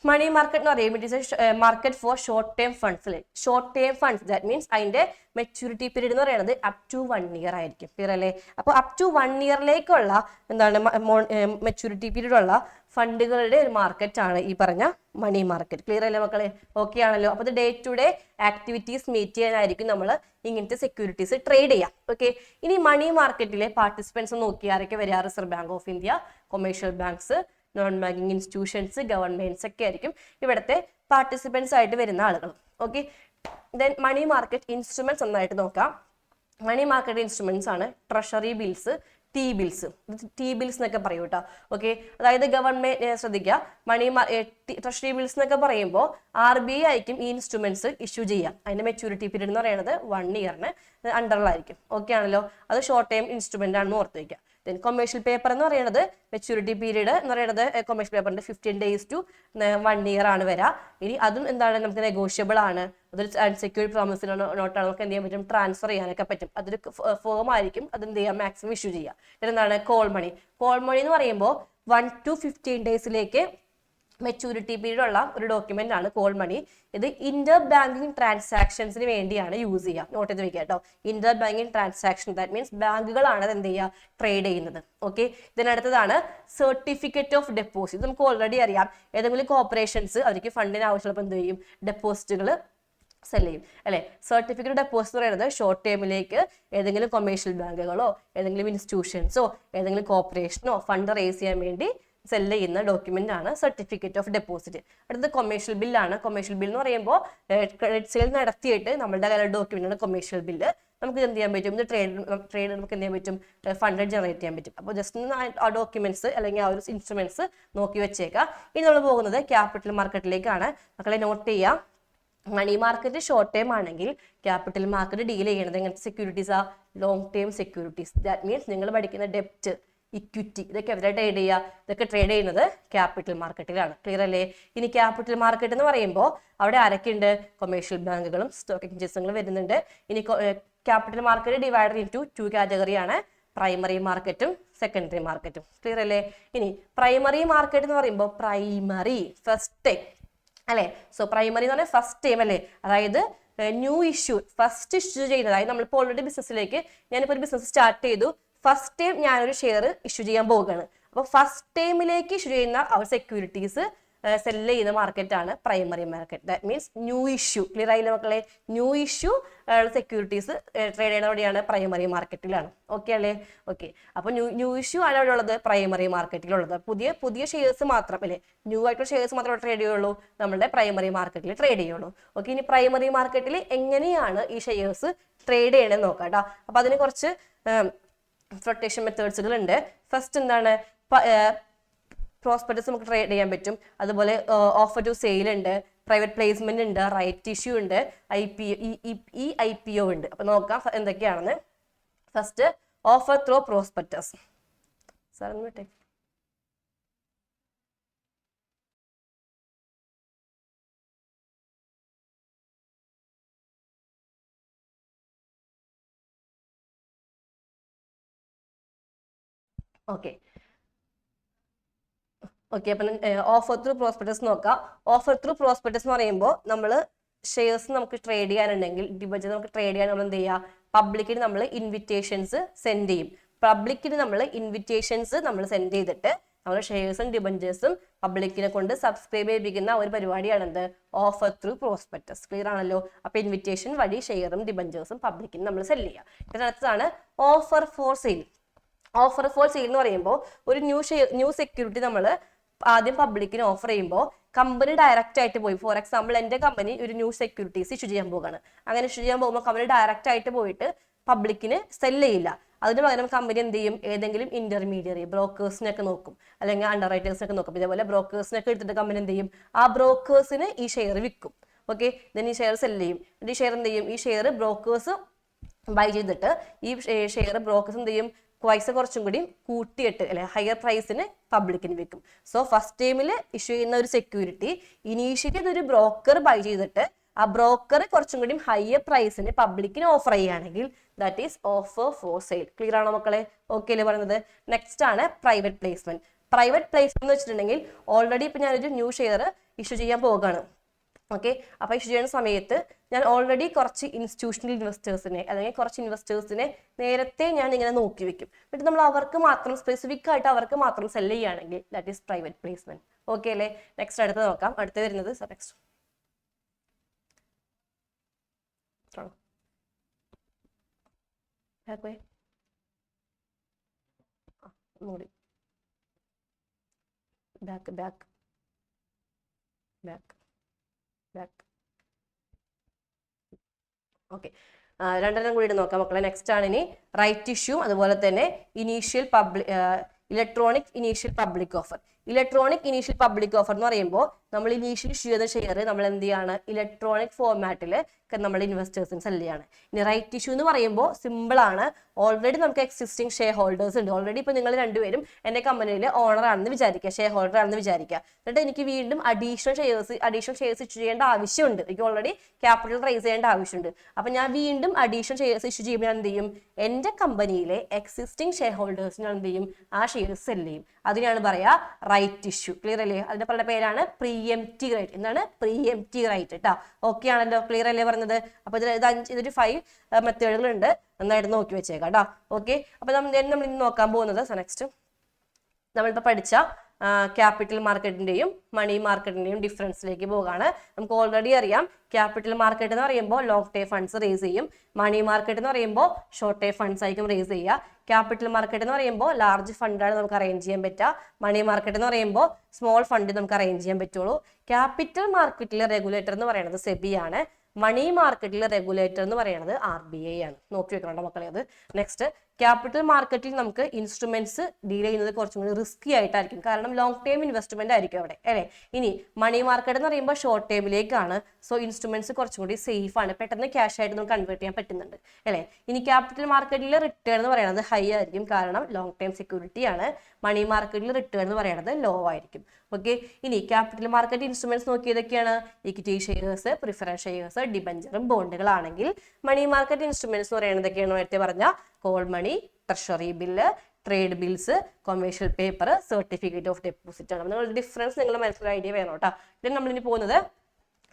മണി മാർക്കറ്റ് എന്ന് പറയുമ്പോൾ it is a market for short term funds അല്ലേ. Short term funds that means അതിന്റെ മെച്യൂരിറ്റി പീരീഡ് എന്ന് പറയുന്നത് അപ് ടു 1 ഇയർ ആയിരിക്കും. ക്ലിയർ അല്ലേ? അപ്പോൾ അപ് ടു 1 ഇയറിലേക്കുള്ള എന്താണ് മെച്യൂരിറ്റി പീരീഡ് ഉള്ള ഫണ്ടുകളുടെ ഒരു മാർക്കറ്റ് ആണ് ഈ പറഞ്ഞ മണി മാർക്കറ്റ്. ക്ലിയർ അല്ലേ മക്കളെ? ഓക്കെ ആണല്ലോ. അപ്പോൾ ഇത് day to day activities meet ചെയ്യാനായിരിക്കും നമ്മൾ ഇങ്ങനത്തെ സെക്യൂരിറ്റീസ് ട്രേഡ് ചെയ്യാം. ഓക്കെ. ഇനി മണി മാർക്കറ്റിലെ പാർട്ടിസിപ്പൻസ് നോക്കി ആരൊക്കെ വരിക, Reserve Bank of India, commercial banks, non banking institutions, governments ഒക്കെ ആയിരിക്കും ഇവിടുത്തെ പാർട്ടിസിപ്പൻസ് ആയിട്ട് വരുന്ന ആളുകൾ. Okay. Then money market instruments ഒന്നായിട്ട് നോക്കാം. മണി മാർക്കറ്റ് ഇൻസ്ട്രുമെന്റ്സ് ആണ് ട്രഷറി ബിൽസ്, ടി ബിൽസ് എന്നൊക്കെ പറയും കേട്ടോ. ഓക്കെ, അതായത് ഗവൺമെന്റ് ശ്രദ്ധിക്കുക, ട്രഷറി ബിൽസ് എന്നൊക്കെ പറയുമ്പോൾ RBI ആയിരിക്കും ഈ ഇൻസ്ട്രുമെന്റ്സ് ഇഷ്യൂ ചെയ്യാം. അതിന്റെ മെച്യൂരിറ്റി പീരീഡ് എന്ന് പറയുന്നത് 1 ഇയറിന് അണ്ടറിലായിരിക്കും. ഓക്കെ ആണല്ലോ, അത് ഷോർട്ട് ടൈം ഇൻസ്ട്രുമെന്റ് ആണെന്ന് ഓർത്ത് വയ്ക്കുക. ദെൻ കൊമേഴ്ഷ്യൽ പേപ്പർ എന്ന് പറയുന്നത് മെച്യൂരിറ്റി പീരീഡ് എന്ന് പറയുന്നത് കൊമേഴ്ഷ്യൽ പേപ്പറിന്റെ 15 days to 1 year ആണ് വരിക. ഇനി അതും എന്താണ്, നമുക്ക് നെഗോഷ്യബിൾ ആണ്, അതൊരു അൺസെക്യൂർഡ് പ്രോമിസ് നോട്ടാണ്, നമുക്ക് എന്ത് ചെയ്യാൻ പറ്റും, ട്രാൻസ്ഫർ ചെയ്യാനൊക്കെ പറ്റും. അതൊരു ഫേം ആയിരിക്കും അത് എന്ത് ചെയ്യാം, മാക്സിമം ഇഷ്യൂ ചെയ്യുക. എന്താണ് കോൾ മണി എന്ന് പറയുമ്പോൾ 1 to 15 days മെച്യൂരിറ്റി പീരീഡ് ഉള്ള ഒരു ഡോക്യുമെന്റ് ആണ് കോൾ മണി. ഇത് ഇന്റർ ബാങ്കിങ് ട്രാൻസാക്ഷൻസിന് വേണ്ടിയാണ് യൂസ് ചെയ്യുക. നോട്ട് ചെയ്ത് വെക്കുക കേട്ടോ, inter banking transaction, that means ബാങ്കുകളാണ് അത് എന്ത് ചെയ്യുക, ട്രേഡ് ചെയ്യുന്നത്. ഓക്കെ, ഇതിനടുത്തതാണ് സർട്ടിഫിക്കറ്റ് ഓഫ് ഡെപ്പോസിറ്റ്. നമുക്ക് ഓൾറെഡി അറിയാം, ഏതെങ്കിലും കോർപ്പറേഷൻസ് അവർക്ക് ഫണ്ടിന് ആവശ്യമുള്ളപ്പോൾ എന്ത് ചെയ്യും, ഡെപ്പോസിറ്റുകൾ സെല് ചെയ്യും അല്ലെ. സർട്ടിഫിക്കറ്റ് ഡെപ്പോസിറ്റ് എന്ന് പറയുന്നത് ഷോർട്ട് ടേമിലേക്ക് ഏതെങ്കിലും കൊമേഴ്ഷ്യൽ ബാങ്കുകളോ ഏതെങ്കിലും ഇൻസ്റ്റിറ്റ്യൂഷൻസോ ഏതെങ്കിലും കോർപ്പറേഷനോ ഫണ്ട് റേസ് ചെയ്യാൻ വേണ്ടി സെല് ചെയ്യുന്ന ഡോക്യുമെന്റ് ആണ് സർട്ടിഫിക്കറ്റ് ഓഫ് ഡെപ്പോസിറ്റ്. അടുത്തത് കൊമേഴ്ഷ്യൽ ബില്ലാണ്. കൊമേഴ്ഷ്യൽ ബിൽ എന്ന് പറയുമ്പോൾ ക്രെഡിറ്റ് സെയിൽ നടത്തിയിട്ട് നമ്മളുടെ കയ്യിലുള്ള ഡോക്യുമെന്റ് ആണ് കൊമേഴ്ഷ്യൽ ബില്ല്. നമുക്ക് എന്ത് ചെയ്യാൻ പറ്റും, ഇത് ട്രേഡ് നമുക്ക് എന്ത് ചെയ്യാൻ പറ്റും, ഫണ്ട് ജനറേറ്റ് ചെയ്യാൻ പറ്റും. അപ്പോൾ ജസ്റ്റ് ആ ഡോക്യുമെന്റ്സ് അല്ലെങ്കിൽ ആ ഒരു ഇൻസ്ട്രുമെന്റ്സ് നോക്കി വെച്ചേക്കാം. ഇനി നമ്മൾ പോകുന്നത് ക്യാപിറ്റൽ മാർക്കറ്റിലേക്കാണ്. മക്കളെ നോട്ട് ചെയ്യാം, മണി മാർക്കറ്റ് ഷോർട്ട് ടൈം ആണെങ്കിൽ ക്യാപിറ്റൽ മാർക്കറ്റ് ഡീൽ ചെയ്യുന്നത് എങ്ങനത്തെ സെക്യൂരിറ്റീസ് ആ, long term securities. That means നിങ്ങൾ പഠിക്കുന്ന ഡെപ്റ്റ്, ഇക്വിറ്റി, ഇതൊക്കെ എവിടെ ട്രേഡ് ചെയ്യുക, ഇതൊക്കെ ട്രേഡ് ചെയ്യുന്നത് ക്യാപിറ്റൽ മാർക്കറ്റിലാണ്. ക്ലിയർ അല്ലേ? ഇനി ക്യാപിറ്റൽ മാർക്കറ്റ് എന്ന് പറയുമ്പോൾ അവിടെ ആരൊക്കെയുണ്ട്, കൊമേഴ്ഷ്യൽ ബാങ്കുകളും സ്റ്റോക്ക് എക്സ്ചേഞ്ചസുകളും വരുന്നുണ്ട്. ഇനി ക്യാപിറ്റൽ മാർക്കറ്റ് ഡിവൈഡഡ് ഇൻടു 2 കാറ്റഗറിയാണ്, പ്രൈമറി മാർക്കറ്റും സെക്കൻഡറി മാർക്കറ്റും. ക്ലിയർ അല്ലേ? ഇനി പ്രൈമറി മാർക്കറ്റ് എന്ന് പറയുമ്പോൾ പ്രൈമറി ഫസ്റ്റ് ടൈം അല്ലെ. സോ പ്രൈമറി എന്ന് പറഞ്ഞാൽ ഫസ്റ്റ് ടൈം അല്ലേ, അതായത് ന്യൂ ഇഷ്യൂ, ഫസ്റ്റ് ഇഷ്യൂ ചെയ്യുന്നത്. അതായത് നമ്മളിപ്പോൾ ഓൾറെഡി ബിസിനസ്സിലേക്ക്, ഞാനിപ്പോൾ ഒരു ബിസിനസ് സ്റ്റാർട്ട് ചെയ്തു, ഫസ്റ്റ് ടൈം ഞാനൊരു ഷെയർ ഇഷ്യൂ ചെയ്യാൻ പോവുകയാണ്. അപ്പോൾ ഫസ്റ്റ് ടൈമിലേക്ക് ഇഷ്യൂ ചെയ്യുന്ന അവർ സെക്യൂരിറ്റീസ് സെല്ല് ചെയ്യുന്ന മാർക്കറ്റാണ് primary market. That means new issue. Clear ആയില്ല മക്കളെ? ന്യൂ ഇഷ്യൂ സെക്യൂരിറ്റീസ് ട്രേഡ് ചെയ്യുന്ന എവിടെയാണ്, പ്രൈമറി മാർക്കറ്റിലാണ്. ഓക്കെ അല്ലേ? ഓക്കെ, അപ്പോൾ ന്യൂ ഇഷ്യൂ ആണ് അവിടെ ഉള്ളത്, പ്രൈമറി മാർക്കറ്റിലുള്ളത്. പുതിയ ഷെയർസ് മാത്രം അല്ലേ, ന്യൂ ആയിട്ടുള്ള ഷെയർസ് മാത്രമേ ട്രേഡ് ചെയ്യുള്ളൂ, നമ്മുടെ പ്രൈമറി മാർക്കറ്റിൽ ട്രേഡ് ചെയ്യുള്ളൂ. ഓക്കെ, ഇനി പ്രൈമറി മാർക്കറ്റിൽ എങ്ങനെയാണ് ഈ ഷെയർസ് ട്രേഡ് ചെയ്യണമെന്ന് നോക്കാം കേട്ടോ. അപ്പോൾ അതിന് കുറച്ച് ഫ്ലോട്ടേഷൻ മെത്തേഡ്സുകൾ ഉണ്ട്. ഫസ്റ്റ് എന്താണ്, പ്രോസ്പെക്ടസ് നമുക്ക് ട്രേഡ് ചെയ്യാൻ പറ്റും. അതുപോലെ ഓഫർ ടു സെയിൽ ഉണ്ട്, പ്രൈവറ്റ് പ്ലേസ്മെന്റ് ഉണ്ട്, റൈറ്റ് ഇഷ്യൂ ഉണ്ട്, IPO ഉണ്ട്. അപ്പൊ നോക്കാം എന്തൊക്കെയാണെന്ന്. First offer through prospectus. Sir വിട്ടെ. ഓക്കെ അപ്പം ഓഫർ ത്രൂ പ്രോസ്പെക്ടസ് നോക്കാം. ഓഫർ ത്രൂ പ്രോസ്പെക്ടസ് എന്ന് പറയുമ്പോൾ നമ്മൾ ഷെയർസ് നമുക്ക് ട്രേഡ് ചെയ്യാനുണ്ടെങ്കിൽ, ഡിബഞ്ചർ നമുക്ക് ട്രേഡ് ചെയ്യാൻ നമ്മൾ എന്ത് ചെയ്യുക, പബ്ലിക്കിന് നമ്മൾ ഇൻവിറ്റേഷൻസ് സെൻഡ് ചെയ്യും. പബ്ലിക്കിന് നമ്മൾ ഇൻവിറ്റേഷൻസ് നമ്മൾ സെൻഡ് ചെയ്തിട്ട് നമ്മൾ ഷെയർസും ഡിബഞ്ചേഴ്സും പബ്ലിക്കിനെ കൊണ്ട് സബ്സ്ക്രൈബ് ചെയ്യിപ്പിക്കുന്ന ഒരു പരിപാടിയാണ് എന്ത്, ഓഫർ ത്രൂ പ്രോസ്പെക്ടസ്. ക്ലിയർ ആണല്ലോ? അപ്പൊ ഇൻവിറ്റേഷൻ വഴി ഷെയറും ഡിബഞ്ചേഴ്സും പബ്ലിക്കിന് നമ്മൾ സെല് ചെയ്യുക. ഇതിനടുത്താണ് offer for sale. Offer for sale എന്ന് പറയുമ്പോൾ ഒരു ന്യൂ സെക്യൂരിറ്റി നമ്മൾ ആദ്യം പബ്ലിക്കിന് ഓഫർ ചെയ്യുമ്പോൾ കമ്പനി ഡയറക്റ്റ് ആയിട്ട് പോയി, ഫോർ എക്സാമ്പിൾ എൻ്റെ കമ്പനി ഒരു ന്യൂ സെക്യൂരിറ്റീസ് ഇഷ്യൂ ചെയ്യാൻ പോകുകയാണ്. അങ്ങനെ ഇഷ്യൂ ചെയ്യാൻ പോകുമ്പോൾ കമ്പനി ഡയറക്റ്റ് ആയിട്ട് പോയിട്ട് പബ്ലിക്കിന് സെല് ചെയ്യില്ല. അതിന് പകരം കമ്പനി എന്ത് ചെയ്യും, ഏതെങ്കിലും ഇന്റർമീഡിയറി ബ്രോക്കേഴ്സിനൊക്കെ നോക്കും, അല്ലെങ്കിൽ അണ്ടർ റൈറ്റേഴ്സിനൊക്കെ നോക്കും. ഇതേപോലെ ബ്രോക്കേഴ്സിനൊക്കെ എടുത്തിട്ട് കമ്പനി എന്ത് ചെയ്യും, ആ ബ്രോക്കേഴ്സിന് ഈ ഷെയർ വിൽക്കും. ഓക്കെ, ദെൻ ഈ ഷെയർ സെല് ചെയ്യും. ഈ ഷെയർ എന്ത് ചെയ്യും, ഈ ഷെയർ ബ്രോക്കേഴ്സ് ബൈ ചെയ്തിട്ട് ഈ ഷെയർ ബ്രോക്കേഴ്സ് എന്ത് ചെയ്യും, പൈസ കുറച്ചും കൂടി കൂട്ടിയിട്ട് അല്ലെ ഹയർ പ്രൈസിന് പബ്ലിക്കിന് വിൽക്കും. സോ ഫസ്റ്റ് ടൈമിൽ ഇഷ്യൂ ചെയ്യുന്ന ഒരു സെക്യൂരിറ്റി ഇനീഷ്യലി അതൊരു ബ്രോക്കർ ബൈ ചെയ്തിട്ട് ആ ബ്രോക്കർ കുറച്ചും കൂടി ഹയർ പ്രൈസിന് പബ്ലിക്കിന് ഓഫർ ചെയ്യുകയാണെങ്കിൽ that is offer for sale. Clear ആണോ മക്കളെ? ഓക്കെ അല്ലേ പറയുന്നത്? നെക്സ്റ്റ് ആണ് പ്രൈവറ്റ് പ്ലേസ്മെന്റ്. പ്രൈവറ്റ് പ്ലേസ്മെന്റ് എന്ന് വെച്ചിട്ടുണ്ടെങ്കിൽ ഓൾറെഡി ഇപ്പൊ ഞാനൊരു ന്യൂ ഷെയർ ഇഷ്യൂ ചെയ്യാൻ പോകുകയാണ്. ഓക്കെ, അപ്പൊ ഇഷ്യൂ ചെയ്യുന്ന സമയത്ത് ഞാൻ ഓൾറെഡി കുറച്ച് ഇൻസ്റ്റിറ്റ്യൂഷണൽ ഇൻവെസ്റ്റേഴ്സിനെ അല്ലെങ്കിൽ കുറച്ച് ഇൻവെസ്റ്റേഴ്സിനെ നേരത്തെ ഞാൻ ഇങ്ങനെ നോക്കി വെക്കും. എന്നിട്ട് നമ്മൾ അവർക്ക് മാത്രം സ്പെസിഫിക് ആയിട്ട് അവർക്ക് മാത്രം സെല് ചെയ്യുകയാണെങ്കിൽ that is private placement. Okay അല്ലേ? നെക്സ്റ്റ് അടുത്ത് നോക്കാം. അടുത്ത് വരുന്നത് next back back back back. Okay, രണ്ടെണ്ണം കൂടി നോക്കാം മക്കളെ. നെക്സ്റ്റ് ആണ് ഇനി റൈറ്റ് ഇഷ്യൂ, അതുപോലെ തന്നെ electronic initial public offer. Electronic initial public offer എന്ന് പറയുമ്പോൾ നമ്മൾ ഇനീഷ്യൽ ഇഷ്യൂ ചെയ്ത ഷെയർ നമ്മൾ എന്ത് ചെയ്യാണ്, ഇലക്ട്രോണിക് ഫോർമാറ്റിൽ നമ്മൾ ഇൻവെസ്റ്റേഴ്സിന് സെല് ചെയ്യാണ്. ഇനി റൈറ്റ് ഇഷ്യൂ എന്ന് പറയുമ്പോൾ സിമ്പിൾ ആണ്. ഓൾറെഡി നമുക്ക് എക്സിസ്റ്റിംഗ് ഷെയർ ഹോൾഡേഴ്സ് ഉണ്ട്. ഓൾറെഡി ഇപ്പൊ നിങ്ങൾ രണ്ടുപേരും എന്റെ കമ്പനിയിൽ ഓണർ ആണെന്ന് വിചാരിക്കുക, ഷെയർ ഹോൾഡർ ആണെന്ന് വിചാരിക്കുക. എന്നിട്ട് എനിക്ക് വീണ്ടും അഡീഷണൽ ഷെയർസ് ഇഷ്യൂ ചെയ്യേണ്ട ആവശ്യമുണ്ട്. എനിക്ക് ഓൾറെഡി ക്യാപിറ്റൽ റൈസ് ചെയ്യേണ്ട ആവശ്യമുണ്ട്. അപ്പൊ ഞാൻ വീണ്ടും അഡീഷണൽ ഷെയർസ് ഇഷ്യൂ ചെയ്യുമ്പോൾ ഞാൻ എന്ത് ചെയ്യും, എന്റെ കമ്പനിയിലെ എക്സിസ്റ്റിംഗ് ഷെയർ ഹോൾഡേഴ്സിന് എന്ത് ചെയ്യും, ആ ഷെയർസ് സെല് ചെയ്യും. അതിനാണ് പറയാ റൈറ്റ് ഇഷ്യൂ. ക്ലിയർ അല്ലേ? അതിന്റെ പല പേരാണ് പ്രീഎംപ്റ്റീവ് റൈറ്റ്. എന്താണ് പ്രീഎംപ്റ്റീവ് റൈറ്റ് കേട്ടോ? ഓക്കെ ആണല്ലോ? ക്ലിയർ അല്ലേ പറഞ്ഞത്? അപ്പൊ ഇതൊരു 5 മെത്തേഡുകളുണ്ട്, നന്നായിട്ട് നോക്കി വെച്ചേക്കാം കേട്ടോ. ഓക്കെ, അപ്പൊ നമ്മൾ ഇന്ന് നോക്കാൻ പോകുന്നത് നെക്സ്റ്റ് നമ്മളിപ്പോ പഠിച്ച ക്യാപിറ്റൽ മാർക്കറ്റിന്റെയും മണി മാർക്കറ്റിന്റെയും ഡിഫറൻസിലേക്ക് പോകാണ്. നമുക്ക് ഓൾറെഡി അറിയാം, ക്യാപിറ്റൽ മാർക്കറ്റ് എന്ന് പറയുമ്പോൾ ലോങ് ടൈം ഫണ്ട്സ് റേസ് ചെയ്യും. മണി മാർക്കറ്റ് എന്ന് പറയുമ്പോൾ ഷോർട്ട് ടൈം ഫണ്ട്സ് ആയിരിക്കും റേസ് ചെയ്യുക. ക്യാപിറ്റൽ മാർക്കറ്റ് എന്ന് പറയുമ്പോൾ ലാർജ് ഫണ്ടാണ് നമുക്ക് അറേഞ്ച് ചെയ്യാൻ പറ്റുക. മണി മാർക്കറ്റ് എന്ന് പറയുമ്പോൾ സ്മോൾ ഫണ്ട് നമുക്ക് അറേഞ്ച് ചെയ്യാൻ പറ്റുള്ളൂ. ക്യാപിറ്റൽ മാർക്കറ്റിലെ റെഗുലേറ്റർ എന്ന് പറയുന്നത് സെബി ആണ്. മണി മാർക്കറ്റിലെ റെഗുലേറ്റർ എന്ന് പറയുന്നത് RBI ആണ്. നോക്കി വെക്കണം മക്കളെ അത്. നെക്സ്റ്റ്, ക്യാപിറ്റൽ മാർക്കറ്റിൽ നമുക്ക് ഇൻസ്ട്രുമെന്റ്സ് ഡീൽ ചെയ്യുന്നത് കുറച്ചും കൂടി റിസ്കി ആയിട്ടായിരിക്കും, കാരണം ലോങ് ടൈം ഇൻവെസ്റ്റ്മെന്റ് ആയിരിക്കും അവിടെ, അല്ലേ? ഇനി മണി മാർക്കറ്റ് എന്ന് പറയുമ്പോൾ ഷോർട്ട് ടൈമിലേക്കാണ്. സോ ഇൻസ്ട്രുമെന്റ്സ് കുറച്ചും കൂടി സേഫ് ആണ്, പെട്ടെന്ന് ക്യാഷ് ആയിട്ട് നമുക്ക് കൺവേർട്ട് ചെയ്യാൻ പറ്റുന്നുണ്ട്, അല്ലേ? ഇനി ക്യാപിറ്റൽ മാർക്കറ്റിലെ റിട്ടേൺ എന്ന് പറയുന്നത് ഹൈ ആയിരിക്കും, കാരണം ലോങ് ടൈം സെക്യൂരിറ്റി ആണ്. മണി മാർക്കറ്റിൽ റിട്ടേൺ എന്ന് പറയുന്നത് ലോ ആയിരിക്കും. ഓക്കെ, ഇനി ക്യാപിറ്റൽ മാർക്കറ്റ് ഇൻസ്ട്രുമെന്റ്സ് നോക്കിയതൊക്കെയാണ് ഇക്വിറ്റി ഷെയർസ്, പ്രിഫറൻസ് ഷെയർസ്, ഡിബഞ്ചറും ബോണ്ടുകളാണെങ്കിൽ മണി മാർക്കറ്റ് ഇൻസ്ട്രുമെന്റ്സ് എന്ന് പറയുന്നതൊക്കെയാണ് നേരത്തെ പറഞ്ഞ call money, treasury bill, trade bills, commercial paper, certificate of deposit ആണ്. നിങ്ങളുടെ ഡിഫറൻസ് നിങ്ങളുടെ മനസ്സിലൊരു ഐഡിയ വേണം കേട്ടോ. ഇതിന് നമ്മളിനി പോകുന്നത്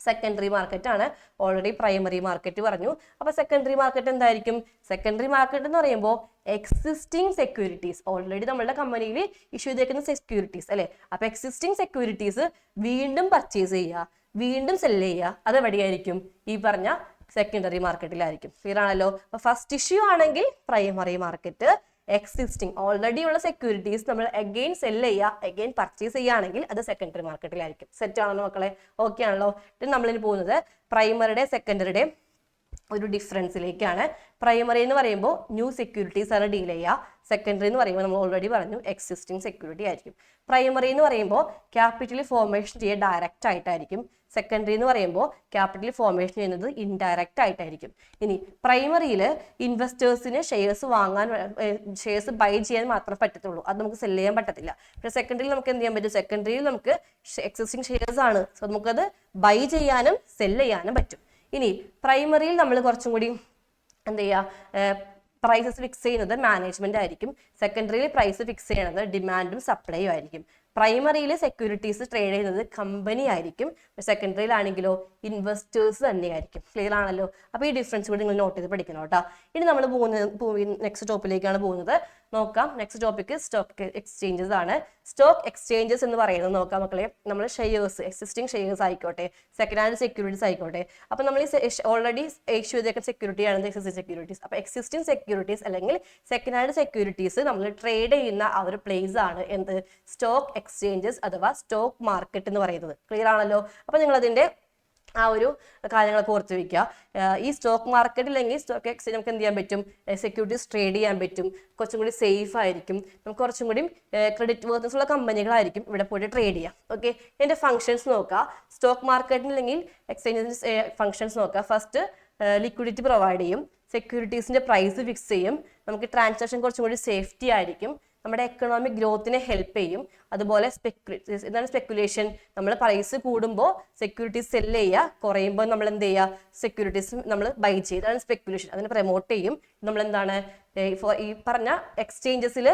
സെക്കൻഡറി മാർക്കറ്റ് ആണ്. ഓൾറെഡി പ്രൈമറി മാർക്കറ്റ് പറഞ്ഞു. അപ്പൊ സെക്കൻഡറി മാർക്കറ്റ് എന്തായിരിക്കും? സെക്കൻഡറി മാർക്കറ്റ് എന്ന് പറയുമ്പോൾ എക്സിസ്റ്റിംഗ് സെക്യൂരിറ്റീസ്, ഓൾറെഡി നമ്മളുടെ കമ്പനിയിൽ ഇഷ്യൂ ചെയ്തേക്കുന്ന സെക്യൂരിറ്റീസ്, അല്ലെ? അപ്പൊ എക്സിസ്റ്റിംഗ് സെക്യൂരിറ്റീസ് വീണ്ടും പർച്ചേസ് ചെയ്യുക, വീണ്ടും സെല് ചെയ്യുക, അത് എവിടെയായിരിക്കും? ഈ പറഞ്ഞ സെക്കൻഡറി മാർക്കറ്റിലായിരിക്കും. ക്ലിയർ ആണല്ലോ? അപ്പൊ ഫസ്റ്റ് ഇഷ്യൂ ആണെങ്കിൽ പ്രൈമറി മാർക്കറ്റ്, എക്സിസ്റ്റിംഗ് ഓൾറെഡി ഉള്ള സെക്യൂരിറ്റീസ് നമ്മൾ അഗെയിൻ സെല് ചെയ്യുക, അഗെയിൻ പർച്ചേസ് ചെയ്യുകയാണെങ്കിൽ അത് സെക്കൻഡറി മാർക്കറ്റിലായിരിക്കും. സെറ്റ് ആണല്ലോ മക്കളെ? ഓക്കെ ആണല്ലോ? ഇത് നമ്മളിനി പോകുന്നത് പ്രൈമറിയുടെ സെക്കൻഡറിയുടെ ഒരു ഡിഫറൻസിലേക്കാണ്. പ്രൈമറി എന്ന് പറയുമ്പോൾ ന്യൂ സെക്യൂരിറ്റീസ് ആണ് ഡീൽ ചെയ്യുക. സെക്കൻഡറി എന്ന് പറയുമ്പോൾ നമ്മൾ ഓൾറെഡി പറഞ്ഞു എക്സിസ്റ്റിംഗ് സെക്യൂരിറ്റി ആയിരിക്കും. പ്രൈമറി എന്ന് പറയുമ്പോൾ ക്യാപിറ്റൽ ഫോർമേഷൻ ചെയ്യുക ഡയറക്റ്റ് ആയിട്ടായിരിക്കും. സെക്കൻഡറി എന്ന് പറയുമ്പോൾ ക്യാപിറ്റൽ ഫോർമേഷൻ ചെയ്യുന്നത് ഇൻഡയറക്റ്റ് ആയിട്ടായിരിക്കും. ഇനി പ്രൈമറിയിൽ ഇൻവെസ്റ്റേഴ്സിന് ഷെയർസ് ബൈ ചെയ്യാൻ മാത്രമേ പറ്റത്തുള്ളൂ, അത് നമുക്ക് സെല് ചെയ്യാൻ പറ്റത്തില്ല. പക്ഷേ സെക്കൻഡറിയിൽ നമുക്ക് എന്ത് ചെയ്യാൻ പറ്റും? സെക്കൻഡറിയിൽ നമുക്ക് എക്സിസ്റ്റിംഗ് ഷെയർസ് ആണ്, സോ നമുക്കത് ബൈ ചെയ്യാനും സെല് ചെയ്യാനും പറ്റും. ഇനി പ്രൈമറിയിൽ നമ്മൾ കുറച്ചും കൂടി എന്ത് ചെയ്യുക, പ്രൈസസ് ഫിക്സ് ചെയ്യുന്നത് മാനേജ്മെന്റ് ആയിരിക്കും. സെക്കൻഡറിയിൽ പ്രൈസ് ഫിക്സ് ചെയ്യുന്നത് ഡിമാൻഡും സപ്ലൈയും ആയിരിക്കും. പ്രൈമറിയിൽ സെക്യൂരിറ്റീസ് ട്രേഡ് ചെയ്യുന്നത് കമ്പനി ആയിരിക്കും, സെക്കൻഡറിയിലാണെങ്കിലോ ഇൻവെസ്റ്റേഴ്സ് തന്നെയായിരിക്കും. ക്ലിയർ ആണല്ലോ? അപ്പൊ ഈ ഡിഫറൻസ് കൂടി നിങ്ങൾ നോട്ട് ചെയ്ത് പഠിക്കണം കേട്ടോ. ഇനി നമ്മൾ നെക്സ്റ്റ് ടോപ്പിലേക്കാണ് പോകുന്നത്. നോക്കാം. നെക്സ്റ്റ് ടോപ്പിക് സ്റ്റോക്ക് എക്സ്ചേഞ്ചസ് ആണ്. സ്റ്റോക്ക് എക്സ്ചേഞ്ചസ് എന്ന് പറയുന്നത് നോക്കാം മക്കളെ, നമ്മൾ ഷെയർസ്, എക്സിസ്റ്റിംഗ് ഷെയർസ് ആയിക്കോട്ടെ, സെക്കൻഡ് ഹാൻഡ് സെക്യൂരിറ്റീസ് ആയിക്കോട്ടെ. അപ്പൊ നമ്മൾ ഓൾറെഡി ഇഷ്യൂ ചെയ്തേക്കുന്ന സെക്യൂരിറ്റിയാണ് എക്സിസ്റ്റിംഗ് സെക്യൂരിറ്റീസ്. അപ്പൊ എക്സിസ്റ്റിംഗ് സെക്യൂരിറ്റീസ് അല്ലെങ്കിൽ സെക്കൻഡ് ഹാൻഡ് സെക്യൂരിറ്റീസ് നമ്മൾ ട്രേഡ് ചെയ്യുന്ന ആ ഒരു പ്ലേസ് ആണ് എന്ത്? സ്റ്റോക്ക് എക്സ്ചേഞ്ചസ് അഥവാ സ്റ്റോക്ക് മാർക്കറ്റ് എന്ന് പറയുന്നത്. ക്ലിയർ ആണല്ലോ? അപ്പൊ നിങ്ങൾ അതിന്റെ ആ ഒരു കാര്യങ്ങളൊക്കെ ഓർത്ത് വയ്ക്കുക. ഈ സ്റ്റോക്ക് മാർക്കറ്റ് അല്ലെങ്കിൽ സ്റ്റോക്ക് എക്സ്ചേഞ്ച് നമുക്ക് എന്ത് ചെയ്യാൻ പറ്റും? സെക്യൂരിറ്റീസ് ട്രേഡ് ചെയ്യാൻ പറ്റും, കുറച്ചും കൂടി സേഫ് ആയിരിക്കും, നമുക്ക് കുറച്ചും കൂടി ക്രെഡിറ്റ് വർത്തൻസ് ഉള്ള കമ്പനികളായിരിക്കും ഇവിടെ പോയിട്ട് ട്രേഡ് ചെയ്യാം. ഓക്കെ, ഇതിന്റെ ഫംഗ്ഷൻസ് നോക്കുക. സ്റ്റോക്ക് മാർക്കറ്റിൽ അല്ലെങ്കിൽ എക്സ്ചേഞ്ചസ് ഫംഗ്ഷൻസ് നോക്കുക. ഫസ്റ്റ് ലിക്വിഡിറ്റി പ്രൊവൈഡ് ചെയ്യും, സെക്യൂരിറ്റീസിന്റെ പ്രൈസ് ഫിക്സ് ചെയ്യും, നമുക്ക് ട്രാൻസാക്ഷൻ കുറച്ചും കൂടി സേഫ്റ്റി ആയിരിക്കും, നമ്മുടെ എക്കണോമിക് ഗ്രോത്തിനെ ഹെൽപ്പ് ചെയ്യും. അതുപോലെ ഇതാണ് സ്പെക്കുലേഷൻ. നമ്മൾ പ്രൈസ് കൂടുമ്പോൾ സെക്യൂരിറ്റീസ് സെല് ചെയ്യുക, കുറയുമ്പോൾ നമ്മൾ എന്ത് ചെയ്യുക? സെക്യൂരിറ്റീസ് നമ്മൾ ബൈ ചെയ്യുക. ഇതാണ് സ്പെക്കുലേഷൻ. അതിനെ പ്രൊമോട്ട് ചെയ്യും. നമ്മൾ എന്താണ് ഈ പറഞ്ഞ എക്സ്ചേഞ്ചസിൽ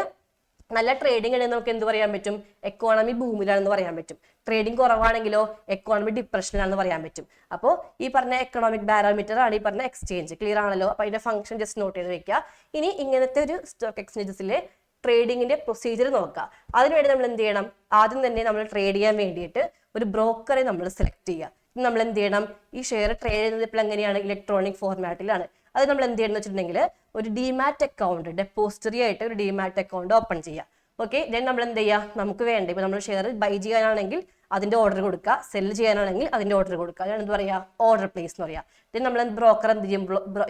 നല്ല ട്രേഡിംഗ് ഉണ്ടെങ്കിൽ നമുക്ക് എന്ത് പറയാൻ പറ്റും? എക്കോണമി ബൂമിലാണെന്ന് പറയാൻ പറ്റും. ട്രേഡിംഗ് കുറവാണെങ്കിലോ എക്കോണമി ഡിപ്രഷനിലാണെന്ന് പറയാൻ പറ്റും. അപ്പോൾ ഈ പറഞ്ഞ എക്കണോമിക് പാരാമീറ്റർ ആണ് ഈ പറഞ്ഞ എക്സ്ചേഞ്ച്. ക്ലിയർ ആണല്ലോ? അപ്പോൾ അതിന്റെ ഫംഗ്ഷൻ ജസ്റ്റ് നോട്ട് ചെയ്ത് വെക്കുക. ഇനി ഇങ്ങനത്തെ ഒരു സ്റ്റോക്ക് എക്സ്ചേഞ്ചസിലെ ട്രേഡിങ്ങിന്റെ പ്രൊസീജിയർ നോക്കുക. അതിനുവേണ്ടി നമ്മൾ എന്ത് ചെയ്യണം? ആദ്യം തന്നെ നമ്മൾ ട്രേഡ് ചെയ്യാൻ വേണ്ടിയിട്ട് ഒരു ബ്രോക്കറെ നമ്മൾ സെലക്ട് ചെയ്യുക. നമ്മൾ എന്ത് ചെയ്യണം? ഈ ഷെയർ ട്രേഡ് ചെയ്യുന്നത് ഇപ്പോൾ എങ്ങനെയാണ്? ഇലക്ട്രോണിക് ഫോർമാറ്റിലാണ്. അത് നമ്മൾ എന്ത് ചെയ്യണമെന്ന് വെച്ചിട്ടുണ്ടെങ്കിൽ ഒരു ഡിമാറ്റ് അക്കൗണ്ട്, ഡെപ്പോസിറ്ററി ആയിട്ട് ഒരു ഡിമാറ്റ് അക്കൗണ്ട് ഓപ്പൺ ചെയ്യുക. ഓക്കെ, ദെൻ നമ്മൾ എന്ത് ചെയ്യുക, നമുക്ക് വേണ്ട ഇപ്പൊ നമ്മൾ ഷെയർ ബൈ ചെയ്യാനാണെങ്കിൽ അതിന്റെ ഓർഡർ കൊടുക്കുക, സെല് ചെയ്യാനാണെങ്കിൽ അതിന്റെ ഓർഡർ കൊടുക്കുക. അതാണ് എന്ത് പറയുക, ഓർഡർ പ്ലേസ് എന്ന് പറയുക. ദെൻ നമ്മൾ ബ്രോക്കർ എന്ത് ചെയ്യും,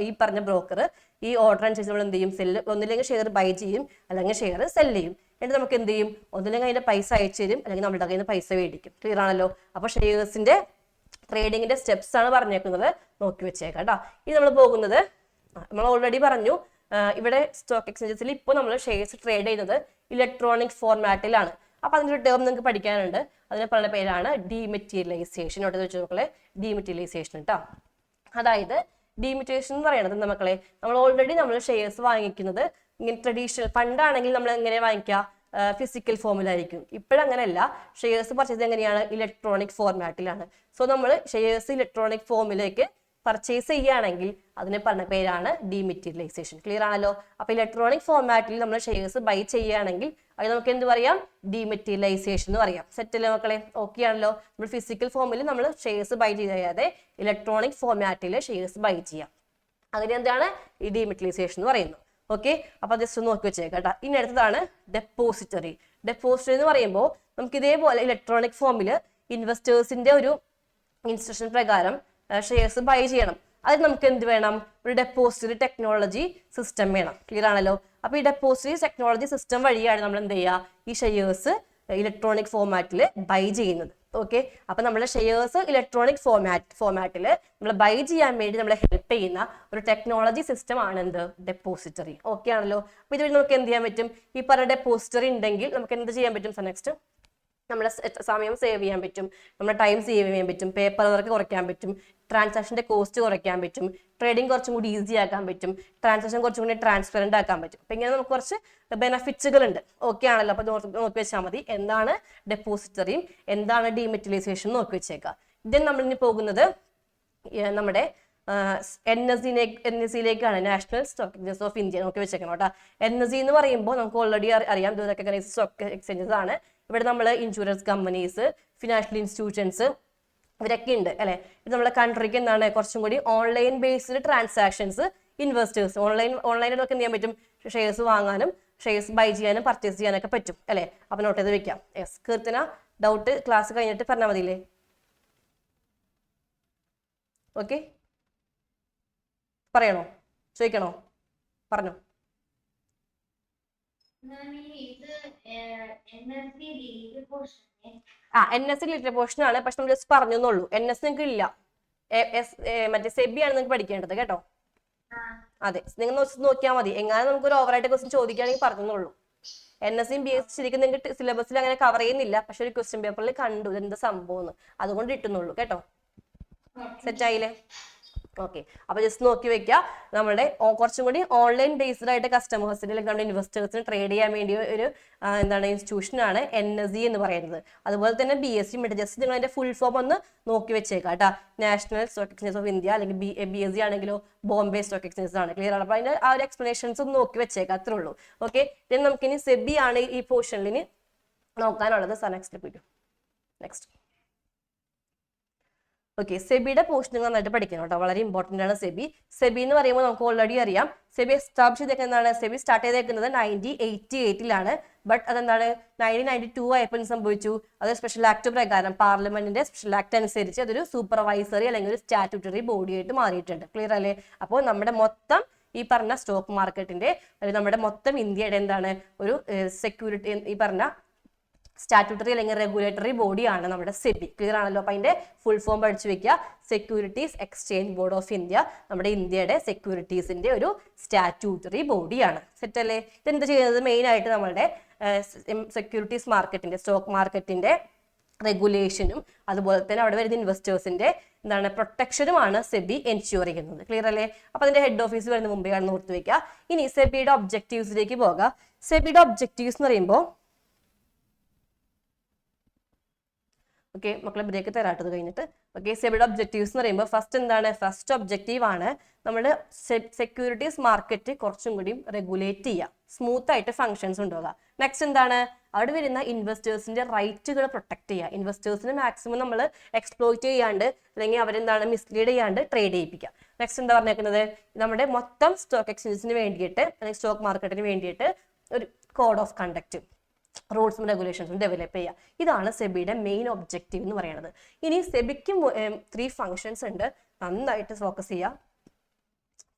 ഈ പറഞ്ഞ ബ്രോക്കർ ഈ ഓർഡർ അനുസരിച്ച് നമ്മൾ എന്ത് ചെയ്യും, സെല്ല് ഒന്നില്ലെങ്കിൽ ഷെയർ ബൈ ചെയ്യും അല്ലെങ്കിൽ ഷെയർ സെല് ചെയ്യും. എന്നിട്ട് നമുക്ക് എന്ത് ചെയ്യും, ഒന്നില്ലെങ്കിൽ അതിന്റെ പൈസ അയച്ചു തരും അല്ലെങ്കിൽ നമ്മുടെ കയ്യിൽ നിന്ന് പൈസ മേടിക്കും. ക്ലിയർ ആണല്ലോ. അപ്പൊ ഷെയർസിന്റെ ട്രേഡിങ്ങിന്റെ സ്റ്റെപ്സ് ആണ് പറഞ്ഞേക്കുന്നത്, നോക്കി വെച്ചേക്കാം കേട്ടോ. ഇനി നമ്മൾ പോകുന്നത്, നമ്മൾ ഓൾറെഡി പറഞ്ഞു ഇവിടെ സ്റ്റോക്ക് എക്സ്ചേഞ്ചസിൽ ഇപ്പോൾ നമ്മൾ ഷെയർസ് ട്രേഡ് ചെയ്യുന്നത് ഇലക്ട്രോണിക് ഫോർമാറ്റിലാണ്. അപ്പൊ അതിന്റെ ഒരു ടേം നിങ്ങൾക്ക് പഠിക്കാനുണ്ട്. അതിനെ പറയുന്ന പേരാണ് ഡീമെറ്റീരിയലൈസേഷൻ. ഇവിടെ വെച്ച് മക്കളെ ഡീമെറ്റീരിയലൈസേഷൻ കേട്ടോ. അതായത് ഡീമെറ്റീരിയലൈസേഷൻ എന്ന് പറയുന്നത് മക്കളെ, നമ്മൾ ഓൾറെഡി നമ്മൾ ഷെയർസ് വാങ്ങിക്കുന്നത് ഇങ്ങനെ ട്രഡീഷണൽ പണ്ടാണെങ്കിൽ നമ്മൾ എങ്ങനെ വാങ്ങിക്കുക, ഫിസിക്കൽ ഫോമിലായിരിക്കും. ഇപ്പോഴങ്ങനെയല്ല, ഷെയർസ് പർച്ചേസ് എങ്ങനെയാണ്, ഇലക്ട്രോണിക് ഫോർമാറ്റിലാണ്. സോ നമ്മൾ ഷെയർസ് ഇലക്ട്രോണിക് ഫോമിലേക്ക് പർച്ചേസ് ചെയ്യുകയാണെങ്കിൽ അതിനെ പറഞ്ഞ പേരാണ് ഡീമെറ്റീരിയലൈസേഷൻ. ക്ലിയർ ആണല്ലോ. അപ്പൊ ഇലക്ട്രോണിക് ഫോർമാറ്റിൽ നമ്മൾ ഷെയർസ് ബൈ ചെയ്യുകയാണെങ്കിൽ അത് നമുക്ക് എന്ത് പറയാം, ഡീമെറ്റീരിയലൈസേഷൻ എന്ന് പറയാം. സെറ്റ് അല്ലേ മക്കളെ, ഓക്കെ ആണല്ലോ. നമ്മൾ ഫിസിക്കൽ ഫോമിൽ നമ്മൾ ഷെയർസ് ബൈ ചെയ്യാതെ ഇലക്ട്രോണിക് ഫോർമാറ്റിൽ ഷെയർസ് ബൈ ചെയ്യാം. അതിനെന്താണ് ഈ ഡീമെറ്റീരിയലൈസേഷൻ എന്ന് പറയുന്നത്. ഓക്കെ, അപ്പൊ ജസ്റ്റ് ഒന്ന് നോക്കി വെച്ചേക്കാം കേട്ടോ. ഇനി അടുത്തതാണ് ഡെപ്പോസിറ്ററി. ഡെപ്പോസിറ്ററി എന്ന് പറയുമ്പോൾ നമുക്ക് ഇതേപോലെ ഇലക്ട്രോണിക് ഫോമിൽ ഇൻവെസ്റ്റേഴ്സിന്റെ ഒരു ഇൻസ്ട്രക്ഷൻ പ്രകാരം ഷെയർസ് ബൈ ചെയ്യണം. അതിന് നമുക്ക് എന്ത് വേണം, ഒരു ഡെപ്പോസിറ്ററി ടെക്നോളജി സിസ്റ്റം വേണം. ക്ലിയർ ആണല്ലോ. അപ്പൊ ഈ ഡെപ്പോസിറ്ററി ടെക്നോളജി സിസ്റ്റം വഴിയാണ് നമ്മൾ എന്ത് ചെയ്യുക, ഈ ഷെയർസ് ഇലക്ട്രോണിക് ഫോർമാറ്റിൽ ബൈ ചെയ്യുന്നത്. ഓക്കെ, അപ്പൊ നമ്മുടെ ഷെയർസ് ഇലക്ട്രോണിക് ഫോർമാറ്റിൽ നമ്മൾ ബൈ ചെയ്യാൻ വേണ്ടി നമ്മളെ ഹെൽപ്പ് ചെയ്യുന്ന ഒരു ടെക്നോളജി സിസ്റ്റം ആണ് എന്ത്, ഡെപ്പോസിറ്ററി. ഓക്കെ ആണല്ലോ. അപ്പൊ ഇതുവഴി നമുക്ക് എന്ത് ചെയ്യാൻ പറ്റും, ഈ പറഞ്ഞ ഡെപ്പോസിറ്ററി ഉണ്ടെങ്കിൽ നമുക്ക് എന്ത് ചെയ്യാൻ പറ്റും, നെക്സ്റ്റ് നമ്മുടെ സമയം സേവ് ചെയ്യാൻ പറ്റും, നമ്മുടെ ടൈം സേവ് ചെയ്യാൻ പറ്റും, പേപ്പർ വർക്ക് കുറയ്ക്കാൻ പറ്റും, ട്രാൻസാക്ഷന്റെ കോസ്റ്റ് കുറയ്ക്കാൻ പറ്റും, ട്രേഡിംഗ് കുറച്ചും കൂടി ഈസി ആക്കാൻ പറ്റും, ട്രാൻസാക്ഷൻ കുറച്ചും കൂടി ട്രാൻസ്പെറന്റ് ആക്കാൻ പറ്റും. അപ്പൊ ഇങ്ങനെ നമുക്ക് കുറച്ച് ബെനഫിറ്റ്സുകൾ ഉണ്ട്. ഓക്കെ ആണല്ലോ. അപ്പൊ നോക്കി വെച്ചാൽ മതി എന്താണ് ഡെപ്പോസിറ്ററിയും എന്താണ് ഡീമെറ്റീരിയലൈസേഷൻ നോക്കി വെച്ചേക്കാം. ഇതിന് നമ്മൾ ഇനി പോകുന്നത് നമ്മുടെ NSE-യിലേക്കാണ്, national stock exchanges of India. നോക്കി വെച്ചേക്കണം കേട്ടോ. NSE എന്ന് പറയുമ്പോൾ നമുക്ക് ഓൾറെഡി അറിയാം, റെക്കഗ്നൈസ്ഡ് സ്റ്റോക്ക് എക്സ്ചേഞ്ചസ് ആണ്. ഇവിടെ നമ്മൾ ഇൻഷുറൻസ് കമ്പനീസ്, ഫിനാൻഷ്യൽ ഇൻസ്റ്റിറ്റ്യൂഷൻസ് ഇവരൊക്കെ ഉണ്ട് അല്ലെ. ഇത് നമ്മുടെ കൺട്രിക്ക് എന്താണ് കുറച്ചും കൂടി ഓൺലൈൻ ബേസ്ഡ് ട്രാൻസാക്ഷൻസ്, ഇൻവെസ്റ്റേഴ്സ് ഓൺലൈനിൽ നമുക്ക് എന്ത് ചെയ്യാൻ പറ്റും, ഷെയർസ് വാങ്ങാനും ഷെയർസ് ബൈ ചെയ്യാനും പർച്ചേസ് ചെയ്യാനൊക്കെ പറ്റും അല്ലെ. അപ്പൊ നോട്ട് ചെയ്ത് വെക്കാം. യെസ് കീർത്തന, ഡൗട്ട് ക്ലാസ് കഴിഞ്ഞിട്ട് പറഞ്ഞാൽ മതിയില്ലേ. ഓക്കെ, പറയണോ, ചോദിക്കണോ, പറഞ്ഞോ. NSE ലിറ്റർ പോർഷൻ ആണ്, പക്ഷെ നമ്മൾ ജസ്റ്റ് പറഞ്ഞു എന്നുള്ളൂ. NS നിങ്ങൾക്ക് ഇല്ല, മറ്റേ സെബി ആണ് നിങ്ങൾക്ക് പഠിക്കേണ്ടത് കേട്ടോ. അതെ, നിങ്ങൾ നോക്കിയാൽ മതി. എങ്ങാനും നമുക്ക് ഒരു ഓവറായിട്ട് ക്വസ്റ്റ്യൻ ചോദിക്കുകയാണെങ്കിൽ പറഞ്ഞുള്ളൂ. NSEയും BSc ശരിക്കും നിങ്ങൾക്ക് സിലബസിൽ അങ്ങനെ കവർ ചെയ്യുന്നില്ല, പക്ഷെ ഒരു ക്വസ്റ്റ്യൻ പേപ്പറിൽ കണ്ടു എന്താ സംഭവം, അതുകൊണ്ട് ഇട്ടുന്നുള്ളൂ കേട്ടോ. സെറ്റ് ആയില്ലേ? ഓക്കെ, അപ്പൊ ജസ്റ്റ് നോക്കി വെക്കുക. നമ്മുടെ കുറച്ചും കൂടി ഓൺലൈൻ ബേസ്ഡ് ആയിട്ട് കസ്റ്റമേഴ്സിന് അല്ലെങ്കിൽ നമ്മുടെ ഇൻവെസ്റ്റേഴ്സിന് ട്രേഡ് ചെയ്യാൻ വേണ്ടി ഒരു എന്താണ് ഇൻസ്റ്റിറ്റ്യൂഷനാണ് NSE എന്ന് പറയുന്നത്. അതുപോലെ തന്നെ BSc ജസ്റ്റ് നിങ്ങൾ അതിന്റെ ഫുൾ ഫോം ഒന്ന് നോക്കി വെച്ചേക്കാം കേട്ടോ. National stock exchange of India അല്ലെങ്കിൽ BSc ആണെങ്കിലോ ബോംബെ സ്റ്റോക്ക് എക്സ്ചേഞ്ച് ആണ്. ക്ലിയർ ആണ്. അപ്പൊ അതിന്റെ ആ ഒരു എക്സ്പ്ലനേഷൻസ് ഒന്ന് നോക്കി വെച്ചേക്കാം, അത്രേ ഉള്ളൂ. ഓക്കെ, then നമുക്കിനി സെബി ആണ് ഈ പോർഷനിൽ നോക്കാനുള്ളത്. നെക്സ്റ്റ് ഓക്കെ, സെബിയുടെ പോർഷൻ നന്നായിട്ട് പഠിക്കണം കേട്ടോ, വളരെ ഇമ്പോർട്ടന്റ് ആണ് സെബി. സെബി എന്ന് പറയുമ്പോൾ നമുക്ക് ഓൾറെഡി അറിയാം, സെബി എസ്റ്റാബ്ലിഷ് ചെയ്തേക്കുന്നതാണ്, സെബി സ്റ്റാർട്ട് ചെയ്തേക്കുന്നത് 1988 ബട്ട് അതെന്താണ് 1992 ആയപ്പോൾ സംഭവിച്ചു. അത് സ്പെഷ്യൽ ആക്ട് പ്രകാരം പാർലമെന്റിന്റെ സ്പെഷ്യൽ ആക്ട് അനുസരിച്ച് അതൊരു സൂപ്പർവൈസറി അല്ലെങ്കിൽ ഒരു സ്റ്റാറ്റ്യൂട്ടറി ബോഡി ആയിട്ട് മാറിയിട്ടുണ്ട്. ക്ലിയർ അല്ലേ? അപ്പോൾ നമ്മുടെ മൊത്തം ഈ പറഞ്ഞ സ്റ്റോക്ക് മാർക്കറ്റിന്റെ നമ്മുടെ മൊത്തം ഇന്ത്യയുടെ എന്താണ് ഒരു സെക്യൂരിറ്റി, ഈ പറഞ്ഞ സ്റ്റാറ്റ്യൂട്ടറി അല്ലെങ്കിൽ റെഗുലേറ്ററി ബോഡിയാണ് നമ്മുടെ സെബി. ക്ലിയർ ആണല്ലോ? അപ്പൊ അതിന്റെ ഫുൾ ഫോം പഠിച്ചു വെക്കുക. Securities exchange board of India നമ്മുടെ ഇന്ത്യയുടെ സെക്യൂരിറ്റീസിന്റെ ഒരു സ്റ്റാറ്റ്യൂട്ടറി ബോഡിയാണ്. സെറ്റ് അല്ലേ? ഇതെന്ത് ചെയ്യുന്നത്, മെയിൻ ആയിട്ട് നമ്മുടെ സെക്യൂരിറ്റീസ് മാർക്കറ്റിന്റെ, സ്റ്റോക്ക് മാർക്കറ്റിന്റെ റെഗുലേഷനും അതുപോലെ തന്നെ അവിടെ വരുന്ന ഇൻവെസ്റ്റേഴ്സിന്റെ എന്താണ് പ്രൊട്ടക്ഷനുമാണ് സെബി എൻഷ്യൂർ ചെയ്യുന്നത്. ക്ലിയർ അല്ലേ? അപ്പൊ അതിന്റെ ഹെഡ് ഓഫീസ് വരുന്ന മുമ്പേ ആണ് ഓർത്ത് വെക്കുക. ഇനി സെബിയുടെ ഒബ്ജക്റ്റീവ്സിലേക്ക് പോകാം. സെബിയുടെ ഒബ്ജക്റ്റീവ്സ് എന്ന് പറയുമ്പോൾ ഓക്കെ മക്കളെ ബ്രേക്ക് തരാട്ടത് കഴിഞ്ഞിട്ട്. ഓക്കെ, സെബിയുടെ ഒബ്ജക്റ്റീവ്സ് എന്ന് പറയുമ്പോൾ ഫസ്റ്റ് എന്താണ്, ഫസ്റ്റ് ഒബ്ജക്റ്റീവ് ആണ് നമ്മുടെ സെക്യൂരിറ്റീസ് മാർക്കറ്റ് കുറച്ചും കൂടി റെഗുലേറ്റ് ചെയ്യുക, സ്മൂത്ത് ആയിട്ട് ഫങ്ഷൻസ് ഉണ്ടാവുക. നെക്സ്റ്റ് എന്താണ്, അവിടെ വരുന്ന ഇൻവെസ്റ്റേഴ്സിന്റെ റൈറ്റുകൾ പ്രൊട്ടക്ട് ചെയ്യുക. ഇൻവെസ്റ്റേഴ്സിന് മാക്സിമം നമ്മൾ എക്സ്പ്ലോയിറ്റ് ചെയ്യാണ്ട് അല്ലെങ്കിൽ അവരെന്താണ് മിസ്ലീഡ് ചെയ്യാണ്ട് ട്രേഡ് ചെയ്യിപ്പിക്കുക. നെക്സ്റ്റ് എന്താ പറഞ്ഞേക്കുന്നത്, നമ്മുടെ മൊത്തം സ്റ്റോക്ക് എക്സ്ചേഞ്ചസിന് വേണ്ടിയിട്ട് അല്ലെങ്കിൽ സ്റ്റോക്ക് മാർക്കറ്റിന് വേണ്ടിയിട്ട് ഒരു കോഡ് ഓഫ് കണ്ടക്ട്, റൂൾസും റെഗുലേഷൻസും ഡെവലപ്പ് ചെയ്യുക. ഇതാണ് സെബിയുടെ മെയിൻ ഒബ്ജക്റ്റീവ് എന്ന് പറയുന്നത്. ഇനി സെബിക്ക് 3 ഫങ്ഷൻസ് ഉണ്ട്, നന്നായിട്ട് ഫോക്കസ് ചെയ്യുക.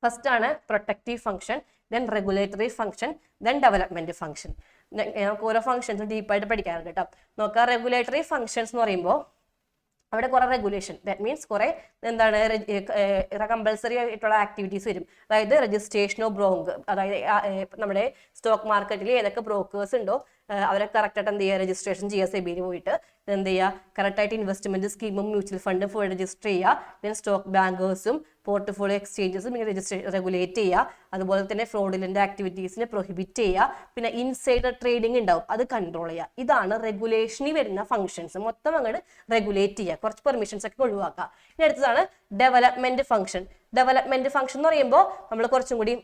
ഫസ്റ്റ് ആണ് protective function, then regulatory function, then development function. നമുക്ക് ഓരോ ഫംഗ്ഷൻസും ഡീപ്പായിട്ട് പഠിക്കാറുണ്ട് കേട്ടോ. നോക്കാം, റെഗുലേറ്ററി ഫംഗ്ഷൻസ് എന്ന് പറയുമ്പോൾ അവിടെ കുറെ റെഗുലേഷൻ, ദാറ്റ് മീൻസ് കുറെ എന്താണ് കമ്പൽസറി ആയിട്ടുള്ള ആക്ടിവിറ്റീസ് വരും. അതായത് രജിസ്ട്രേഷൻ ഓഫ് ബ്രോങ്ക്, അതായത് നമ്മുടെ സ്റ്റോക്ക് മാർക്കറ്റിൽ ഏതൊക്കെ ബ്രോക്കേഴ്സ് ഉണ്ടോ അവരെ കറക്റ്റായിട്ട് എന്ത് ചെയ്യുക, രജിസ്ട്രേഷൻ ചെയ്യുക. സെബിയിൽ പോയിട്ട് എന്ത് ചെയ്യുക, കറക്റ്റായിട്ട് ഇൻവെസ്റ്റ്മെന്റ് സ്കീമും മ്യൂച്വൽ ഫണ്ടും ഫുൾ രജിസ്റ്റർ ചെയ്യുക. ദെൻ സ്റ്റോക്ക് ബാങ്കേഴ്സും പോർട്ട്ഫോളിയോ എക്സ്ചേഞ്ചസും ഇങ്ങനെ റെഗുലേറ്റ് ചെയ്യുക. അതുപോലെ തന്നെ ഫ്രോഡിലന്റ് ആക്ടിവിറ്റീസിനെ പ്രൊഹിബിറ്റ് ചെയ്യുക. പിന്നെ ഇൻസൈഡർ ട്രേഡിംഗ് ഉണ്ടാവും, അത് കൺട്രോൾ ചെയ്യുക. ഇതാണ് റെഗുലേഷനിൽ വരുന്ന ഫംഗ്ഷൻസ്. മൊത്തം അങ്ങോട്ട് റെഗുലേറ്റ് ചെയ്യുക, കുറച്ച് പെർമിഷൻസ് ഒക്കെ ഒഴിവാക്കുക. ഇനി അടുത്തതാണ് ഡെവലപ്മെന്റ് ഫംഗ്ഷൻ. ഡെവലപ്മെന്റ് ഫംഗ്ഷൻ എന്ന് പറയുമ്പോൾ നമ്മൾ കുറച്ചും കൂടി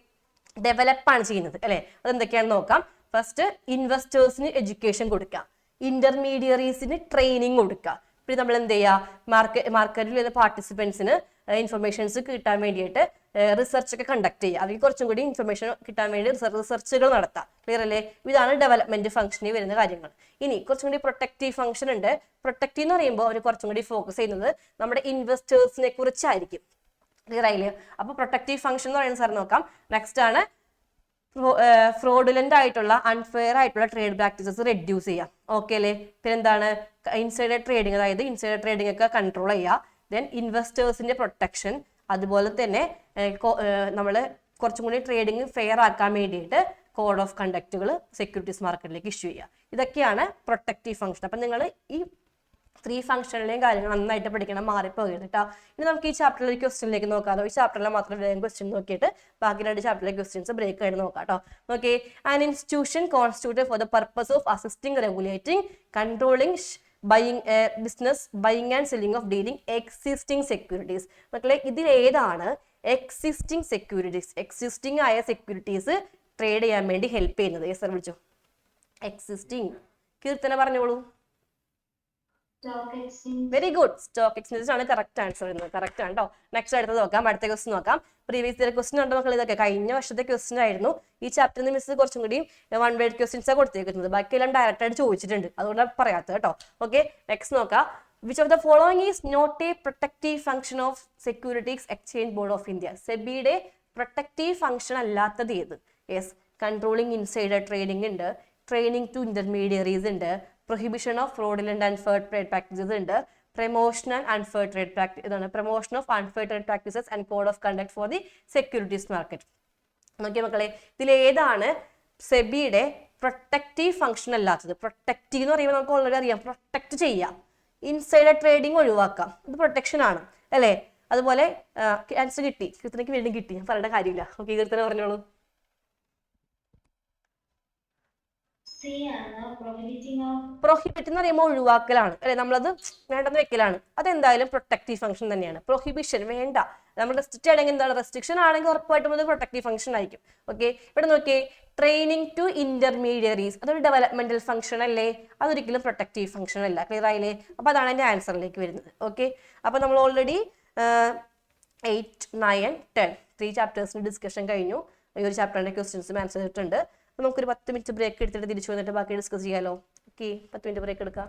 ഡെവലപ്പാണ് ചെയ്യുന്നത് അല്ലെ. അതെന്തൊക്കെയാണെന്ന് നോക്കാം. ഫസ്റ്റ് ഇൻവെസ്റ്റേഴ്സിന് എഡ്യൂക്കേഷൻ കൊടുക്കുക, ഇന്റർമീഡിയറീസിന് ട്രെയിനിങ് കൊടുക്കുക. പിന്നെ നമ്മൾ എന്ത് ചെയ്യുക, മാർക്കറ്റിൽ വരുന്ന പാർട്ടിസിപ്പൻസിന് ഇൻഫർമേഷൻസ് കിട്ടാൻ വേണ്ടിയിട്ട് റിസർച്ച് ഒക്കെ കണ്ടക്ട് ചെയ്യുക. അവർക്ക് കുറച്ചും കൂടി ഇൻഫർമേഷൻ കിട്ടാൻ വേണ്ടി റിസർച്ചുകൾ നടത്താം. ക്ലിയർ അല്ലേ? ഇതാണ് ഡെവലപ്മെന്റ് ഫംഗ്ഷനിൽ വരുന്ന കാര്യങ്ങൾ. ഇനി കുറച്ചും കൂടി പ്രൊട്ടക്റ്റീവ് ഫംഗ്ഷൻ ഉണ്ട്. പ്രൊട്ടക്റ്റീവ് എന്ന് പറയുമ്പോൾ അവർ കുറച്ചും കൂടി ഫോക്കസ് ചെയ്യുന്നത് നമ്മുടെ ഇൻവെസ്റ്റേഴ്സിനെ കുറിച്ചായിരിക്കും. ക്ലിയർ ആയില്ലേ? അപ്പൊ പ്രൊട്ടക്റ്റീവ് ഫംഗ്ഷൻ എന്ന് പറയുന്ന സാർ നോക്കാം. നെക്സ്റ്റ് ആണ് ഫ്രോഡുലന്റ് ആയിട്ടുള്ള അൺഫെയർ ആയിട്ടുള്ള ട്രേഡ് പ്രാക്ടീസസ് റെഡ്യൂസ് ചെയ്യുക. ഓക്കെ അല്ലേ? പിന്നെ എന്താണ് ഇൻസൈഡർ ട്രേഡിംഗ്, അതായത് ഇൻസൈഡർ ട്രേഡിംഗ് ഒക്കെ കൺട്രോൾ ചെയ്യുക. ദെൻ ഇൻവെസ്റ്റേഴ്സിന്റെ പ്രൊട്ടക്ഷൻ, അതുപോലെ തന്നെ നമ്മൾ കുറച്ചും കൂടി ട്രേഡിംഗ് ഫെയർ ആക്കാൻ വേണ്ടിയിട്ട് കോഡ് ഓഫ് കണ്ടക്റ്റുകൾ സെക്യൂരിറ്റീസ് മാർക്കറ്റിലേക്ക് ഇഷ്യൂ ചെയ്യുക. ഇതൊക്കെയാണ് പ്രൊട്ടക്റ്റീവ് ഫംഗ്ഷൻ. അപ്പം നിങ്ങൾ ഈ 3 ഫംഗ്ഷനിലെയും കാര്യങ്ങൾ നന്നായിട്ട് പഠിക്കണം, മാറിപ്പോകരുത് കേട്ടോ. ഇനി നമുക്ക് ഈ ചാപ്റ്ററിലെ ക്വസ്റ്റ്യനിലേക്ക് നോക്കാം. ഈ ചാപ്റ്ററിലെ മാത്രം വേഗം ക്വസ്റ്റ്യൻ നോക്കിയിട്ട് ബാക്കി 2 ചാപ്റ്ററിലെ ക്വസ്റ്റ്യൻസ് ബ്രേക്ക് ആയിട്ട് നോക്കാം കേട്ടോ. Okay, an institution constituted for the purpose of assisting, regulating, controlling business buying and selling of dealing existing securities. മക്കളെ, ഇതിൽ ഏതാണ് എക്സിസ്റ്റിംഗ് സെക്യൂരിറ്റീസ്? എക്സിസ്റ്റിംഗ് ആയ സെക്യൂരിറ്റീസ് ട്രേഡ് ചെയ്യാൻ വേണ്ടി ഹെൽപ്പ് ചെയ്യുന്നത്. സർ വിളിച്ചോ. എക്സിസ്റ്റിംഗ്, കീർത്തന പറഞ്ഞോളൂ. വെരി ഗുഡ്, സ്റ്റോക്ക് എക്സ്ചേഞ്ച് ആണ് കറക്റ്റ് ആൻസർ വരുന്നത്. കറക്റ്റ് ആണ് കേട്ടോ. നെക്സ്റ്റ് അടുത്തത് നോക്കാം, അടുത്ത ക്വസ്റ്റ്യൻ നോക്കാം. പ്രീവിയസ് ഇയർ ക്വസ്റ്റ്യൻ ഉണ്ടോ മക്കൾ? ഇതൊക്കെ കഴിഞ്ഞ വർഷത്തെ ക്വസ്റ്റ്യൻ ആയിരുന്നു. ഈ ചാപ്റ്ററിൽ നിന്ന് മിസ് കുറച്ചും കൂടി 1 വേർഡ് ക്വസ്റ്റ്യൻസ് കൊടുത്തേക്കുന്നത്, ബാക്കിയെല്ലാം ഡയറക്റ്റ് ആയിട്ട് ചോദിച്ചിട്ടുണ്ട്, അതുകൊണ്ടാണ് പറയാത്തത് കേട്ടോ. ഓക്കെ, നെക്സ്റ്റ് നോക്കാം. Which of the following is not a protective function of securities exchange board of India? സെബിയുടെ പ്രൊട്ടക്റ്റീവ് ഫംഗ്ഷൻ അല്ലാത്തത് ഏത്? യെസ്, കൺട്രോളിംഗ് ഇൻസൈഡർ ട്രേഡിംഗ് ഉണ്ട്, ട്രെയിനിങ് ടു ഇന്റർമീഡിയറീസ് ഉണ്ട്, prohibition of fraudulent and unfair trade practices ഉണ്ട്, promotion and unfair trade practice ഇതാണ് promotion of unfair trade practices and code of conduct for the securities market. നോക്കിയ മക്കളെ, ഇതിൽ ഏതാണ് സെബിയുടെ പ്രൊട്ടക്റ്റീവ് ഫംഗ്ഷൻ അല്ലാത്തത്? പ്രൊട്ടക്റ്റീവ് എന്ന് പറയുമ്പോൾ നമുക്ക് ഓൾറെഡി അറിയാം, പ്രൊട്ടക്ട് ചെയ്യാം, ഇൻസൈഡർ ട്രേഡിംഗ് ഒഴിവാക്കാം, ഇത് പ്രൊട്ടക്ഷൻ ആണ് അല്ലേ? അതുപോലെ ആൻസർ കിട്ടി, കീർത്തനയ്ക്ക് വീണ്ടും കിട്ടി, ഞാൻ പറയേണ്ട കാര്യമില്ല. ഓക്കെ, കീർത്തന പറഞ്ഞോളൂ. പ്രൊഹിബിറ്റ് എന്ന് പറയുമ്പോൾ ഒഴിവാക്കലാണ് അല്ലെ, നമ്മളത് വേണ്ടെന്ന് വെക്കലാണ്. അതെന്തായാലും പ്രൊട്ടക്റ്റീവ് ഫംഗ്ഷൻ തന്നെയാണ്. പ്രൊഹിബിഷൻ വേണ്ട, നമ്മൾ റെസ്ട്രിക്റ്റ് ആണെങ്കിൽ എന്താണ്, റെസ്ട്രിക്ഷൻ ആണെങ്കിൽ ഉറപ്പായിട്ടും അത് പ്രൊട്ടക്റ്റീവ് ഫംഗ്ഷൻ ആയിരിക്കും. ഓക്കെ, ഇവിടെ നോക്കിയേ, ട്രെയിനിങ് ടു ഇന്റർമീഡിയറീസ്, അതൊരു ഡെവലപ്മെന്റൽ ഫംഗ്ഷൻ അല്ലേ, അതൊരിക്കലും പ്രൊട്ടക്റ്റീവ് ഫംഗ്ഷൻ അല്ല. ക്ലിയർ ആയില്ലേ? അപ്പൊ അതാണ് എൻ്റെ ആൻസറിലേക്ക് വരുന്നത്. ഓക്കെ, അപ്പൊ നമ്മൾ ഓൾറെഡി 8, 9, 10 3 ചാപ്റ്റേഴ്സിന്റെ ഡിസ്കഷൻ കഴിഞ്ഞു. ഈ ഒരു ചാപ്റ്ററിന്റെ ക്വസ്റ്റ്യൻസും ആൻസർ ചെയ്തിട്ടുണ്ട്. അപ്പോൾ നമുക്കൊരു 10 മിനിറ്റ് ബ്രേക്ക് എടുത്തിട്ട് തിരിച്ചു വന്നിട്ട് ബാക്കി ഡിസ്കസ് ചെയ്യാലോ. ഓക്കെ, 10 മിനിറ്റ് ബ്രേക്ക് എടുക്കാം.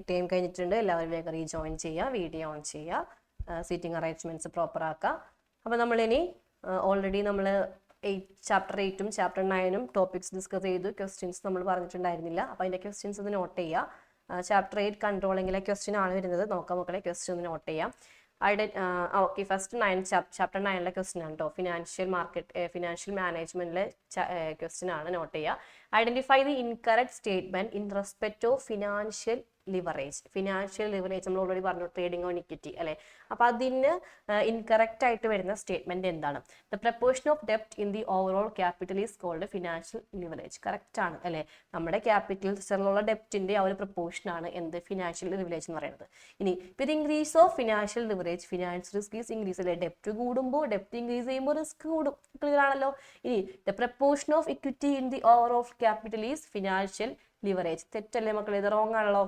ടൈം കഴിഞ്ഞിട്ടുണ്ട്, എല്ലാവരും വേഗം റീജോയിൻ ചെയ്യുക, വീഡിയോ ഓൺ ചെയ്യുക, സീറ്റിംഗ് അറേഞ്ച്മെന്റ്സ് പ്രോപ്പർ ആക്കുക. അപ്പോൾ നമ്മളിനി ഓൾറെഡി നമ്മൾ ചാപ്റ്റർ 8ഉം ചാപ്റ്റർ 9ഉം ടോപ്പിക്സ് ഡിസ്കസ് ചെയ്തു. ക്വസ്റ്റ്യൻസ് നമ്മൾ പറഞ്ഞിട്ടുണ്ടായിരുന്നില്ല, അപ്പോൾ അതിൻ്റെ ക്വസ്റ്റ്യൻസ് ഒന്ന് നോട്ട് ചെയ്യുക. ചാപ്റ്റർ 8 കൺട്രോളിങ്ങിലെ ക്വസ്റ്റ്യൻ ആണ് വരുന്നത്. നോക്കാം മക്കളെ, ക്വസ്റ്റ്യൻ ഒന്ന് നോട്ട് ചെയ്യാം. ഓക്കെ, ഫസ്റ്റ് ചാപ്റ്റർ 9ലെ ക്വസ്റ്റ്യൻ ആണ് കേട്ടോ. ഫിനാൻഷ്യൽ മാനേജ്മെന്റിലെ ക്വസ്റ്റ്യൻ ആണ്, നോട്ട് ചെയ്യുക. Identify the incorrect statement in respect of financial leverage. Financial leverage നമ്മൾ ഓൾറെഡി പറഞ്ഞു, ട്രേഡിംഗ് ഓൺ ഇക്വിറ്റി അല്ലെ. അപ്പോൾ അതിന് ഇൻകറക്റ്റ് ആയിട്ട് വരുന്ന സ്റ്റേറ്റ്മെന്റ് എന്താണ്? ദ പ്രപ്പോർഷൻ ഓഫ് ഡെപ്റ്റ് in the overall capital is called financial leverage. Correct ആണ് അല്ലെ. നമ്മുടെ ക്യാപിറ്റലിലുള്ള ഡെപ്റ്റിന്റെ ആ ഒരു പ്രപ്പോർഷൻ ആണ് എന്ത്, ഫിനാൻഷ്യൽ ലിവറേജ് എന്ന് പറയുന്നത്. ഇനി with increase of financial leverage finance risk is increase അല്ലെ. ഡെപ്റ്റ് കൂടുമ്പോൾ, ഡെപ്റ്റ് ഇൻക്രീസ് ചെയ്യുമ്പോൾ റിസ്ക് കൂടും. ക്ലിയർ ആണല്ലോ. ഇനി the proportion of equity in the overall capital is financial leverage. തെറ്റല്ലേ മക്കളെ? ഇത് റോങ് ആണല്ലോ.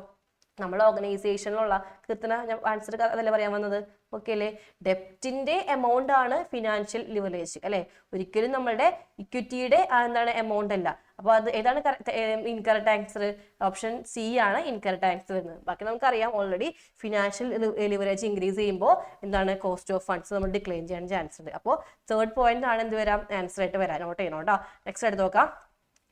നമ്മുടെ ഓർഗനൈസേഷനിലുള്ള കൃത്യന ആൻസർ അതല്ലേ പറയാൻ വന്നത്. ഓക്കെ അല്ലേ? ഡെപ്റ്റിന്റെ എമൗണ്ട് ആണ് ഫിനാൻഷ്യൽ ലിവറേജ് അല്ലെ. ഒരിക്കലും നമ്മളുടെ ഇക്വിറ്റിയുടെ എന്താണ് എമൗണ്ട് അല്ല. അപ്പോൾ അത് ഏതാണ് ഇൻകറക്റ്റ് ആൻസർ? ഓപ്ഷൻ സി ആണ് ഇൻകറക്റ്റ് ആൻസർ വരുന്നത്. ബാക്കി നമുക്കറിയാം ഓൾറെഡി ഫിനാൻഷ്യൽ ലിവറേജ് ഇൻക്രീസ് ചെയ്യുമ്പോൾ എന്താണ് കോസ്റ്റ് ഓഫ് ഫണ്ട്സ് നമ്മൾ ഡിക്ലൈൻ ചെയ്യാൻ ചാൻസ് ഉണ്ട്. അപ്പോൾ തേർഡ് പോയിന്റ് ആണ് എന്ത് വരാം ആൻസർ ആയിട്ട് വരാം. നോട്ട് ചെയ്യണം കേട്ടോ. നെക്സ്റ്റ് എടുത്ത് നോക്കാം.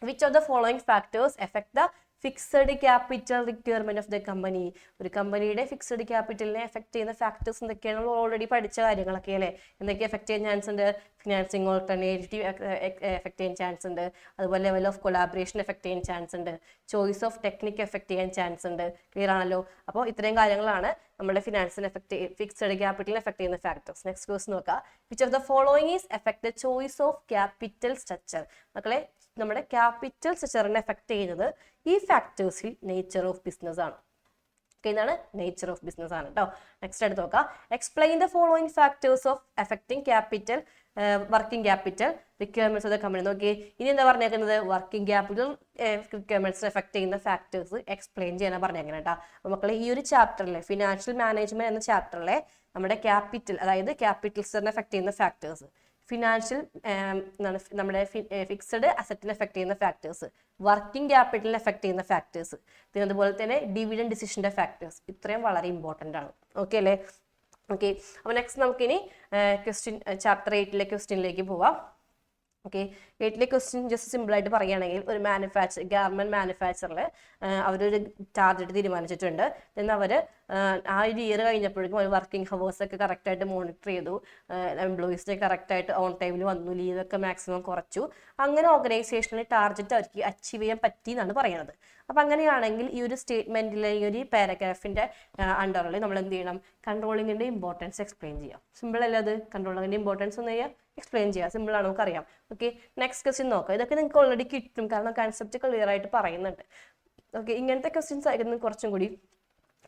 Which of the following factors effect the fixed capital requirement of the company? ഒരു കമ്പനിയുടെ ഫിക്സഡ് ക്യാപിറ്റലിനെ എഫക്ട് ചെയ്യുന്ന ഫാക്ടേഴ്സ് എന്തൊക്കെയാണ്? നമ്മൾ ഓൾറെഡി പഠിച്ച കാര്യങ്ങളൊക്കെ അല്ലേ. എന്തൊക്കെ എഫക്ട് ചെയ്യാൻ ചാൻസ് ഉണ്ട്? ഫിനാൻസിങ് ഓൾട്ടർനേറ്റീവ് എഫക്ട് ചെയ്യാൻ ചാൻസ് ഉണ്ട്. അതുപോലെ ലെവൽ ഓഫ് കൊളാബറേഷൻ എഫക്ട് ചെയ്യാൻ ചാൻസ് ഉണ്ട്. ചോയ്സ് ഓഫ് ടെക്നിക് എഫക്ട് ചെയ്യാൻ ചാൻസ് ഉണ്ട്. ക്ലിയർ ആണല്ലോ. അപ്പോൾ ഇത്രയും കാര്യങ്ങളാണ് നമ്മുടെ ഫിനാൻസിനെ ഫിക്സഡ് ക്യാപിറ്റലിനെ എഫക്ട് ചെയ്യുന്ന ഫാക്ടേഴ്സ്. നെക്സ്റ്റ് ക്വസ്റ്റ്യൻ നോക്കാം. Which of the following is effect the choice of capital structure? മക്കളെ, നമ്മുടെ ക്യാപിറ്റൽ സ്ട്രക്ചറിനെ എഫക്ട് ചെയ്യുന്നത് ഈ ഫാക്ടേഴ്സിൽ നേച്ചർ ഓഫ് ബിസിനസ് ആണ്. ഇതാണ് നേച്ചർ ഓഫ് ബിസിനസ് ആണ് കേട്ടോ. നെക്സ്റ്റ് എടുത്ത് നോക്കാം. Explain the following factors of affecting capital working capital requirements of the company. നോക്കി, ഇനി എന്താ പറഞ്ഞേക്കുന്നത്? വർക്കിംഗ് ക്യാപിറ്റൽ റിക്വയർമെന്റ്സ് എഫക്ട് ചെയ്യുന്ന ഫാക്ടേഴ്സ് എക്സ്പ്ലെയിൻ ചെയ്യാനാണ് പറഞ്ഞേക്കുന്നത് കേട്ടോ. അപ്പോൾ മക്കളെ, ഈ ഒരു ചാപ്റ്ററിലെ ഫിനാൻഷ്യൽ മാനേജ്മെന്റ് എന്ന ചാപ്റ്ററിലെ നമ്മുടെ ക്യാപിറ്റൽ, അതായത് ക്യാപിറ്റൽ സ്ട്രക്ചറിനെ എഫക്ട് ചെയ്യുന്ന ഫാക്ടേഴ്സ്, ഫിനാൻഷ്യൽ നമ്മുടെ ഫിക്സഡ് അസറ്റിനെ എഫക്ട് ചെയ്യുന്ന ഫാക്ടേഴ്സ്, വർക്കിംഗ് ക്യാപിറ്റലിനെ എഫക്ട് ചെയ്യുന്ന ഫാക്ടേഴ്സ്, പിന്നെ അതുപോലെ തന്നെ ഡിവിഡൻഡ് ഡിസിഷന്റെ ഫാക്ടേഴ്സ്, ഇത്രയും വളരെ ഇമ്പോർട്ടൻ്റ് ആണ്. ഓക്കെ അല്ലേ? ഓക്കെ. അപ്പോൾ നെക്സ്റ്റ് നമുക്കിനി ക്വസ്റ്റ്യൻ ചാപ്റ്റർ 8 ക്വസ്റ്റ്യനിലേക്ക് പോവാം. ഓക്കെ, 8 ക്വസ്റ്റ്യൻ ജസ്റ്റ് സിമ്പിൾ ആയിട്ട് പറയുകയാണെങ്കിൽ, ഒരു ഗാർമെന്റ് മാനുഫാക്ചറിൽ അവരൊരു ടാർഗറ്റ് തീരുമാനിച്ചിട്ടുണ്ട്. എന്നാൽ അവർ ആ ഒരു ഇയർ കഴിഞ്ഞപ്പോഴേക്കും അവർ വർക്കിംഗ് ഹവേഴ്സ് ഒക്കെ കറക്റ്റായിട്ട് മോണിറ്റർ ചെയ്തു, എംപ്ലോയീസിനെ കറക്റ്റായിട്ട് ഓൺ ടൈമിൽ വന്നു, ലീവൊക്കെ മാക്സിമം കുറച്ചു. അങ്ങനെ ഓർഗനൈസേഷനിൽ ടാർഗറ്റ് അവർക്ക് അച്ചീവ് ചെയ്യാൻ പറ്റി എന്നാണ് പറയുന്നത്. അപ്പം അങ്ങനെയാണെങ്കിൽ ഈ ഒരു സ്റ്റേറ്റ്മെന്റിലെ ഈ ഒരു പാരഗ്രാഫിന്റെ അണ്ടറിൽ നമ്മൾ എന്ത് ചെയ്യണം? കൺട്രോളിങ്ങിന്റെ ഇമ്പോർട്ടൻസ് എക്സ്പ്ലെയിൻ ചെയ്യാം. സിമ്പിൾ അല്ലേ അത്? കൺട്രോളിങ്ങിന്റെ ഇമ്പോർട്ടൻസ് ഒന്ന് ചെയ്യാം, എക്സ്പ്ലെയിൻ ചെയ്യാം. സിമ്പിൾ ആണ്, നമുക്കറിയാം. ഓക്കെ, നെക്സ്റ്റ് ക്വസ്റ്റ്യൻ നോക്കാം. ഇതൊക്കെ നിങ്ങൾക്ക് ഓൾറെഡി കിട്ടും, കാരണം കൺസെപ്റ്റ് ക്ലിയർ ആയിട്ട് പറയുന്നുണ്ട്. ഓക്കെ, ഇങ്ങനത്തെ ക്വസ്റ്റ്യൻസ് ആയിരുന്നു കുറച്ചും കൂടി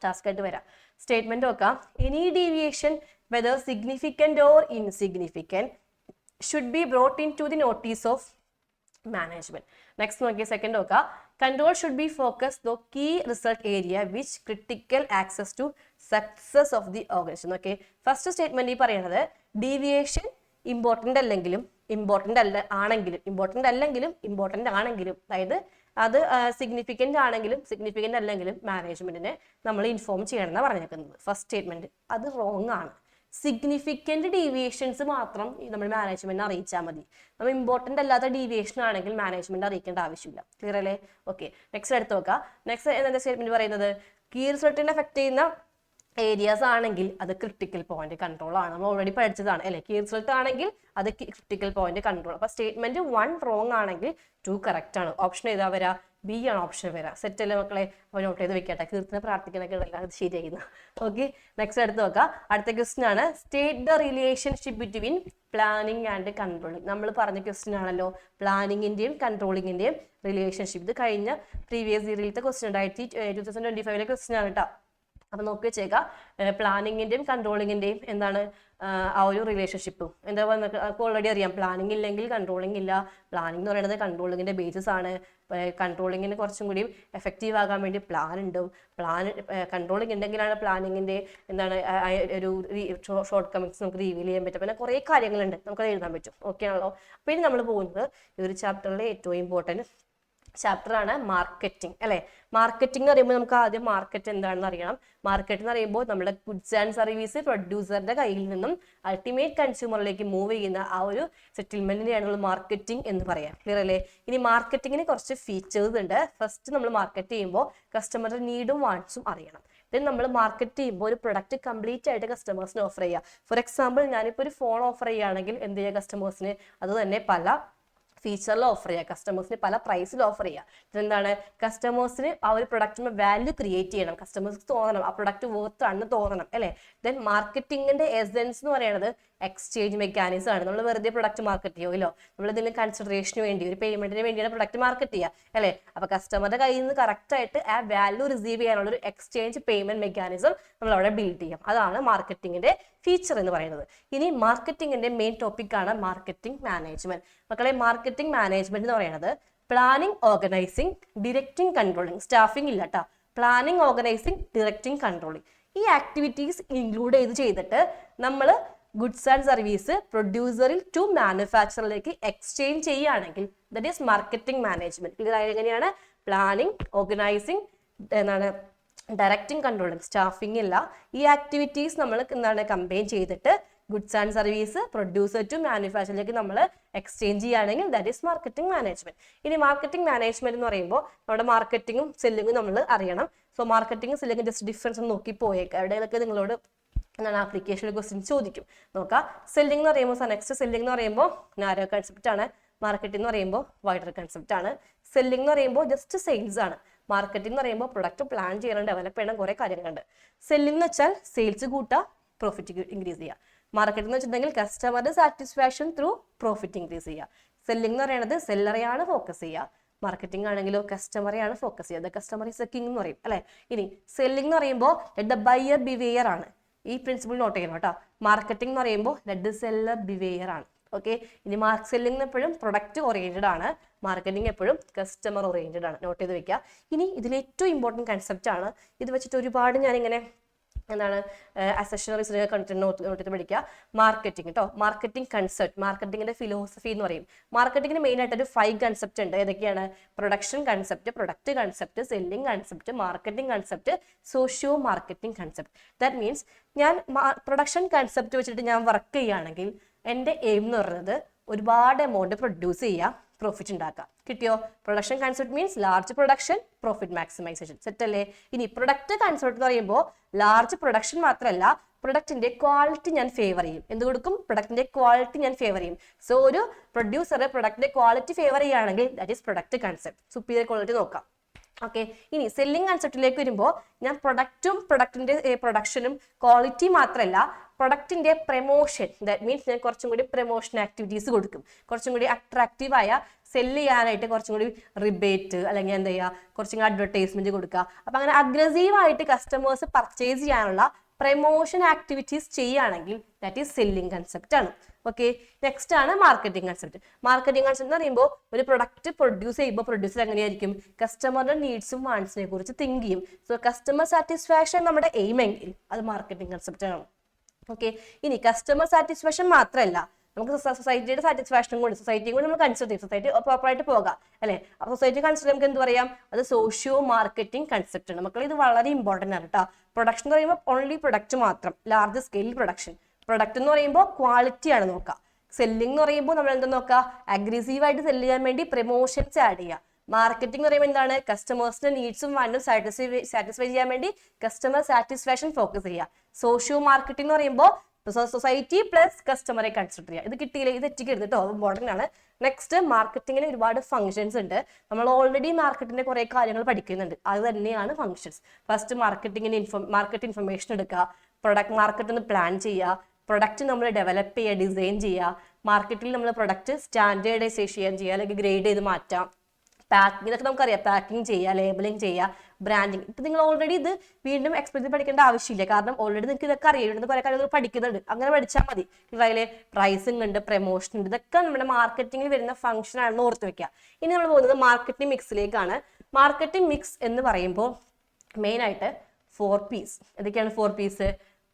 ടാസ്ക് ആയിട്ട് വരാം. സ്റ്റേറ്റ്മെന്റ് നോക്കാം. Any deviation whether significant or insignificant should be brought in to the notice of management. Next നോക്കിയ സെക്കൻഡ് നോക്കാം. Control should be focus the key result area which critical access to success of the organisation. Okay, first statement ഈ പറയുന്നത് ഡീവിയേഷൻ ഇമ്പോർട്ടൻ്റ് അല്ലെങ്കിലും ഇമ്പോർട്ടൻ്റ് ആണെങ്കിലും അതായത് അത് സിഗ്നിഫിക്കൻ്റ് ആണെങ്കിലും സിഗ്നിഫിക്കൻ്റ് അല്ലെങ്കിലും മാനേജ്മെന്റിനെ നമ്മൾ ഇൻഫോം ചെയ്യണം എന്നാണ് പറഞ്ഞേക്കുന്നത്. ഫസ്റ്റ് സ്റ്റേറ്റ്മെന്റ് അത് റോങ് ആണ്. സിഗ്നിഫിക്കൻ്റ് ഡീവിയേഷൻസ് മാത്രം നമ്മൾ മാനേജ്മെന്റിനെ അറിയിച്ചാൽ മതി. നമ്മൾ ഇമ്പോർട്ടൻ്റ് അല്ലാത്ത ഡീവിയേഷൻ ആണെങ്കിൽ മാനേജ്മെന്റ് അറിയിക്കേണ്ട ആവശ്യമില്ല. ക്ലിയർ അല്ലേ? ഓക്കെ, നെക്സ്റ്റ് എടുത്ത് നോക്കാം. നെക്സ്റ്റ് എന്താ സ്റ്റേറ്റ്മെന്റ് പറയുന്നത്? കീ റിസൾട്ടിനെ എഫക്ട് ചെയ്യുന്ന ഏരിയാസ് ആണെങ്കിൽ അത് ക്രിട്ടിക്കൽ പോയിന്റ് കൺട്രോൾ ആണ്. നമ്മൾ ഓൾറെഡി പഠിച്ചതാണ് അല്ലെ. കീ റിസൾട്ട് ആണെങ്കിൽ അത് ക്രിട്ടിക്കൽ പോയിന്റ് കൺട്രോൾ. അപ്പൊ സ്റ്റേറ്റ്മെന്റ് 1 റോങ് ആണെങ്കിൽ 2 കറക്റ്റ് ആണ്. ഓപ്ഷൻ ഏതാ വരാ? ബി ആണ് ഓപ്ഷൻ വരാ. സെറ്റ് അല്ലേ മക്കളെ? അപ്പോൾ നോട്ട് ചെയ്ത് വെക്കട്ടെ. കീർത്തന പ്രാർത്ഥിക്കുന്നൊക്കെ ഉണ്ടല്ലോ, അത് ശരിയായിരുന്നു. ഓക്കെ, നെക്സ്റ്റ് എടുത്ത് നോക്കാം. അടുത്ത ക്വസ്റ്റ്യൻ ആണ് state the relationship between planning and controlling. നമ്മൾ പറഞ്ഞ ക്വസ്റ്റ്യൻ ആണല്ലോ, പ്ലാനിങ്ങിന്റെയും കൺട്രോളിങ്ങിന്റെയും റിലേഷൻഷിപ്പ്. ഇത് കഴിഞ്ഞ പ്രീവിയസ് ഇയറിലത്തെ ക്വസ്റ്റ്യൻ 2025 ക്വസ്റ്റ്യൻ ആണ് കേട്ടോ. അപ്പൊ നോക്കി വെച്ചേക്കാം. പ്ലാനിങ്ങിന്റെയും കൺട്രോളിങ്ങിന്റെയും എന്താണ് ആ ഒരു റിലേഷൻഷിപ്പും എന്താ നമുക്ക് ഓൾറെഡി അറിയാം. പ്ലാനിങ് ഇല്ലെങ്കിൽ കൺട്രോളിങ് ഇല്ല. പ്ലാനിങ് എന്ന് പറയുന്നത് കൺട്രോളിങ്ങിന്റെ ബേസിസ് ആണ്. കൺട്രോളിങ്ങിന് കുറച്ചും കൂടി എഫക്റ്റീവ് ആകാൻ വേണ്ടി പ്ലാൻ ഉണ്ടാവും. കൺട്രോളിങ് ഉണ്ടെങ്കിലാണ് പ്ലാനിങ്ങിന്റെ എന്താണ് ഒരു ഷോർട്ട് കമ്മിങ്സ് നമുക്ക് റിവീൽ ചെയ്യാൻ പറ്റും. പിന്നെ കുറേ കാര്യങ്ങളുണ്ട്, നമുക്കത് എഴുതാൻ പറ്റും. ഓക്കെ ആണല്ലോ? അപ്പോൾ ഇനി നമ്മൾ പോകുന്നത് ഈ ഒരു ചാപ്റ്ററിലെ ഏറ്റവും ഇമ്പോർട്ടൻറ്റ് ചാപ്റ്റർ ആണ് മാർക്കറ്റിംഗ് അല്ലെ. മാർക്കറ്റിംഗ് എന്ന് പറയുമ്പോൾ നമുക്ക് ആദ്യം മാർക്കറ്റ് എന്താണെന്ന് അറിയണം. മാർക്കറ്റ് എന്ന് പറയുമ്പോൾ നമ്മുടെ ഗുഡ്സ് ആൻഡ് സർവീസ് പ്രൊഡ്യൂസറുടെ കയ്യിൽ നിന്നും അൾട്ടിമേറ്റ് കൺസ്യൂമറിലേക്ക് മൂവ് ചെയ്യുന്ന ആ ഒരു സെറ്റിൽമെന്റിനെയാണ് നമ്മൾ മാർക്കറ്റിംഗ് എന്ന് പറയാം. ക്ലിയർ അല്ലേ? ഇനി മാർക്കറ്റിങ്ങിന് കുറച്ച് ഫീച്ചേഴ്സ് ഉണ്ട്. ഫസ്റ്റ് നമ്മൾ മാർക്കറ്റ് ചെയ്യുമ്പോൾ കസ്റ്റമറുടെ നീഡും വാണ്ട്സും അറിയണം. ദെൻ നമ്മൾ മാർക്കറ്റ് ചെയ്യുമ്പോൾ ഒരു പ്രൊഡക്റ്റ് കംപ്ലീറ്റ് ആയിട്ട് കസ്റ്റമേഴ്സിന് ഓഫർ ചെയ്യുക. ഫോർ എക്സാമ്പിൾ, ഞാനിപ്പോൾ ഒരു ഫോൺ ഓഫർ ചെയ്യുകയാണെങ്കിൽ എന്ത് ചെയ്യുക? കസ്റ്റമേഴ്സിന് അത് തന്നെ പല ഫീച്ചറിൽ ഓഫർ ചെയ്യുക, കസ്റ്റമേഴ്സിന് പല പ്രൈസിൽ ഓഫർ ചെയ്യുക. ഇതെന്താണ്? കസ്റ്റമേഴ്സിന് ആ ഒരു പ്രൊഡക്റ്റിന് വാല്യൂ ക്രിയേറ്റ് ചെയ്യണം. കസ്റ്റമേഴ്സ് തോന്നണം ആ പ്രൊഡക്റ്റ് വർത്ത് ആണെന്ന് തോന്നണം അല്ലേ. ദെൻ മാർക്കറ്റിംഗിന്റെ എസെൻസ് എന്ന് പറയുന്നത് എക്സ്ചേഞ്ച് മെക്കാനിസം ആണ്. നമ്മൾ വെറുതെ പ്രൊഡക്റ്റ് മാർക്കറ്റ് ചെയ്യുമല്ലോ, നമ്മൾ എന്തെങ്കിലും കൺസിഡറേഷന് വേണ്ടി ഒരു പേയ്മെന്റിന് വേണ്ടിയാണ് പ്രൊഡക്റ്റ് മാർക്കറ്റ് ചെയ്യുക അല്ലേ. അപ്പൊ കസ്റ്റമറുടെ കയ്യിൽ നിന്ന് കറക്റ്റ് ആയിട്ട് ആ വാല്യൂ റിസീവ് ചെയ്യാനുള്ള ഒരു എക്സ്ചേഞ്ച് പേയ്മെന്റ് മെക്കാനിസം നമ്മൾ അവിടെ ബിൽഡ് ചെയ്യാം. അതാണ് മാർക്കറ്റിംഗിന്റെ ഫീച്ചർ എന്ന് പറയുന്നത്. ഇനി മാർക്കറ്റിംഗിന്റെ മെയിൻ ടോപ്പിക് ആണ് മാർക്കറ്റിംഗ് മാനേജ്മെന്റ്. മക്കളെ, മാർക്കറ്റിംഗ് മാനേജ്മെന്റ് എന്ന് പറയുന്നത് planning, organising, directing, controlling. Staffing ഇല്ല കേട്ടോ. പ്ലാനിങ്, ഓർഗനൈസിങ്, ഡിറക്റ്റിംഗ്, കൺട്രോളിങ് ഈ ആക്ടിവിറ്റീസ് ഇൻക്ലൂഡ് ചെയ്തിട്ട് നമ്മൾ ഗുഡ്സ് ആൻഡ് സർവീസ് പ്രൊഡ്യൂസറിൽ ടു മാനുഫാക്ചറിലേക്ക് എക്സ്ചേഞ്ച് ചെയ്യുകയാണെങ്കിൽ ദറ്റ് ഈസ് മാർക്കറ്റിംഗ് മാനേജ്മെന്റ്. എങ്ങനെയാണ്? പ്ലാനിങ്, ഓർഗനൈസിങ്, എന്താണ് ഡയറക്റ്റിംഗ്, കൺട്രോളിങ്, സ്റ്റാഫിംഗ് ഇല്ല. ഈ ആക്ടിവിറ്റീസ് നമ്മൾ എന്താണ് കമ്പൈൻ ചെയ്തിട്ട് goods and service producer to മാനുഫാക്ചറിലേക്ക് നമ്മൾ എക്സ്ചേഞ്ച് ചെയ്യുകയാണെങ്കിൽ ദാറ്റ് ഈസ് മാർക്കറ്റിംഗ് മാനേജ്മെന്റ്. ഇനി മാർക്കറ്റിംഗ് മാനേജ്മെന്റ് എന്ന് പറയുമ്പോൾ നമ്മുടെ മാർക്കറ്റിംഗും സെല്ലിങ്ങും നമ്മൾ അറിയണം. സോ മാർക്കറ്റിംഗും സെല്ലിംഗും ജസ്റ്റ് ഡിഫറൻസ് ഒന്ന് നോക്കി പോയേക്കാം. എവിടെയൊക്കെ നിങ്ങളോട് എന്താണ് ആപ്ലിക്കേഷനിൽ ക്വസ്റ്റ്യൻ ചോദിക്കും. നോക്കാം. സെല്ലിംഗ് എന്ന് പറയുമ്പോൾ നെക്സ്റ്റ് സെല്ലിംഗ് എന്ന് പറയുമ്പോൾ നാരോ കൺസെപ്റ്റ് ആണ്. മാർക്കറ്റിംഗ് എന്ന് പറയുമ്പോൾ വൈഡർ കൺസെപ്റ്റ് ആണ്. സെല്ലിംഗ് എന്ന് പറയുമ്പോൾ ജസ്റ്റ് സെയിൽസ് ആണ്. മാർക്കറ്റിംഗ് എന്ന് പറയുമ്പോൾ പ്രൊഡക്റ്റ് പ്ലാൻ ചെയ്യണം, ഡെവലപ്പ് ചെയ്യണം, കുറെ കാര്യങ്ങളുണ്ട്. സെല്ലിംഗ് എന്ന് വെച്ചാൽ സെയിൽസ് കൂട്ടുക, പ്രോഫിറ്റ് ഇൻക്രീസ് ചെയ്യുക. മാർക്കറ്റിംഗ് എന്ന് വെച്ചിട്ടുണ്ടെങ്കിൽ കസ്റ്റമറുടെ സാറ്റിസ്ഫാക്ഷൻ ത്രൂ പ്രോഫിറ്റ് ഇൻക്രീസ് ചെയ്യുക. സെല്ലിംഗ് എന്ന് പറയുന്നത് സെല്ലറെയാണ് ഫോക്കസ് ചെയ്യുക. മാർക്കറ്റിംഗ് ആണെങ്കിലോ കസ്റ്റമറെയാണ് ഫോക്കസ് ചെയ്യുക. കസ്റ്റമർ ഇസ് എ കിങ് എന്ന് പറയും അല്ലെ. ഇനി സെല്ലിംഗ് എന്ന് പറയുമ്പോൾ ലെറ്റ് ദ ബയർ ബിവെയർ ആണ്. ഈ പ്രിൻസിപ്പിൾ നോട്ട് ചെയ്യണം കേട്ടോ. മാർക്കറ്റിംഗ് എന്ന് പറയുമ്പോൾ ലെറ്റ് ദ സെല്ലർ ബിവെയർ ആണ്. ഓക്കെ. ഇനി സെല്ലിംഗ് എപ്പോഴും പ്രൊഡക്റ്റ് ഓറിയന്റഡ് ആണ്. മാർക്കറ്റിംഗ് എപ്പോഴും കസ്റ്റമർ ഓറിയന്റഡ് ആണ്. നോട്ട് ചെയ്ത് വെക്കുക. ഇനി ഇതിൽ ഏറ്റവും ഇമ്പോർട്ടൻറ്റ് കൺസെപ്റ്റ് ആണ്. ഇത് വെച്ചിട്ട് ഒരുപാട് ഞാനിങ്ങനെ എന്താണ് അസഷണറീസ് കണ്ടിട്ട് നോട്ട് ചെയ്ത് പഠിക്കുക. മാർക്കറ്റിംഗ് കേട്ടോ. മാർക്കറ്റിംഗ് കൺസെപ്റ്റ്, മാർക്കറ്റിംഗിന്റെ ഫിലോസഫി എന്ന് പറയും. മാർക്കറ്റിംഗിന് മെയിൻ ആയിട്ട് ഒരു 5 കൺസെപ്റ്റ് ഉണ്ട്. ഏതൊക്കെയാണ്? Production concept, product concept, selling concept, marketing concept, socio marketing concept. That means ഞാൻ പ്രൊഡക്ഷൻ കൺസെപ്റ്റ് വെച്ചിട്ട് ഞാൻ വർക്ക് ചെയ്യുകയാണെങ്കിൽ എൻ്റെ എയിം എന്ന് പറയുന്നത് ഒരുപാട് എമൗണ്ട് പ്രൊഡ്യൂസ് ചെയ്യുക, പ്രോഫിറ്റ് ഉണ്ടാക്കുക. കിട്ടിയോ? Production concept means large production, profit maximisation. Set അല്ലേ? ഇനി പ്രൊഡക്റ്റ് കൺസെപ്റ്റ് എന്ന് പറയുമ്പോൾ ലാർജ് പ്രൊഡക്ഷൻ മാത്രമല്ല, പ്രൊഡക്റ്റിന്റെ ക്വാളിറ്റി ഞാൻ ഫേവർ ചെയ്യും. എന്ത് കൊടുക്കും? പ്രൊഡക്റ്റിന്റെ ക്വാളിറ്റി ഞാൻ ഫേവർ ചെയ്യും. സോ ഒരു പ്രൊഡ്യൂസർ പ്രൊഡക്റ്റിന്റെ ക്വാളിറ്റി ഫേവർ ചെയ്യുകയാണെങ്കിൽ that is product concept. Superior quality നോക്കാം. ഓക്കെ. ഇനി സെല്ലിംഗ് കൺസെപ്റ്റിലേക്ക് വരുമ്പോൾ ഞാൻ പ്രൊഡക്റ്റും പ്രൊഡക്റ്റിന്റെ പ്രൊഡക്ഷനും ക്വാളിറ്റി മാത്രമല്ല, പ്രൊഡക്റ്റിന്റെ പ്രൊമോഷൻ, ദാറ്റ് മീൻസ് ഞാൻ കുറച്ചും കൂടി പ്രൊമോഷൻ ആക്ടിവിറ്റീസ് കൊടുക്കും. കുറച്ചും കൂടി അട്രാക്റ്റീവായ സെല്ല് ചെയ്യാനായിട്ട് കുറച്ചും കൂടി റിബേറ്റ് അല്ലെങ്കിൽ എന്താ ചെയ്യുക, കുറച്ചും കൂടി അഡ്വർടൈസ്മെന്റ് കൊടുക്കുക. അപ്പൊ അങ്ങനെ അഗ്രസീവായിട്ട് കസ്റ്റമേഴ്സ് പർച്ചേസ് ചെയ്യാനുള്ള പ്രൊമോഷൻ ആക്ടിവിറ്റീസ് ചെയ്യുകയാണെങ്കിൽ ദാറ്റ് ഈസ് സെല്ലിംഗ് കൺസെപ്റ്റ് ആണ്. ഓക്കെ. നെക്സ്റ്റ് ആണ് മാർക്കറ്റിംഗ് കൺസെപ്റ്റ്. മാർക്കറ്റിംഗ് കൺസെപ്റ്റ് എന്ന് പറയുമ്പോൾ ഒരു പ്രൊഡക്റ്റ് പ്രൊഡ്യൂസ് ചെയ്യുമ്പോൾ പ്രൊഡ്യൂസർ എങ്ങനെയായിരിക്കും? കസ്റ്റമറുടെ നീഡ്സും വാണ്ട്സിനെ കുറിച്ച് തിങ്ക് ചെയ്യും. സോ കസ്റ്റമർ സാറ്റിസ്ഫാക്ഷൻ നമ്മുടെ എയിം എങ്കിൽ അത് മാർക്കറ്റിംഗ് കൺസെപ്റ്റ് ആണ്. ഓക്കെ. ഇനി കസ്റ്റമർ സാറ്റിസ്ഫാക്ഷൻ മാത്രമല്ല, നമുക്ക് സൊസൈറ്റിയുടെ സാറ്റിസ്ഫാക്ഷനും കൂടി, സൊസൈറ്റിയും കൂടി നമ്മൾ കൺസിഡർ ചെയ്യും. സൊസൈറ്റി പ്രോപ്പറായിട്ട് പോകാം അല്ലെ. അപ്പൊ സൊസൈറ്റി കൺസിഡർ നമുക്ക് എന്ത് പറയാം? അത് സോഷ്യോ മാർക്കറ്റിംഗ് കൺസെപ്റ്റ് ആണ്. മക്കളെ ഇത് വളരെ ഇമ്പോർട്ടന്റ് ആണ് കേട്ടോ. പ്രൊഡക്ഷൻ എന്ന് പറയുമ്പോൾ ഓൺലി പ്രൊഡക്റ്റ് മാത്രം, ലാർജ് സ്കെയിൽ പ്രൊഡക്ഷൻ. പ്രൊഡക്റ്റ് എന്ന് പറയുമ്പോൾ ക്വാളിറ്റി ആണ് നോക്കുക. സെല്ലിംഗ് എന്ന് പറയുമ്പോൾ നമ്മൾ എന്താ നോക്കുക? അഗ്രസീവായിട്ട് സെല്ല് ചെയ്യാൻ വേണ്ടി പ്രൊമോഷൻസ് ആഡ് ചെയ്യുക. മാർക്കറ്റിംഗ് എന്ന് പറയുമ്പോൾ എന്താണ്? കസ്റ്റമേഴ്സിന്റെ നീഡ്സും വാണ്ടും സാറ്റിസ്ഫൈ ചെയ്യാൻ വേണ്ടി കസ്റ്റമർ സാറ്റിസ്ഫാക്ഷൻ ഫോക്കസ് ചെയ്യുക. സോഷ്യോ മാർക്കറ്റിംഗ് എന്ന് പറയുമ്പോൾ സൊസൈറ്റി പ്ലസ് കസ്റ്റമറെ കൺസിഡർ ചെയ്യുക. ഇത് കിട്ടിയില്ല, ഇത് തെറ്റിക്കരുത് കേട്ടോ, ഇമ്പോർട്ടൻ്റ് ആണ്. നെക്സ്റ്റ്, മാർക്കറ്റിങ്ങിന് ഒരുപാട് ഫംഗ്ഷൻസ് ഉണ്ട്. നമ്മൾ ഓൾറെഡി മാർക്കറ്റിന്റെ കുറെ കാര്യങ്ങൾ പഠിക്കുന്നുണ്ട്. അത് തന്നെയാണ് ഫംഗ്ഷൻസ്. ഫസ്റ്റ് മാർക്കറ്റിംഗിന് മാർക്കറ്റ് ഇൻഫർമേഷൻ എടുക്കുക, പ്രൊഡക്റ്റ് മാർക്കറ്റ് ഒന്ന് പ്ലാൻ ചെയ്യുക, പ്രൊഡക്റ്റ് നമ്മൾ ഡെവലപ്പ് ചെയ്യുക, ഡിസൈൻ ചെയ്യുക, മാർക്കറ്റിൽ നമ്മൾ പ്രൊഡക്റ്റ് സ്റ്റാൻഡേർഡൈസേഷൻ ചെയ്യുക അല്ലെങ്കിൽ ഗ്രേഡ് ചെയ്ത് മാറ്റാം, പാക്കിംഗ്, ഇതൊക്കെ നമുക്കറിയാം. പാക്കിംഗ് ചെയ്യുക, ലേബലിംഗ് ചെയ്യുക, ബ്രാൻഡിങ്. ഇപ്പൊ നിങ്ങൾ ഓൾറെഡി ഇത് വീണ്ടും എക്സ്പെക്ട് പഠിക്കേണ്ട ആവശ്യമില്ല. കാരണം ഓൾറെഡി നിങ്ങൾക്ക് ഇതൊക്കെ അറിയാം. ഇവിടുന്ന് കുറെ കാര്യങ്ങൾ പഠിക്കുന്നുണ്ട്. അങ്ങനെ പഠിച്ചാൽ മതി. അതിലെ പ്രൈസിംഗ് ഉണ്ട്, പ്രൊമോഷൻ ഉണ്ട്, ഇതൊക്കെ നമ്മുടെ മാർക്കറ്റിംഗിൽ വരുന്ന ഫംഗ്ഷൻ ആണെന്ന് ഓർത്ത് വെക്കുക. ഇനി നമ്മൾ പോകുന്നത് മാർക്കറ്റിംഗ് മിക്സിലേക്കാണ്. മാർക്കറ്റിംഗ് മിക്സ് എന്ന് പറയുമ്പോൾ മെയിൻ ആയിട്ട് 4 P's. ഏതൊക്കെയാണ് 4 P's?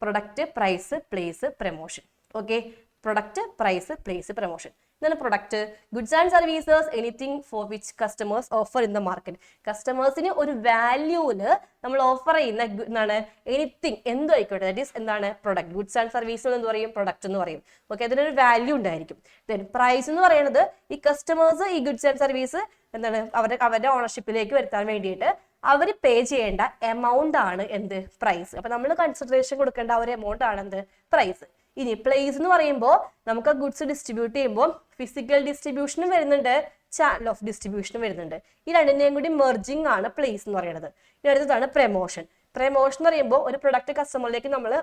Product, price, place, promotion. Okay. Product, price, place, promotion. എന്താണ് product? Goods and services, anything for which customers offer in the market. കസ്റ്റമേഴ്സിന് ഒരു വാല്യൂന് നമ്മൾ ഓഫർ ചെയ്യുന്ന എന്താണ്? എനിത്തിങ്, എന്തും ആയിക്കോട്ടെ. ദാറ്റ് ഈസ് എന്താണ്? പ്രൊഡക്റ്റ്. ഗുഡ്സ് ആൻഡ് സർവീസസ് എന്ന് പറയും, പ്രൊഡക്റ്റ് എന്ന് പറയും. ഓക്കെ. അതിനൊരു വാല്യൂ ഉണ്ടായിരിക്കും. ദെൻ പ്രൈസ് എന്ന് പറയുന്നത് ഈ കസ്റ്റമേഴ്സ് ഈ ഗുഡ്സ് ആൻഡ് സർവീസ് എന്താണ് അവരുടെ ഓണർഷിപ്പിലേക്ക് വരുത്താൻ വേണ്ടിയിട്ട് അവർ പേ ചെയ്യേണ്ട എമൗണ്ട് ആണ് എന്ത്? പ്രൈസ്. അപ്പൊ നമ്മൾ കൺസിഡറേഷൻ കൊടുക്കേണ്ട ഒരു എമൗണ്ട് ആണ് എന്ത്? പ്രൈസ്. ഇനി പ്ലേസ് എന്ന് പറയുമ്പോൾ നമുക്ക് ഗുഡ്സ് ഡിസ്ട്രിബ്യൂട്ട് ചെയ്യുമ്പോൾ ഫിസിക്കൽ ഡിസ്ട്രിബ്യൂഷനും വരുന്നുണ്ട്, ചാനൽ ഓഫ് ഡിസ്ട്രിബ്യൂഷനും വരുന്നുണ്ട്. ഈ രണ്ടിന്റെയും കൂടി മെർജിങ് ആണ് പ്ലേസ് എന്ന് പറയുന്നത്. ഇനി അടുത്തതാണ് പ്രൊമോഷൻ. പ്രൊമോഷൻ എന്ന് പറയുമ്പോൾ ഒരു പ്രൊഡക്റ്റ് കസ്റ്റമറിലേക്ക് നമ്മൾ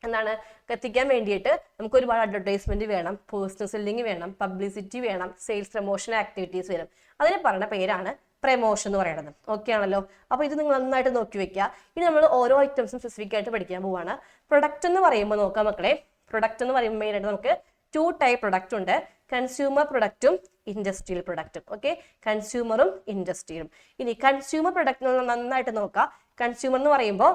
എന്താണ് എത്തിക്കാൻ വേണ്ടിയിട്ട് നമുക്ക് ഒരുപാട് അഡ്വർടൈസ്മെന്റ് വേണം, പേഴ്സണൽ സെല്ലിംഗ് വേണം, പബ്ലിസിറ്റി വേണം, സെയിൽസ് പ്രൊമോഷൻ ആക്ടിവിറ്റീസ് വരും. അതിന് പറയുന്ന പേരാണ് പ്രൊമോഷൻ എന്ന് പറയുന്നത്. ഓക്കെ ആണല്ലോ. അപ്പൊ ഇത് നിങ്ങൾ നന്നായിട്ട് നോക്കി വെക്കുക. ഇനി നമ്മൾ ഓരോ ഐറ്റംസും സ്പെസിഫിക് ആയിട്ട് പഠിക്കാൻ പോവാണ്. പ്രൊഡക്റ്റ് എന്ന് പറയുമ്പോൾ നോക്കാം മക്കളെ. പ്രൊഡക്റ്റ് എന്ന് പറയുമ്പോൾ മെയിൻ ആയിട്ട് നമുക്ക് 2 ടൈപ്പ് പ്രൊഡക്റ്റ് ഉണ്ട്. കൺസ്യൂമർ പ്രൊഡക്റ്റും ഇൻഡസ്ട്രിയൽ പ്രൊഡക്റ്റും. ഓക്കെ. കൺസ്യൂമറും ഇൻഡസ്ട്രിയലും. ഇനി കൺസ്യൂമർ പ്രൊഡക്റ്റ് നന്നായിട്ട് നോക്കാം. കൺസ്യൂമർ എന്ന് പറയുമ്പോൾ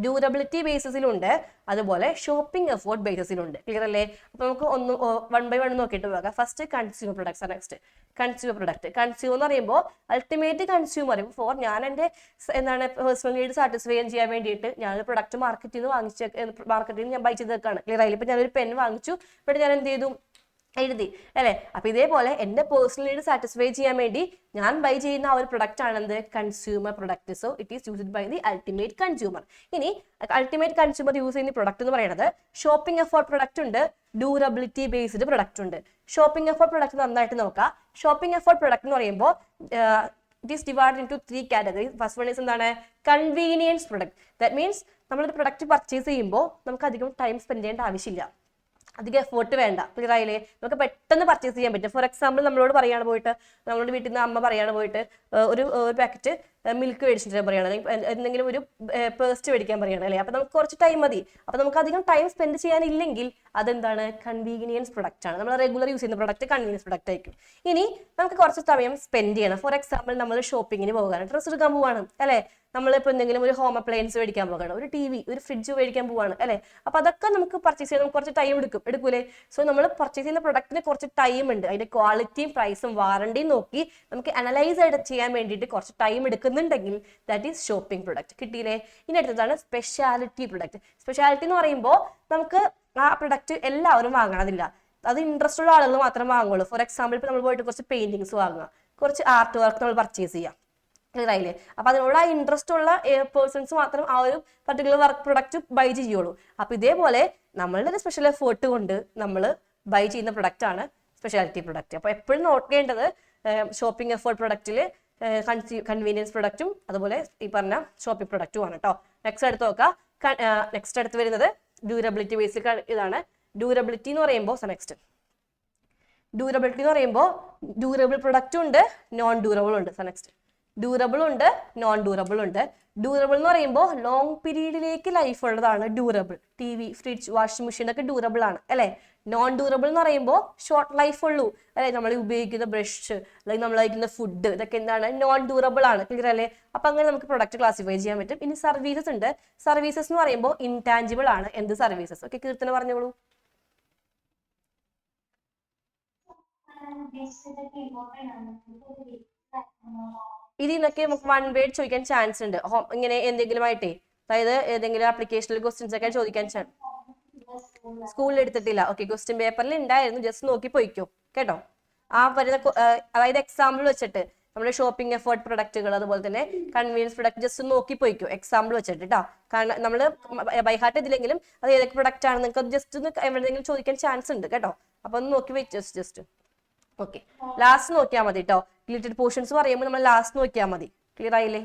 ഡ്യൂറബിലിറ്റി ബേസിസിലുണ്ട്, അതുപോലെ ഷോപ്പിംഗ് എഫോർട്ട് ബേസിസിലുണ്ട്. ക്ലിയർ അല്ലേ? അപ്പൊ നമുക്ക് ഒന്ന് 1 by 1 നോക്കിയിട്ട് പോകാം. ഫസ്റ്റ് കൺസ്യൂമർ പ്രൊഡക്ട്സ് ആണ്. Next consumer product. കൺസ്യൂമർ എന്ന് പറയുമ്പോൾ അൾട്ടിമേറ്റ് കൺസ്യൂമർ ഫോർ ഞാൻ എൻ്റെ പേഴ്സണൽ നീഡ് സാറ്റിസ്ഫൈ ചെയ്യാൻ വേണ്ടിയിട്ട് ഞാനൊരു പ്രൊഡക്റ്റ് മാർക്കറ്റിൽ നിന്ന് ഞാൻ ബൈ ചെയ്ത് വെക്കാണ്. ക്ലിയർ ആയില്ല? ഇപ്പൊ ഞാനൊരു പെൻ വാങ്ങിച്ചു, ഇവിടെ ഞാൻ എന്ത് ചെയ്തു, എഴുതി അല്ലെ? അപ്പൊ ഇതേപോലെ എന്റെ പേഴ്സണൽ നീഡ് സാറ്റിസ്ഫൈ ചെയ്യാൻ വേണ്ടി ഞാൻ ബൈ ചെയ്യുന്ന ആ ഒരു പ്രൊഡക്റ്റ് ആണെന്ത്? Consumer product. So it is used by the ultimate consumer. ഇനി അൾട്ടിമേറ്റ് കൺസ്യൂമർ യൂസ് ചെയ്യുന്ന പ്രൊഡക്റ്റ് എന്ന് പറയുന്നത് ഷോപ്പിംഗ് എഫോർട്ട് പ്രൊഡക്റ്റ് ഉണ്ട്, ഡ്യൂറബിലിറ്റി ബേസ്ഡ് പ്രൊഡക്റ്റ് ഉണ്ട്. ഷോപ്പിംഗ് എഫോർട്ട് പ്രൊഡക്റ്റ് നന്നായിട്ട് നോക്കാം. ഷോപ്പിംഗ് എഫോർട്ട് പ്രൊഡക്റ്റ് എന്ന് പറയുമ്പോൾ it is divided in to 3 categories. First one is എന്താണ്? Convenience product. ദാറ്റ് മീൻസ് നമ്മളൊരു പ്രൊഡക്റ്റ് പർച്ചേസ് ചെയ്യുമ്പോൾ നമുക്ക് അധികം ടൈം സ്പെൻഡ് ചെയ്യേണ്ട ആവശ്യമില്ല, അധികം എഫേർട്ട് വേണ്ട. ക്ലിയർ ആയില്ലേ? നമുക്ക് പെട്ടെന്ന് പർച്ചേസ് ചെയ്യാൻ പറ്റും. ഫോർ എക്സാമ്പിൾ നമ്മളോട് പറയാണ് പോയിട്ട്, നമ്മുടെ വീട്ടിൽ നിന്ന് അമ്മ പറയാണ് പോയിട്ട് ഒരു പാക്കറ്റ് മിൽക്ക് മേടിച്ചിട്ട് പറയാണ്, എന്തെങ്കിലും ഒരു പേസ്റ്റ് മേടിക്കാൻ പറയാണ് അല്ലേ? അപ്പൊ നമുക്ക് കുറച്ച് ടൈം മതി. അപ്പൊ നമുക്ക് അധികം ടൈം സ്പെൻഡ് ചെയ്യാനില്ലെങ്കിൽ അതെന്താണ്? കൺവീനിയൻസ് പ്രൊഡക്റ്റ് ആണ്. നമ്മൾ റെഗുലർ യൂസ് ചെയ്യുന്ന പ്രൊഡക്റ്റ് കൺവീനിയൻസ് പ്രൊഡക്റ്റ് ആയിരിക്കും. ഇനി നമുക്ക് കുറച്ച് സമയം സ്പെൻഡ് ചെയ്യണം. ഫോർ എക്സാമ്പിൾ നമ്മൾ ഷോപ്പിങ്ങിന് പോകാണ്, ഡ്രസ്സ് എടുക്കാൻ പോവാണ് അല്ലേ? നമ്മളിപ്പോൾ എന്തെങ്കിലും ഒരു ഹോം അപ്ലയൻസ് മേടിക്കാൻ പോകണം, ഒരു TV, ഒരു ഫ്രിഡ്ജ് മേടിക്കാൻ പോവാണ് അല്ലേ? അപ്പൊ അതൊക്കെ നമുക്ക് പർച്ചേസ് ചെയ്യാൻ കുറച്ച് ടൈം എടുക്കൂലേ? സോ നമ്മൾ പർച്ചേസ് ചെയ്യുന്ന പ്രൊഡക്റ്റിന് കുറച്ച് ടൈം ഉണ്ട്. അതിന്റെ ക്വാളിറ്റിയും പ്രൈസും വാറണ്ടിയും നോക്കി നമുക്ക് അനലൈസ് ആയിട്ട് ചെയ്യാൻ വേണ്ടിയിട്ട് കുറച്ച് ടൈം എടുക്കുന്നുണ്ടെങ്കിൽ ദാറ്റ് ഈസ് ഷോപ്പിംഗ് പ്രൊഡക്റ്റ്. കിട്ടിയില്ലേ? ഇനി അടുത്തതാണ് സ്പെഷ്യാലിറ്റി പ്രൊഡക്റ്റ്. സ്പെഷ്യാലിറ്റി എന്ന് പറയുമ്പോൾ നമുക്ക് ആ പ്രൊഡക്റ്റ് എല്ലാവരും വാങ്ങണമെന്നില്ല, അത് ഇൻട്രസ്റ്റ് ഉള്ള ആളുകൾ മാത്രം വാങ്ങുള്ളൂ. ഫോർ എക്സാമ്പിൾ ഇപ്പൊ നമ്മൾ പോയിട്ട് കുറച്ച് പെയിന്റിങ്സ് വാങ്ങുക, കുറച്ച് ആർട്ട് വർക്ക് നമ്മൾ പർച്ചേസ് ചെയ്യാം. ക്ലിയർ ആയില്ലേ? അപ്പൊ അതിനോട് ആ ഇൻട്രസ്റ്റ് ഉള്ള പേഴ്സൺസ് മാത്രം ആ ഒരു പർട്ടിക്കുലർ വർക്ക് പ്രൊഡക്റ്റ് ബൈ ചെയ്യുള്ളൂ. അപ്പൊ ഇതേപോലെ നമ്മളുടെ ഒരു സ്പെഷ്യൽ എഫേർട്ട് കൊണ്ട് നമ്മൾ ബൈ ചെയ്യുന്ന പ്രൊഡക്റ്റ് ആണ് സ്പെഷ്യാലിറ്റി പ്രൊഡക്റ്റ്. അപ്പൊ എപ്പോഴും നോട്ട് ചെയ്യേണ്ടത് ഷോപ്പിംഗ് എഫേർട്ട് പ്രൊഡക്റ്റിൽ കൺവീനിയൻസ് പ്രൊഡക്റ്റും അതുപോലെ ഈ പറഞ്ഞ ഷോപ്പിംഗ് പ്രൊഡക്റ്റും ആണ് കേട്ടോ. നെക്സ്റ്റ് അടുത്ത് നോക്കാം. നെക്സ്റ്റ് അടുത്ത് വരുന്നത് ഡ്യൂറബിലിറ്റി ബേസിക് ഇതാണ്. ഡ്യൂറബിലിറ്റി എന്ന് പറയുമ്പോൾ ഡ്യൂറബിൾ പ്രൊഡക്റ്റും ഉണ്ട്, നോൺ ഡ്യൂറബിൾ ഉണ്ട്. നെക്സ്റ്റ് ഡ്യൂറബിൾ ഉണ്ട്, നോൺ ഡ്യൂറബിൾ ഉണ്ട്. ഡ്യൂറബിൾ എന്ന് പറയുമ്പോൾ ലോങ് പീരീഡിലേക്ക് ലൈഫ് ഉള്ളതാണ് durable. TV, fridge, washing machine ഒക്കെ ഡ്യൂറബിൾ ആണ് അല്ലെ? നോൺ ഡ്യൂറബിൾ എന്ന് പറയുമ്പോൾ ഷോർട്ട് ലൈഫ് ഉള്ളൂ അല്ലെ? നമ്മൾ ഉപയോഗിക്കുന്ന ബ്രഷ് അല്ലെങ്കിൽ നമ്മൾ കഴിക്കുന്ന ഫുഡ് ഇതൊക്കെ എന്താണ്? നോൺ ഡ്യൂറബിൾ ആണ്. ക്ലിയർ അല്ലേ? അപ്പൊ അങ്ങനെ നമുക്ക് പ്രൊഡക്റ്റ് ക്ലാസിഫൈ ചെയ്യാൻ പറ്റും. ഇനി സർവീസസ് ഉണ്ട്. സർവീസസ് എന്ന് പറയുമ്പോൾ ഇൻടാഞ്ചിബിൾ ആണ്. എന്ത് സർവീസസ്? ഓക്കെ, കീർത്തന പറഞ്ഞോളൂ. ഇതിന്നൊക്കെ നമുക്ക് 1 വേർഡ് ചോദിക്കാൻ ചാൻസ് ഉണ്ട്. ഇങ്ങനെ എന്തെങ്കിലും ആയിട്ടേ, അതായത് ഏതെങ്കിലും ആപ്ലിക്കേഷനിൽ ക്വസ്റ്റ്യൻസ് ഒക്കെ ചോദിക്കാൻ ചാൻസ്. സ്കൂളിൽ എടുത്തിട്ടില്ല. ഓക്കെ, ക്വസ്റ്റ്യൻ പേപ്പറിൽ ഉണ്ടായിരുന്നു, ജസ്റ്റ് നോക്കി പോയിക്കോ കേട്ടോ. ആ വരുന്ന അതായത് എക്സാമ്പിൾ വെച്ചിട്ട് നമ്മുടെ ഷോപ്പിംഗ് എഫേർട്ട് പ്രൊഡക്റ്റുകൾ അതുപോലെ തന്നെ കൺവീനിയൻസ് പ്രൊഡക്റ്റ് ജസ്റ്റ് നോക്കി പോയിക്കോ എക്സാമ്പിൾ വെച്ചിട്ട് കേട്ടോ. കാരണം നമ്മൾ ബൈഹാർട്ട് ചെയ്തില്ലെങ്കിലും അത് ഏതൊക്കെ പ്രൊഡക്റ്റ് ആണ് നിങ്ങൾക്ക് ജസ്റ്റ് ഒന്ന് എവിടെയെങ്കിലും ചോദിക്കാൻ ചാൻസ് ഉണ്ട് കേട്ടോ. അപ്പൊ ഒന്ന് നോക്കി വെച്ച് ജസ്റ്റ് ഓക്കെ. ലാസ്റ്റ് നോക്കിയാൽ മതി കേട്ടോ. റിലേറ്റഡ് പോർഷൻസ് പറയുമ്പോൾ നമ്മൾ ലാസ്റ്റ് നോക്കിയാൽ മതി. ക്ലിയർ ആയില്ലേ?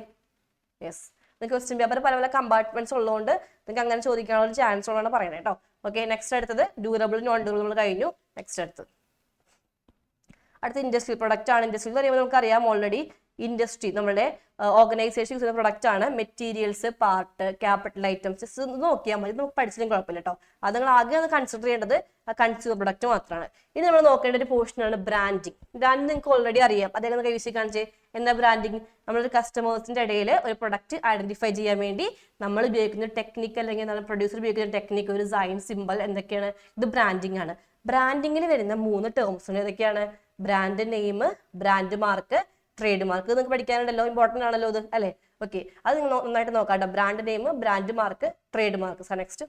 യെസ്. നിങ്ങൾക്ക് ക്വസ്റ്റ്യൻ പേപ്പർ പല പല കമ്പാർട്ട്മെന്റ്സ് ഉള്ളതുകൊണ്ട് നിങ്ങൾക്ക് അങ്ങനെ ചോദിക്കാനുള്ള ഒരു ചാൻസ് ഉള്ളതാണ് പറയണേ കേട്ടോ. ഓക്കെ, നെക്സ്റ്റ് അടുത്തത് ഡ്യൂറബിൾ, നോൺ ഡ്യൂറബിൾ കഴിഞ്ഞു. നെക്സ്റ്റ് അടുത്ത് ഇൻഡസ്ട്രി പ്രൊഡക്റ്റ് ആണ്. ഇൻഡസ്ട്രി എന്ന് പറയുമ്പോൾ നമുക്കറിയാം ഓൾറെഡി ഇൻഡസ്ട്രി നമ്മുടെ ഓർഗനൈസേഷൻ യൂസ് ചെയ്യുന്ന പ്രൊഡക്റ്റ് ആണ്. മെറ്റീരിയൽസ്, പാർട്ട്, ക്യാപിറ്റൽ ഐറ്റംസ് നോക്കിയാൽ മതി, നമുക്ക് പഠിച്ചില്ലെങ്കിൽ കുഴപ്പമില്ല കേട്ടോ. അത് നിങ്ങൾ ആകെ ഒന്ന് കൺസിഡർ ചെയ്യേണ്ടത് കൺസ്യൂമർ പ്രൊഡക്റ്റ് മാത്രമാണ്. ഇനി നമ്മൾ നോക്കേണ്ട ഒരു പോർഷനാണ് ബ്രാൻഡിങ്. ബ്രാൻഡ് നിങ്ങൾക്ക് ഓൾറെഡി അറിയാം. അതായത് കൈവശം കാണിച്ചേ എന്താ ബ്രാൻഡിങ്? നമ്മളൊരു കസ്റ്റമേഴ്സിന്റെ ഇടയിൽ ഒരു പ്രൊഡക്റ്റ് ഐഡന്റിഫൈ ചെയ്യാൻ വേണ്ടി നമ്മൾ ഉപയോഗിക്കുന്ന ടെക്നിക്ക് അല്ലെങ്കിൽ നമ്മൾ പ്രൊഡ്യൂസർ ഉപയോഗിക്കുന്ന ടെക്നിക്ക്, ഒരു സൈൻ, സിമ്പിൾ എന്തൊക്കെയാണ്? ഇത് ബ്രാൻഡിങ് ആണ്. ബ്രാൻഡിങ്ങിൽ വരുന്ന 3 ടേംസ് ഉണ്ട്. ഏതൊക്കെയാണ്? Brand name, brand mark, trade mark. നിങ്ങൾക്ക് പഠിക്കാനുണ്ടല്ലോ, ഇമ്പോർട്ടൻ്റ് ആണല്ലോ ഇത് അല്ലേ? ഓക്കെ, അത് നിങ്ങൾ നന്നായിട്ട് നോക്കാം. Brand name, brand mark, trade mark. Next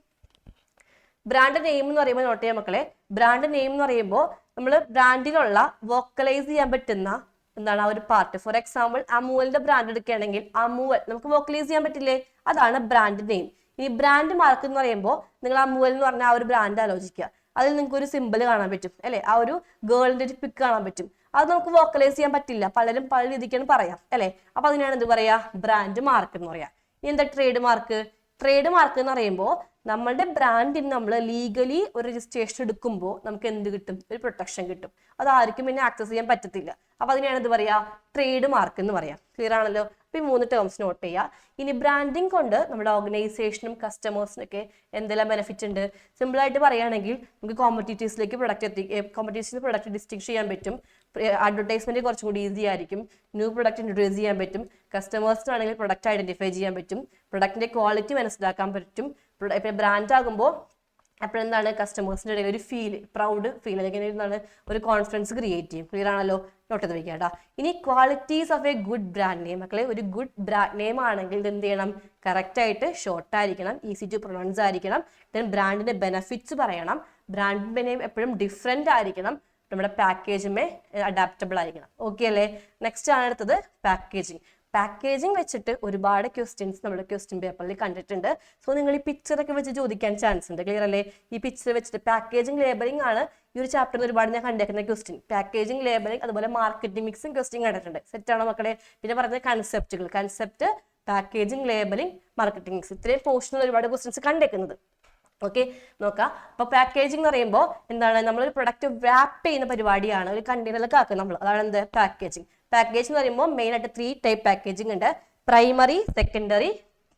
brand name എന്ന് പറയുമ്പോൾ നോട്ട് ചെയ്യാം മക്കളെ. ബ്രാൻഡ് നെയിം എന്ന് പറയുമ്പോൾ നമ്മൾ ബ്രാൻഡിലുള്ള വോക്കലൈസ് ചെയ്യാൻ പറ്റുന്ന എന്താണ് ആ ഒരു പാർട്ട്. ഫോർ എക്സാമ്പിൾ അമൂലിന്റെ ബ്രാൻഡ് എടുക്കുകയാണെങ്കിൽ അമൂൽ നമുക്ക് വോക്കലൈസ് ചെയ്യാൻ പറ്റില്ലേ? അതാണ് ബ്രാൻഡ് നെയിം. ഇനി ബ്രാൻഡ് മാർക്ക് എന്ന് പറയുമ്പോൾ നിങ്ങൾ അമൂൽ എന്ന് പറഞ്ഞ ആ ഒരു ബ്രാൻഡ് ആലോചിക്കുക. അതിൽ നിങ്ങൾക്ക് ഒരു സിമ്പിൾ കാണാൻ പറ്റും അല്ലെ? ആ ഒരു ഗേളിന്റെ ഒരു പിക്ക് കാണാൻ പറ്റും. അത് നമുക്ക് വോക്കലൈസ് ചെയ്യാൻ പറ്റില്ല, പലരും പല രീതിക്കാണ് പറയാം അല്ലെ? അപ്പൊ അതിനാണ് എന്ത് പറയാ? ബ്രാൻഡ് മാർക്ക് എന്ന് പറയാം. ഇനി എന്താ ട്രേഡ് മാർക്ക്? ട്രേഡ് മാർക്ക് എന്ന് പറയുമ്പോൾ നമ്മളുടെ ബ്രാൻഡിന് നമ്മൾ ലീഗലി ഒരു രജിസ്ട്രേഷൻ എടുക്കുമ്പോൾ നമുക്ക് എന്ത് കിട്ടും? ഒരു പ്രൊട്ടക്ഷൻ കിട്ടും. അത് ആർക്കും പിന്നെ ആക്സസ് ചെയ്യാൻ പറ്റത്തില്ല. അപ്പൊ അതിനാണ് എന്ത് പറയാ? ട്രേഡ് മാർക്ക് എന്ന് പറയാം. ക്ലിയർ ആണല്ലോ? അപ്പോൾ ഈ 3 ടേംസ് നോട്ട് ചെയ്യുക. ഇനി ബ്രാൻഡിങ് കൊണ്ട് നമ്മുടെ ഓർഗനൈസേഷനും കസ്റ്റമേഴ്സിനൊക്കെ എന്തെല്ലാം ബെനിഫിറ്റ് ഉണ്ട്? സിമ്പിളായിട്ട് പറയുകയാണെങ്കിൽ നമുക്ക് കോമ്പറ്റീറ്റീവ്സിലേക്ക് പ്രൊഡക്റ്റ് ഡിസ്റ്റിങ്ഷ് ചെയ്യാൻ പറ്റും. അഡ്വർടൈസ്മെന്റ് കുറച്ചും കൂടി ഈസി ആയിരിക്കും. ന്യൂ പ്രൊഡക്റ്റ് ഇൻട്രൊഡ്യൂസ് ചെയ്യാൻ പറ്റും. കസ്റ്റമേഴ്സിനാണെങ്കിൽ പ്രൊഡക്റ്റ് ഐഡന്റിഫൈ ചെയ്യാൻ പറ്റും. പ്രൊഡക്റ്റിന്റെ ക്വാളിറ്റി മനസ്സിലാക്കാൻ പറ്റും. ഇപ്പം ബ്രാൻഡ് ആകുമ്പോൾ അപ്പോഴെന്താണ് കസ്റ്റമേഴ്സിൻ്റെ ഇടയിൽ ഒരു പ്രൗഡ് ഫീൽ അല്ലെങ്കിൽ എന്താണ് ഒരു കോൺഫിഡൻസ് ക്രിയേറ്റ് ചെയ്യും. ക്ലിയർ ആണല്ലോ? നോട്ട് ചെയ്ത് വയ്ക്കുക കേട്ടോ. ഇനി qualities of A good brand name. മക്കളെ, ഒരു ഗുഡ് ബ്രാൻഡ് നെയിം ആണെങ്കിൽ ഇത് എന്ത് ചെയ്യണം? കറക്റ്റായിട്ട് ഷോർട്ട് ആയിരിക്കണം, ഈസി ടു പ്രൊനൗൺസ് ആയിരിക്കണം. ദെൻ ബ്രാൻഡിന്റെ ബെനിഫിറ്റ്സ് പറയണം. ബ്രാൻഡിന്റെ നെയിം എപ്പോഴും ഡിഫറെൻ്റ് ആയിരിക്കണം. നമ്മുടെ പാക്കേജുമേ അഡാപ്റ്റബിൾ ആയിരിക്കണം. ഓക്കെ അല്ലേ? നെക്സ്റ്റ് ആണ് അടുത്തത് പാക്കേജിങ്. പാക്കേജിങ് വെച്ചിട്ട് ഒരുപാട് ക്വസ്റ്റ്യൻസ് നമ്മുടെ ക്വസ്റ്റ്യൻ പേപ്പറിൽ കണ്ടിട്ടുണ്ട്. സോ നിങ്ങൾ ഈ പിക്ചറൊക്കെ വെച്ച് ചോദിക്കാൻ ചാൻസ് ഉണ്ട്. ക്ലിയർ അല്ലേ? ഈ പിക്ചർ വെച്ചിട്ട് പാക്കേജിങ് ലേബലിംഗ് ആണ് ഈ ഒരു ചാപ്റ്ററിൽ ഒരുപാട് ഞാൻ കണ്ടേക്കുന്ന ക്വസ്റ്റ്യൻ. പാക്കേജിങ് ലേബലിംഗ് അതുപോലെ മാർക്കറ്റിംഗ് മിക്സും ക്വസ്റ്റ്യൻ കണ്ടിട്ടുണ്ട്. സെറ്റാണോ മക്കളെ? പിന്നെ പറഞ്ഞ concept, packaging, labelling, marketing mix, ഇത്രയും പോർഷനിൽ ഒരുപാട് ക്വസ്റ്റ്യൻസ് കണ്ടേക്കുന്നത്. ഓക്കെ, നോക്കാം. അപ്പോൾ പാക്കേജിംഗ് എന്ന് പറയുമ്പോൾ എന്താണ്? നമ്മളൊരു പ്രൊഡക്റ്റ് റാപ്പ് ചെയ്യുന്ന പരിപാടിയാണ്, ഒരു കണ്ടെയ്നറിലൊക്കെ ആക്കുക നമ്മൾ. അതാണ് എന്ത്? പാക്കേജിംഗ്. പാക്കേജ് എന്ന് പറയുമ്പോൾ മെയിൻ ആയിട്ട് 3 ടൈപ്പ് പാക്കേജിംഗ് ഉണ്ട്: പ്രൈമറി, സെക്കൻഡറി,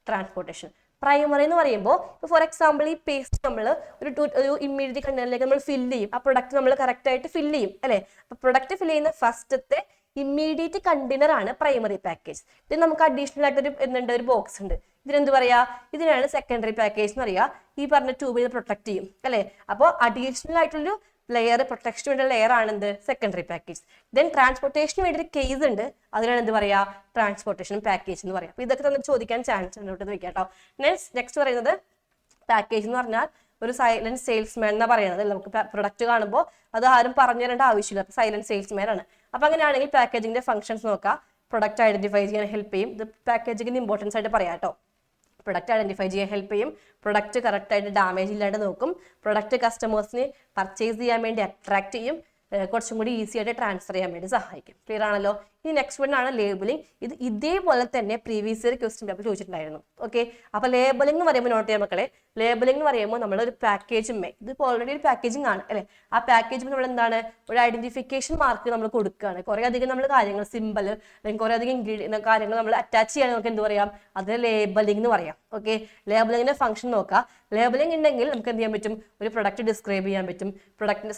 ട്രാൻസ്പോർട്ടേഷൻ. പ്രൈമറി എന്ന് പറയുമ്പോൾ ഫോർ എക്സാമ്പിൾ ഈ പേസ്റ്റ് നമ്മൾ ഒരു ഇമ്മീഡിയറ്റ് കണ്ടെയ്നറിലേക്ക് നമ്മൾ ഫില്ല് ചെയ്യും. ആ പ്രൊഡക്റ്റ് നമ്മൾ കറക്റ്റ് ആയിട്ട് ഫില്ല് ചെയ്യും അല്ലേ? അപ്പോൾ പ്രൊഡക്റ്റ് ഫില്ല് ചെയ്യുന്ന ഫസ്റ്റത്തെ ഇമ്മീഡിയറ്റ് കണ്ടെയ്നർ ആണ് പ്രൈമറി പാക്കേജ്. ഇത് നമുക്ക് അഡീഷണൽ ആയിട്ട് ഒരു ബോക്സ് ഉണ്ട്. ഇതിനെന്ത് പറയാ? ഇതിനാണ് സെക്കൻഡറി പാക്കേജ് എന്ന് പറയാ. ഈ പറഞ്ഞ ട്യൂബിൽ പ്രൊട്ടക്ട് ചെയ്യും അല്ലേ? അപ്പോൾ അഡീഷണൽ ആയിട്ടുള്ളൊരു ലെയർ, പ്രൊട്ടക്ഷന് വേണ്ട ലെയർ ആണ് എന്ത്? Secondary package. ദെൻ ട്രാൻസ്പോർട്ടേഷന് വേണ്ടി ഒരു കേസ് ഉണ്ട്, അതിനാണ് എന്ത് പറയാ? ട്രാൻസ്പോർട്ടേഷൻ പാക്കേജ് എന്ന് പറയാം. അപ്പോൾ ഇതൊക്കെ തന്നെ ചോദിക്കാൻ ചാൻസ് ഉണ്ട്. വെക്കാം കേട്ടോ. നെക്സ്റ്റ് പറയുന്നത് പാക്കേജ് എന്ന് പറഞ്ഞാൽ ഒരു സൈലന്റ് സെയിൽസ്മാൻ എന്നാ പറയുന്നത്. നമുക്ക് പ്രൊഡക്റ്റ് കാണുമ്പോൾ അത് ആരും പറഞ്ഞു തരേണ്ട ആവശ്യമില്ല. അപ്പോൾ സൈലന്റ് സെയിൽസ്മാൻ ആണ്. അപ്പോൾ അങ്ങനെയാണെങ്കിൽ പാക്കേജിന്റെ ഫംഗ്ഷൻസ് നോക്കാം. പ്രൊഡക്റ്റ് ഐഡന്റിഫൈ ചെയ്യാൻ ഹെൽപ്പ് ചെയ്യും. ഇത് പാക്കേജിങ്ങിന്റെ ഇമ്പോർട്ടൻസ് ആയിട്ട് പറയാം കേട്ടോ. പ്രൊഡക്റ്റ് ഐഡന്റിഫൈ ചെയ്യാൻ ഹെൽപ്പ് ചെയ്യും. പ്രൊഡക്റ്റ് കറക്റ്റായിട്ട് ഡാമേജ് ഇല്ലാണ്ട് നോക്കും. പ്രൊഡക്റ്റ് കസ്റ്റമേഴ്സിന് പർച്ചേസ് ചെയ്യാൻ വേണ്ടി അട്രാക്ട് ചെയ്യും. കുറച്ചും കൂടി ഈസി ആയിട്ട് ട്രാൻസ്ഫർ ചെയ്യാൻ വേണ്ടി സഹായിക്കും. ക്ലിയർ ആണല്ലോ? ഇനി നെക്സ്റ്റ് വൺ ആണ് ലേബലിംഗ്. ഇത് ഇതേപോലെ തന്നെ പ്രീവിയസ് ഇയർ ക്വസ്റ്റ്യൻ പേപ്പർ ചോദിച്ചിട്ടുണ്ടായിരുന്നു. ഓക്കെ, അപ്പോൾ ലേബലിംഗ് എന്ന് പറയുമ്പോൾ നോട്ട് ചെയ്യാൻ മക്കളെ. ലേബലിംഗ് എന്ന് പറയുമ്പോൾ നമ്മളൊരു പാക്കേജുമേ, ഇതിപ്പോൾ ഓൾറെഡി ഒരു പാക്കേജിംഗ് ആണ് അല്ലേ? ആ പാക്കേജ് നമ്മൾ എന്താണ്? ഒരു ഐഡന്റിഫിക്കേഷൻ മാർക്ക് നമ്മൾ കൊടുക്കുകയാണ്. കുറേ അധികം നമ്മൾ കാര്യങ്ങൾ, സിമ്പിൾ അല്ലെങ്കിൽ കുറേ അധികം കാര്യങ്ങൾ നമ്മൾ അറ്റാച്ച് ചെയ്യാൻ നമുക്ക് എന്ത് പറയാം? അത് ലേബലിംഗ് എന്ന് പറയാം. ഓക്കെ, ലേബലിംഗിന്റെ ഫംഗ്ഷൻ നോക്കാം. ലേബലിംഗ് ഉണ്ടെങ്കിൽ നമുക്ക് എന്ത് ചെയ്യാൻ പറ്റും? ഒരു പ്രൊഡക്റ്റ് ഡിസ്ക്രൈബ് ചെയ്യാൻ പറ്റും. പ്രൊഡക്റ്റിന്റെ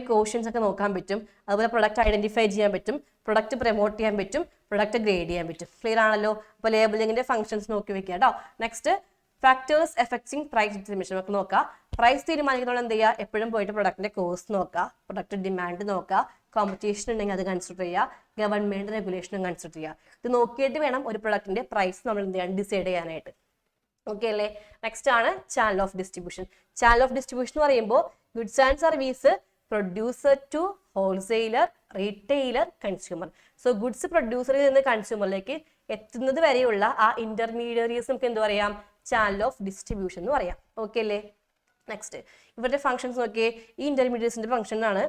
ക്വസ്റ്റ്യൻസ് ഒക്കെ നോക്കാൻ പറ്റും. അതുപോലെ പ്രൊഡക്റ്റ് ഐഡന്റിഫൈ ചെയ്യാൻ പറ്റും. പ്രൊഡക്റ്റ് പ്രൊമോട്ട് ചെയ്യാൻ പറ്റും. പ്രൊഡക്റ്റ് ഗ്രേഡ് ചെയ്യാൻ പറ്റും. ക്ലിയർ ആണല്ലോ? അപ്പോൾ ലേബലിംഗിന്റെ ഫംഗ്ഷൻസ് നോക്കി വെക്കുക കേട്ടോ. Next factors affecting price determination നമുക്ക് നോക്കാം. പ്രൈസ് തീരുമാനിക്കുന്നതോടെ എന്ത് ചെയ്യുക? എപ്പോഴും പോയിട്ട് പ്രൊഡക്റ്റിന്റെ കോസ്റ്റ് നോക്കുക, പ്രൊഡക്റ്റ് ഡിമാൻഡ് നോക്കുക, കോമ്പറ്റീഷൻ ഉണ്ടെങ്കിൽ അത് കൺസിഡർ ചെയ്യുക, ഗവൺമെന്റ് റെഗുലേഷനും കൺസിഡർ ചെയ്യുക. ഇത് നോക്കിയിട്ട് വേണം ഒരു പ്രൊഡക്റ്റിന്റെ പ്രൈസ് നമ്മൾ എന്ത് ചെയ്യാൻ? ഡിസൈഡ് ചെയ്യാനായിട്ട്. ഓക്കെ അല്ലേ? നെക്സ്റ്റ് ആണ് channel of distribution. Channel of distribution എന്ന് പറയുമ്പോൾ goods and service, producer to wholesaler, retailer, consumer. So goods പ്രൊഡ്യൂസറിൽ നിന്ന് കൺസ്യൂമറിലേക്ക് എത്തുന്നത് വരെയുള്ള ആ ഇന്റർമീഡിയറീസ് നമുക്ക് എന്ത് പറയാം? ചാനൽ ഓഫ് ഡിസ്ട്രിബ്യൂഷൻ എന്ന് പറയാം. ഓക്കെ അല്ലേ? നെക്സ്റ്റ് ഇവരുടെ ഫംഗ്ഷൻസ് നോക്കിയേ. ഈ ഇന്റർമീഡിയറ്റ്സിന്റെ ഫംഗ്ഷൻ ആണ്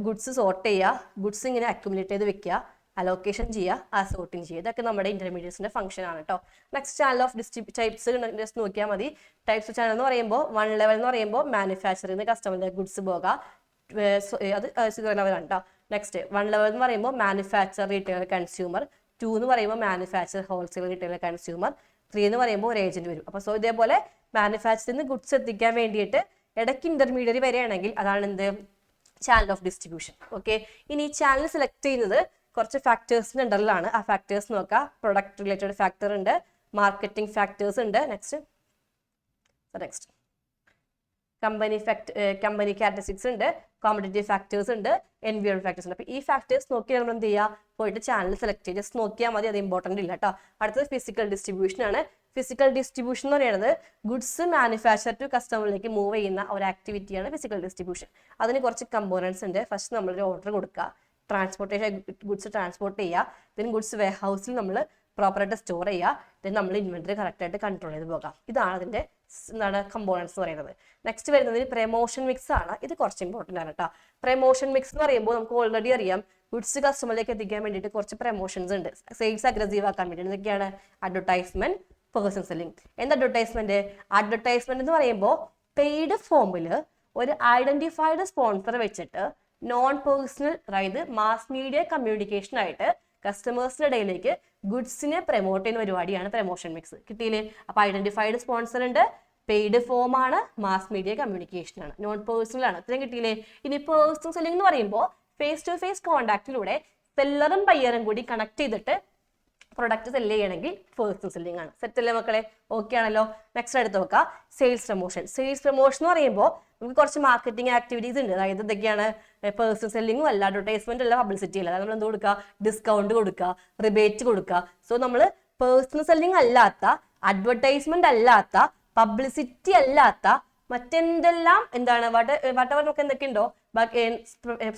ഗുഡ്സ് സോർട്ട് ചെയ്യുക, ഗുഡ്സ് ഇങ്ങനെ അക്യുമുലേറ്റ് ചെയ്ത് വെക്കുക, അലോക്കേഷൻ ചെയ്യുക, അസോർട്ടിങ് ചെയ്യുക. ഇതൊക്കെ നമ്മുടെ ഇന്റർമീഡിയറ്റ്സിന്റെ ഫംഗ്ഷൻ ആണ് കേട്ടോ. Next channel of types just നോക്കിയാൽ മതി. ടൈപ്സ് ഓഫ് ചാനൽ എന്ന് പറയുമ്പോൾ 1 ലെവൽ എന്ന് പറയുമ്പോൾ മാനുഫാക്ചറിംഗ് കസ്റ്റമറിന്റെ ഗുഡ്സ് പോകാം, അത് 0 ലെവലാണ് കേട്ടോ. നെക്സ്റ്റ് 1 ലെവൽ എന്ന് പറയുമ്പോൾ മാനുഫാക്ചർ, റീറ്റെയിലർ, കൺസ്യൂമർ. 2 എന്ന് പറയുമ്പോൾ മാനുഫാക്ചർ, ഹോൾസെയിൽ, റീറ്റെയിലർ, കൺസ്യൂമർ. 3 എന്ന് പറയുമ്പോൾ ഒരു ഏജന്റ് വരും. അപ്പോൾ സോ ഇതേപോലെ മാനുഫാക്ചറിൽ നിന്ന് ഗുഡ്സ് എത്തിക്കാൻ വേണ്ടിയിട്ട് ഇടയ്ക്ക് ഇന്റർമീഡിയറി വരെയാണെങ്കിൽ അതാണ് എന്ത്? Channel of distribution. ഓക്കെ, ഇനി ഈ ചാനൽ സെലക്ട് ചെയ്യുന്നത് കുറച്ച് ഫാക്ടേഴ്സിന്റെ അണ്ടറിലാണ്. ആ ഫാക്ടേഴ്സ് നോക്കാം. പ്രൊഡക്റ്റ് റിലേറ്റഡ് ഫാക്ടർ ഉണ്ട്, മാർക്കറ്റിംഗ് ഫാക്ടേഴ്സ് ഉണ്ട്, നെക്സ്റ്റ് കമ്പനി ക്യാരക്ടറിസ്റ്റിക്സ് ഉണ്ട്, കോമ്പറ്റേറ്റീവ് ഫാക്ടേഴ്സ് ഉണ്ട്, എൻവയോൺമെന്റ് ഫാക്ടേഴ്സ് ഉണ്ട്. അപ്പോൾ ഈ ഫാക്ടേഴ്സ് നോക്കിയാൽ നമ്മൾ എന്ത് ചെയ്യുക? പോയിട്ട് ചാനൽ സെലക്ട് ചെയ്യുക. ജസ്റ്റ് നോക്കിയാൽ മതി, അത് ഇമ്പോർട്ടൻ്റ് ഇല്ല കേട്ടോ. അടുത്തത് ഫിസിക്കൽ ഡിസ്ട്രിബ്യൂഷൻ ആണ്. ഫിസിക്കൽ ഡിസ്ട്രിബ്യൂഷൻ എന്ന് പറയുന്നത് ഗുഡ്സ് മാനുഫാക്ചർ ടു കസ്റ്റമറിലേക്ക് മൂവ് ചെയ്യുന്ന ഒരു ആക്ടിവിറ്റിയാണ് ഫിസിക്കൽ ഡിസ്ട്രിബ്യൂഷൻ. അതിന് കുറച്ച് കമ്പോണൻസ് ഉണ്ട്. ഫസ്റ്റ് നമ്മളൊരു ഓർഡർ കൊടുക്കുക, ട്രാൻസ്പോർട്ടേഷൻ ഗുഡ്സ് ട്രാൻസ്പോർട്ട് ചെയ്യുക, ദെൻ ഗുഡ്സ് വെയർ ഹൗസിൽ നമ്മൾ പ്രോപ്പറായിട്ട് സ്റ്റോർ ചെയ്യുക, ദെൻ നമ്മൾ ഇൻവെന്ററി കറക്റ്റായിട്ട് കൺട്രോൾ ചെയ്ത് പോകാം. ഇതാണ് അതിൻ്റെ കമ്പോണൻസ് എന്ന് പറയുന്നത്. നെക്സ്റ്റ് വരുന്നത് പ്രമോഷൻ മിക്സ് ആണ്. ഇത് കുറച്ച് ഇമ്പോർട്ടൻ്റ് ആണ് കേട്ടോ. പ്രമോഷൻ മിക്സ് എന്ന് പറയുമ്പോൾ നമുക്ക് ഓൾറെഡി അറിയാം ഗുഡ്സ് കസ്റ്റമറിലേക്ക് എത്തിക്കാൻ വേണ്ടിയിട്ട് കുറച്ച് പ്രമോഷൻസ് ഉണ്ട്. സെയിൽസ് അഗ്രസീവ് ആക്കാൻ വേണ്ടി എന്തൊക്കെയാണ്? Advertisement, person selling. എന്താ അഡ്വർടൈസ്മെന്റ്? അഡ്വർടൈസ്മെന്റ് എന്ന് പറയുമ്പോൾ പെയ്ഡ് ഫോമിൽ ഒരു ഐഡന്റിഫൈഡ് സ്പോൺസർ വെച്ചിട്ട് നോൺ പേഴ്സണൽ, അതായത് മാസ് മീഡിയ കമ്മ്യൂണിക്കേഷൻ ആയിട്ട് കസ്റ്റമേഴ്സിന്റെ ഇടയിലേക്ക് ഗുഡ്സിനെ പ്രൊമോട്ട് ചെയ്യുന്ന പരിപാടിയാണ് പ്രൊമോഷൻ മിക്സ്. കിട്ടിയില്ലേ? അപ്പൊ ഐഡന്റിഫൈഡ് സ്പോൺസർ ഉണ്ട്, പെയ്ഡ് ഫോം ആണ്, മാസ് മീഡിയ കമ്മ്യൂണിക്കേഷൻ ആണ്, നോൺ പേഴ്സണൽ ആണ്. ഇത്രയും കിട്ടിയില്ലേ? ഇനി പേഴ്സണൽ സെല്ലിംഗ് എന്ന് പറയുമ്പോൾ ഫേസ് ടു ഫേസ് കോൺടാക്റ്റിലൂടെ സെല്ലറും ബയ്യറും കൂടി കണക്ട് ചെയ്തിട്ട് പ്രൊഡക്റ്റ് സെല് ചെയ്യണമെങ്കിൽ പേഴ്സണൽ സെല്ലിംഗ് ആണ്. സെറ്റ് അല്ലേ മക്കളെ? ഓക്കെ ആണല്ലോ. നെക്സ്റ്റ് എടുത്ത് നോക്കാം സെയിൽസ് പ്രൊമോഷൻ. സെയിൽസ് പ്രൊമോഷൻ എന്ന് പറയുമ്പോൾ നമുക്ക് കുറച്ച് മാർക്കറ്റിംഗ് ആക്ടിവിറ്റീസ് ഉണ്ട്. അതായത് എന്തൊക്കെയാണ്? പേഴ്സണൽ സെല്ലിംഗും അല്ല, അഡ്വർടൈസ്മെന്റ് അല്ല, പബ്ലിസിറ്റി അല്ല. നമ്മൾ എന്ത് കൊടുക്കുക? ഡിസ്കൗണ്ട് കൊടുക്കുക, റിബേറ്റ് കൊടുക്കുക. സോ നമ്മൾ പേഴ്സണൽ സെല്ലിംഗ് അല്ലാത്ത, അഡ്വർടൈസ്മെന്റ് അല്ലാത്ത, പബ്ലിസിറ്റി അല്ലാത്ത മറ്റെന്തെല്ലാം എന്താണ് വട്ടവർ നമുക്ക് എന്തൊക്കെയുണ്ടോ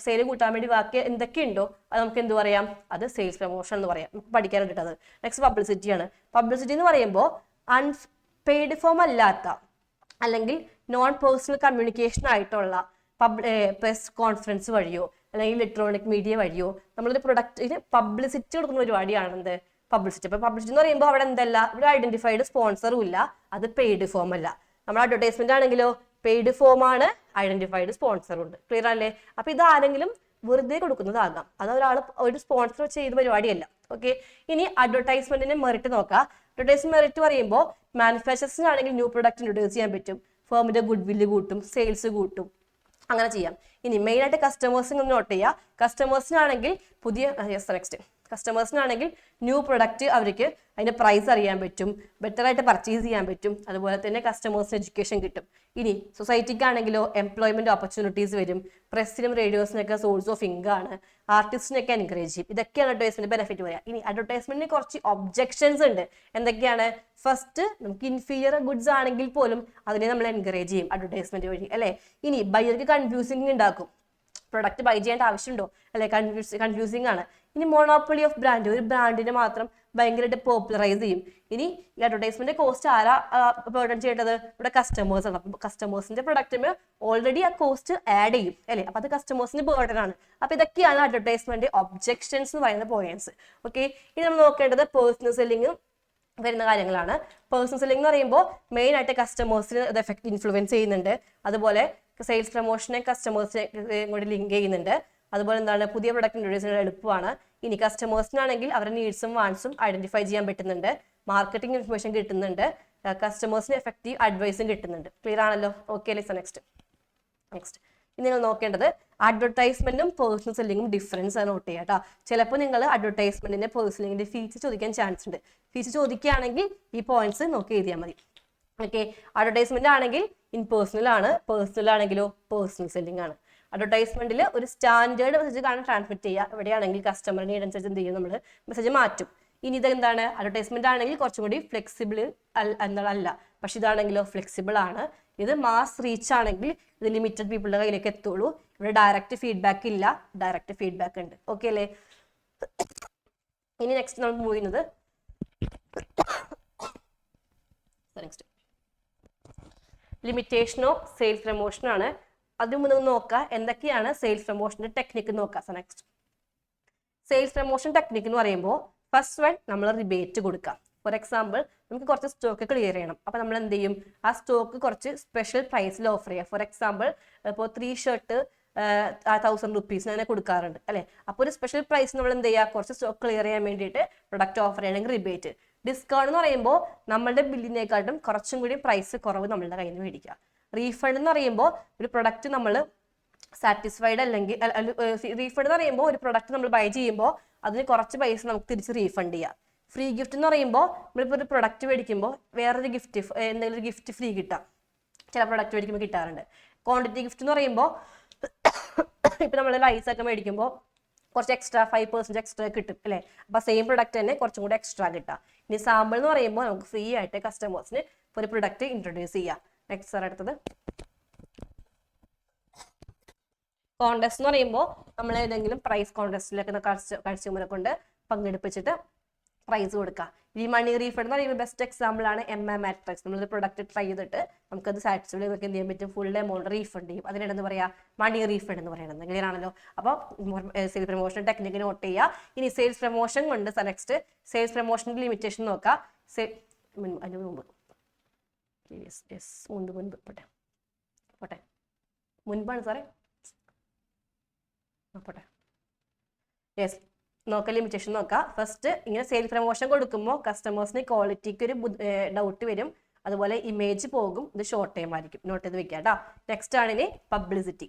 സെയിൽ കൂട്ടാൻ വേണ്ടി ബാക്കി എന്തൊക്കെയുണ്ടോ അത് നമുക്ക് എന്ത് പറയാം? അത് സെയിൽസ് പ്രൊമോഷൻ എന്ന് പറയാം. നമുക്ക് പഠിക്കാൻ കിട്ടത്. നെക്സ്റ്റ് പബ്ലിസിറ്റി ആണ്. പബ്ലിസിറ്റി എന്ന് പറയുമ്പോൾ അൺപെയ്ഡ് ഫോം അല്ലാത്ത അല്ലെങ്കിൽ നോൺ പേഴ്സണൽ കമ്മ്യൂണിക്കേഷൻ ആയിട്ടുള്ള പ്രസ് കോൺഫറൻസ് വഴിയോ അല്ലെങ്കിൽ ഇലക്ട്രോണിക് മീഡിയ വഴിയോ നമ്മളൊരു പ്രൊഡക്റ്റിന് പബ്ലിസിറ്റി കൊടുക്കുന്ന പരിപാടിയാണ് എന്ത്? പബ്ലിസിറ്റി. അപ്പൊ പബ്ലിസിറ്റി എന്ന് പറയുമ്പോൾ അവിടെ എന്തല്ല, ഇവിടെ ഐഡന്റിഫൈഡ് സ്പോൺസറും ഇല്ല, അത് പെയ്ഡ് ഫോം അല്ല. നമ്മുടെ അഡ്വർടൈസ്മെന്റ് ആണെങ്കിലോ പെയ്ഡ് ഫോം ആണ്, ഐഡന്റിഫൈഡ് സ്പോൺസറും ഉണ്ട്. ക്ലിയർ അല്ലേ? അപ്പൊ ഇത് ആരെങ്കിലും വെറുതെ കൊടുക്കുന്നതാകാം, അത് ഒരു സ്പോൺസർ ചെയ്ത പരിപാടിയല്ല. ഓക്കെ, ഇനി അഡ്വർടൈസ്മെന്റിന്റെ മെറിറ്റ് നോക്കാം. അഡ്വർടൈസ്മെന്റ് മെറിറ്റ് പറയുമ്പോൾ മാനുഫാക്ചറേഴ്സിനാണെങ്കിൽ ന്യൂ പ്രൊഡക്റ്റ് ഇൻട്രൊഡ്യൂസ് ചെയ്യാൻ പറ്റും, ഫേമിന്റെ ഗുഡ് വില്ല് കൂട്ടും, സെയിൽസ് കൂട്ടും, അങ്ങനെ ചെയ്യാം. ഇനി മെയിൻ ആയിട്ട് കസ്റ്റമേഴ്സിന് നോട്ട് ചെയ്യുക. കസ്റ്റമേഴ്സിനാണെങ്കിൽ കസ്റ്റമേഴ്സിനാണെങ്കിൽ ന്യൂ പ്രൊഡക്റ്റ് അവർക്ക് അതിന്റെ പ്രൈസ് അറിയാൻ പറ്റും, ബെറ്റർ ആയിട്ട് പർച്ചേസ് ചെയ്യാൻ പറ്റും, അതുപോലെ തന്നെ കസ്റ്റമേഴ്സിന് എഡ്യൂക്കേഷൻ കിട്ടും. ഇനി സൊസൈറ്റിക്കാണെങ്കിലോ എംപ്ലോയ്മെന്റ് ഓപ്പർച്യൂണിറ്റീസ് വരും, പ്രസ്സിനും റേഡിയോസിനൊക്കെ സോഴ്സ് ഓഫ് ഇൻകം ആണ്, ആർട്ടിസ്റ്റിനൊക്കെ എൻകറേജ് ചെയ്യും. ഇതൊക്കെയാണ് അഡ്വർടൈസ്മെന്റ് ബെനിഫിറ്റ് പറയാം. ഇനി അഡ്വർടൈസ്മെന്റിന് കുറച്ച് ഒബ്ജെക്ഷൻസ് ഉണ്ട്. എന്തൊക്കെയാണ്? ഫസ്റ്റ്, നമുക്ക് ഇൻഫീരിയർ ഗുഡ്സ് ആണെങ്കിൽ പോലും അതിനെ നമ്മൾ എൻകറേജ് ചെയ്യും അഡ്വർടൈസ്മെന്റ് വഴി, അല്ലെ? ഇനി ബയ്യർക്ക് കൺഫ്യൂസിംഗ് ഉണ്ടാക്കും, പ്രൊഡക്റ്റ് ബൈ ചെയ്യേണ്ട ആവശ്യമുണ്ടോ, അല്ലെ? കൺഫ്യൂസിംഗ് ആണ്. ഇനി മോണോപ്പൊളി ഓഫ് ബ്രാൻഡ്, ഒരു ബ്രാൻഡിനെ മാത്രം ഭയങ്കരമായിട്ട് പോപ്പുലറൈസ് ചെയ്യും. ഇനി ഈ അഡ്വർടൈസ്മെന്റ് കോസ്റ്റ് ആരാ ബേർഡൻ ചെയ്യേണ്ടത്? ഇവിടെ കസ്റ്റമേഴ്സ് ആണ്. അപ്പൊ കസ്റ്റമേഴ്സിന്റെ പ്രൊഡക്റ്റിന് ഓൾറെഡി ആ കോസ്റ്റ് ആഡ് ചെയ്യും, അല്ലെ? അപ്പൊ അത് കസ്റ്റമേഴ്സിന്റെ ബേർഡൻ ആണ്. അപ്പൊ ഇതൊക്കെയാണ് അഡ്വർടൈസ്മെന്റ് ഒബ്ജെക്ഷൻസ് എന്ന് പറയുന്ന പോയിന്റ്സ്. ഓക്കെ, ഇനി നമ്മൾ നോക്കേണ്ടത് പേഴ്സണൽ സെല്ലിംഗ് വരുന്ന കാര്യങ്ങളാണ്. പേഴ്സണൽ സെല്ലിംഗ് എന്ന് പറയുമ്പോൾ മെയിൻ ആയിട്ട് കസ്റ്റമേഴ്സിന് അത് എഫക്ട് ഇൻഫ്ലുവൻസ് ചെയ്യുന്നുണ്ട്. അതുപോലെ സെയിൽസ് പ്രൊമോഷനെ കസ്റ്റമേഴ്സിനെ കൂടി ലിങ്ക് ചെയ്യുന്നുണ്ട്. അതുപോലെ എന്താണ്? പുതിയ പ്രൊഡക്റ്റ് ഇൻട്രൊഡ്യൂസ് ചെയ്യാൻ എളുപ്പമാണ്. ഇനി കസ്റ്റമേഴ്സിനാണെങ്കിൽ അവരുടെ നീഡ്സും വാണ്ട്സും ഐഡന്റിഫൈ ചെയ്യാൻ പറ്റുന്നുണ്ട്, മാർക്കറ്റിംഗ് ഇൻഫർമേഷൻ കിട്ടുന്നുണ്ട്, കസ്റ്റമേഴ്സിന് എഫക്റ്റീവ് അഡ്വൈസും കിട്ടുന്നുണ്ട്. ക്ലിയർ ആണല്ലോ? ഓക്കെ, നെക്സ്റ്റ് ഇനി നിങ്ങൾ നോക്കേണ്ടത് അഡ്വർടൈസ്മെന്റും പേഴ്സണൽ സെല്ലിംഗും ഡിഫറൻസ് നോട്ട് ചെയ്യുക കേട്ടോ. ചിലപ്പോൾ നിങ്ങൾ അഡ്വർടൈസ്മെന്റിന്റെ പേഴ്സണലിന്റെ ഫീച്ചർ ചോദിക്കാൻ ചാൻസ് ഉണ്ട്. ഫീച്ചർ ചോദിക്കുകയാണെങ്കിൽ ഈ പോയിന്റ്സ് നോക്കി എഴുതിയാൽ മതി. ഓക്കെ, അഡ്വർടൈസ്മെന്റ് ആണെങ്കിൽ ഇൻ പേഴ്സണൽ ആണ്, പേഴ്സണൽ ആണെങ്കിലോ പേഴ്സണൽ സെല്ലിംഗ് ആണ്. അഡ്വർടൈസ്മെന്റിൽ ഒരു സ്റ്റാൻഡേർഡ് മെസ്സേജ് ആണ് ട്രാൻസ്മിറ്റ് ചെയ്യുക. എവിടെയാണെങ്കിൽ കസ്റ്റമർ നീഡ് അനുസരിച്ച് എന്ത് ചെയ്യും? നമ്മൾ മെസ്സേജ് മാറ്റും. ഇനി ഇതെന്താണ്? അഡ്വർടൈസ്മെന്റ് ആണെങ്കിൽ കുറച്ചും കൂടി ഫ്ലെക്സിബിൾ അല്ല, പക്ഷെ ഇതാണെങ്കിലോ ഫ്ലെക്സിബിൾ ആണ്. ഇത് മാസ് റീച്ച് ആണെങ്കിൽ ഇത് ലിമിറ്റഡ് പീപ്പിളുടെ കയ്യിലേക്ക് എത്തുള്ളൂ. ഇവിടെ ഡയറക്റ്റ് ഫീഡ്ബാക്ക് ഇല്ല, ഡയറക്റ്റ് ഫീഡ്ബാക്ക് ഉണ്ട്. ഓക്കെ അല്ലേ? ഇനി നെക്സ്റ്റ് നമ്മൾ മൂവ് ചെയ്യുന്നത് ലിമിറ്റേഷൻ ഓഫ് സെയിൽസ് പ്രൊമോഷൻ ആണ്. അതിന് മുന്നേ നോക്കാം എന്തൊക്കെയാണ് സെയിൽസ് പ്രൊമോഷന്റെ ടെക്നിക്ക് നോക്കാം. നെക്സ്റ്റ് സെയിൽസ് പ്രൊമോഷൻ ടെക്നിക്ക് എന്ന് പറയുമ്പോൾ ഫസ്റ്റ് വൺ നമ്മൾ റിബേറ്റ് കൊടുക്കാം. ഫോർ എക്സാമ്പിൾ, നമുക്ക് കുറച്ച് സ്റ്റോക്ക് ക്ലിയർ ചെയ്യണം. അപ്പൊ നമ്മൾ എന്ത് ചെയ്യും? ആ സ്റ്റോക്ക് കുറച്ച് സ്പെഷ്യൽ പ്രൈസിൽ ഓഫർ ചെയ്യാം. ഫോർ എക്സാമ്പിൾ, ഇപ്പോൾ 3 ഷർട്ട് 1000 rupees അങ്ങനെ കൊടുക്കാറുണ്ട്, അല്ലെ? അപ്പോൾ ഒരു സ്പെഷ്യൽ പ്രൈസ് നമ്മൾ എന്ത് ചെയ്യുക? കുറച്ച് സ്റ്റോക്ക് ക്ലിയർ ചെയ്യാൻ വേണ്ടിയിട്ട് പ്രൊഡക്റ്റ് ഓഫർ ചെയ്യണമെങ്കിൽ റിബേറ്റ്. ഡിസ്കൗണ്ട് എന്ന് പറയുമ്പോൾ നമ്മളുടെ ബില്ലിനെക്കാട്ടും കുറച്ചും കൂടി പ്രൈസ് കുറവ് നമ്മളുടെ കയ്യിൽ നിന്ന് മേടിക്കുക. റീഫണ്ട് എന്ന് പറയുമ്പോൾ ഒരു പ്രൊഡക്റ്റ് നമ്മൾ സാറ്റിസ്ഫൈഡ് അല്ലെങ്കിൽ റീഫണ്ട് എന്ന് പറയുമ്പോൾ ഒരു പ്രൊഡക്റ്റ് നമ്മൾ ബൈ ചെയ്യുമ്പോൾ അതിന് കുറച്ച് പൈസ നമുക്ക് തിരിച്ച് റീഫണ്ട് ചെയ്യാം. ഫ്രീ ഗിഫ്റ്റ് എന്ന് പറയുമ്പോൾ നമ്മളിപ്പോൾ ഒരു പ്രൊഡക്റ്റ് മേടിക്കുമ്പോൾ വേറൊരു ഗിഫ്റ്റ്, എന്തെങ്കിലും ഒരു ഗിഫ്റ്റ് ഫ്രീ കിട്ടാം, ചില പ്രൊഡക്റ്റ് മേടിക്കുമ്പോൾ കിട്ടാറുണ്ട്. ക്വാണ്ടിറ്റി ഗിഫ്റ്റ് എന്ന് പറയുമ്പോൾ ഇപ്പം നമ്മൾ റൈസൊക്കെ മേടിക്കുമ്പോൾ കുറച്ച് എക്സ്ട്രാ 5% എക്സ്ട്രാ കിട്ടും, അല്ലേ? അപ്പോൾ സെയിം പ്രൊഡക്റ്റ് തന്നെ കുറച്ചും കൂടി എക്സ്ട്രാ കിട്ടാം. ഇനി സാമ്പിൾ എന്ന് പറയുമ്പോൾ നമുക്ക് ഫ്രീ ആയിട്ട് കസ്റ്റമേഴ്സിന് ഒരു പ്രൊഡക്റ്റ് ഇൻട്രൊഡ്യൂസ് ചെയ്യാം. നെക്സ്റ്റ് സാർ അടുത്തത് കോൺടെസ്റ്റ് എന്ന് പറയുമ്പോൾ നമ്മൾ ഏതെങ്കിലും പ്രൈസ് കോൺടെസ്റ്റിലൊക്കെ കൺസ്യൂമറെ കൊണ്ട് പങ്കെടുപ്പിച്ചിട്ട് പ്രൈസ് കൊടുക്കുക. ഈ മണി റീഫണ്ട് എന്ന് പറയുമ്പോൾ ബെസ്റ്റ് എക്സാമ്പിൾ ആണ് മാട്രിക്സ്. നമ്മളൊരു പ്രൊഡക്റ്റ് ട്രൈ ചെയ്തിട്ട് നമുക്കത് സാറ്റിസ്ഫൈഡ് നമുക്ക് എന്ത് ചെയ്യാൻ പറ്റും? ഫുൾ എമൗണ്ട് റീഫണ്ട് ചെയ്യും. അതിനാണ് എന്താ പറയുക? മണി റീഫണ്ട് എന്ന് പറയുന്നത്. ക്ലിയർ ആണല്ലോ? അപ്പോൾ സെയിൽസ് പ്രൊമോഷൻ ടെക്നിക്ക് നോട്ട് ചെയ്യുക. ഇനി സെയിൽസ് പ്രൊമോഷൻ കൊണ്ട് നെക്സ്റ്റ് സെയിൽസ് പ്രൊമോഷൻ്റെ ലിമിറ്റേഷൻ നോക്കാം. അതിന് മുമ്പ് മുൻപ് പോട്ടെ മുൻപാണ് സാറേ, പോട്ടെ. യെസ്, നോക്കാം, ലിമിറ്റേഷൻ നോക്കാം. ഫസ്റ്റ് ഇങ്ങനെ സെയിൽ പ്രൊമോഷൻ കൊടുക്കുമ്പോൾ കസ്റ്റമേഴ്സിന് ക്വാളിറ്റിക്ക് ഒരു ഡൗട്ട് വരും, അതുപോലെ ഇമേജ് പോകും, ഇത് ഷോർട്ട് ടൈം ആയിരിക്കും, നോട്ട് ചെയ്ത് വെക്കാം കേട്ടോ. നെക്സ്റ്റ് ആണ് ഇനി പബ്ലിസിറ്റി.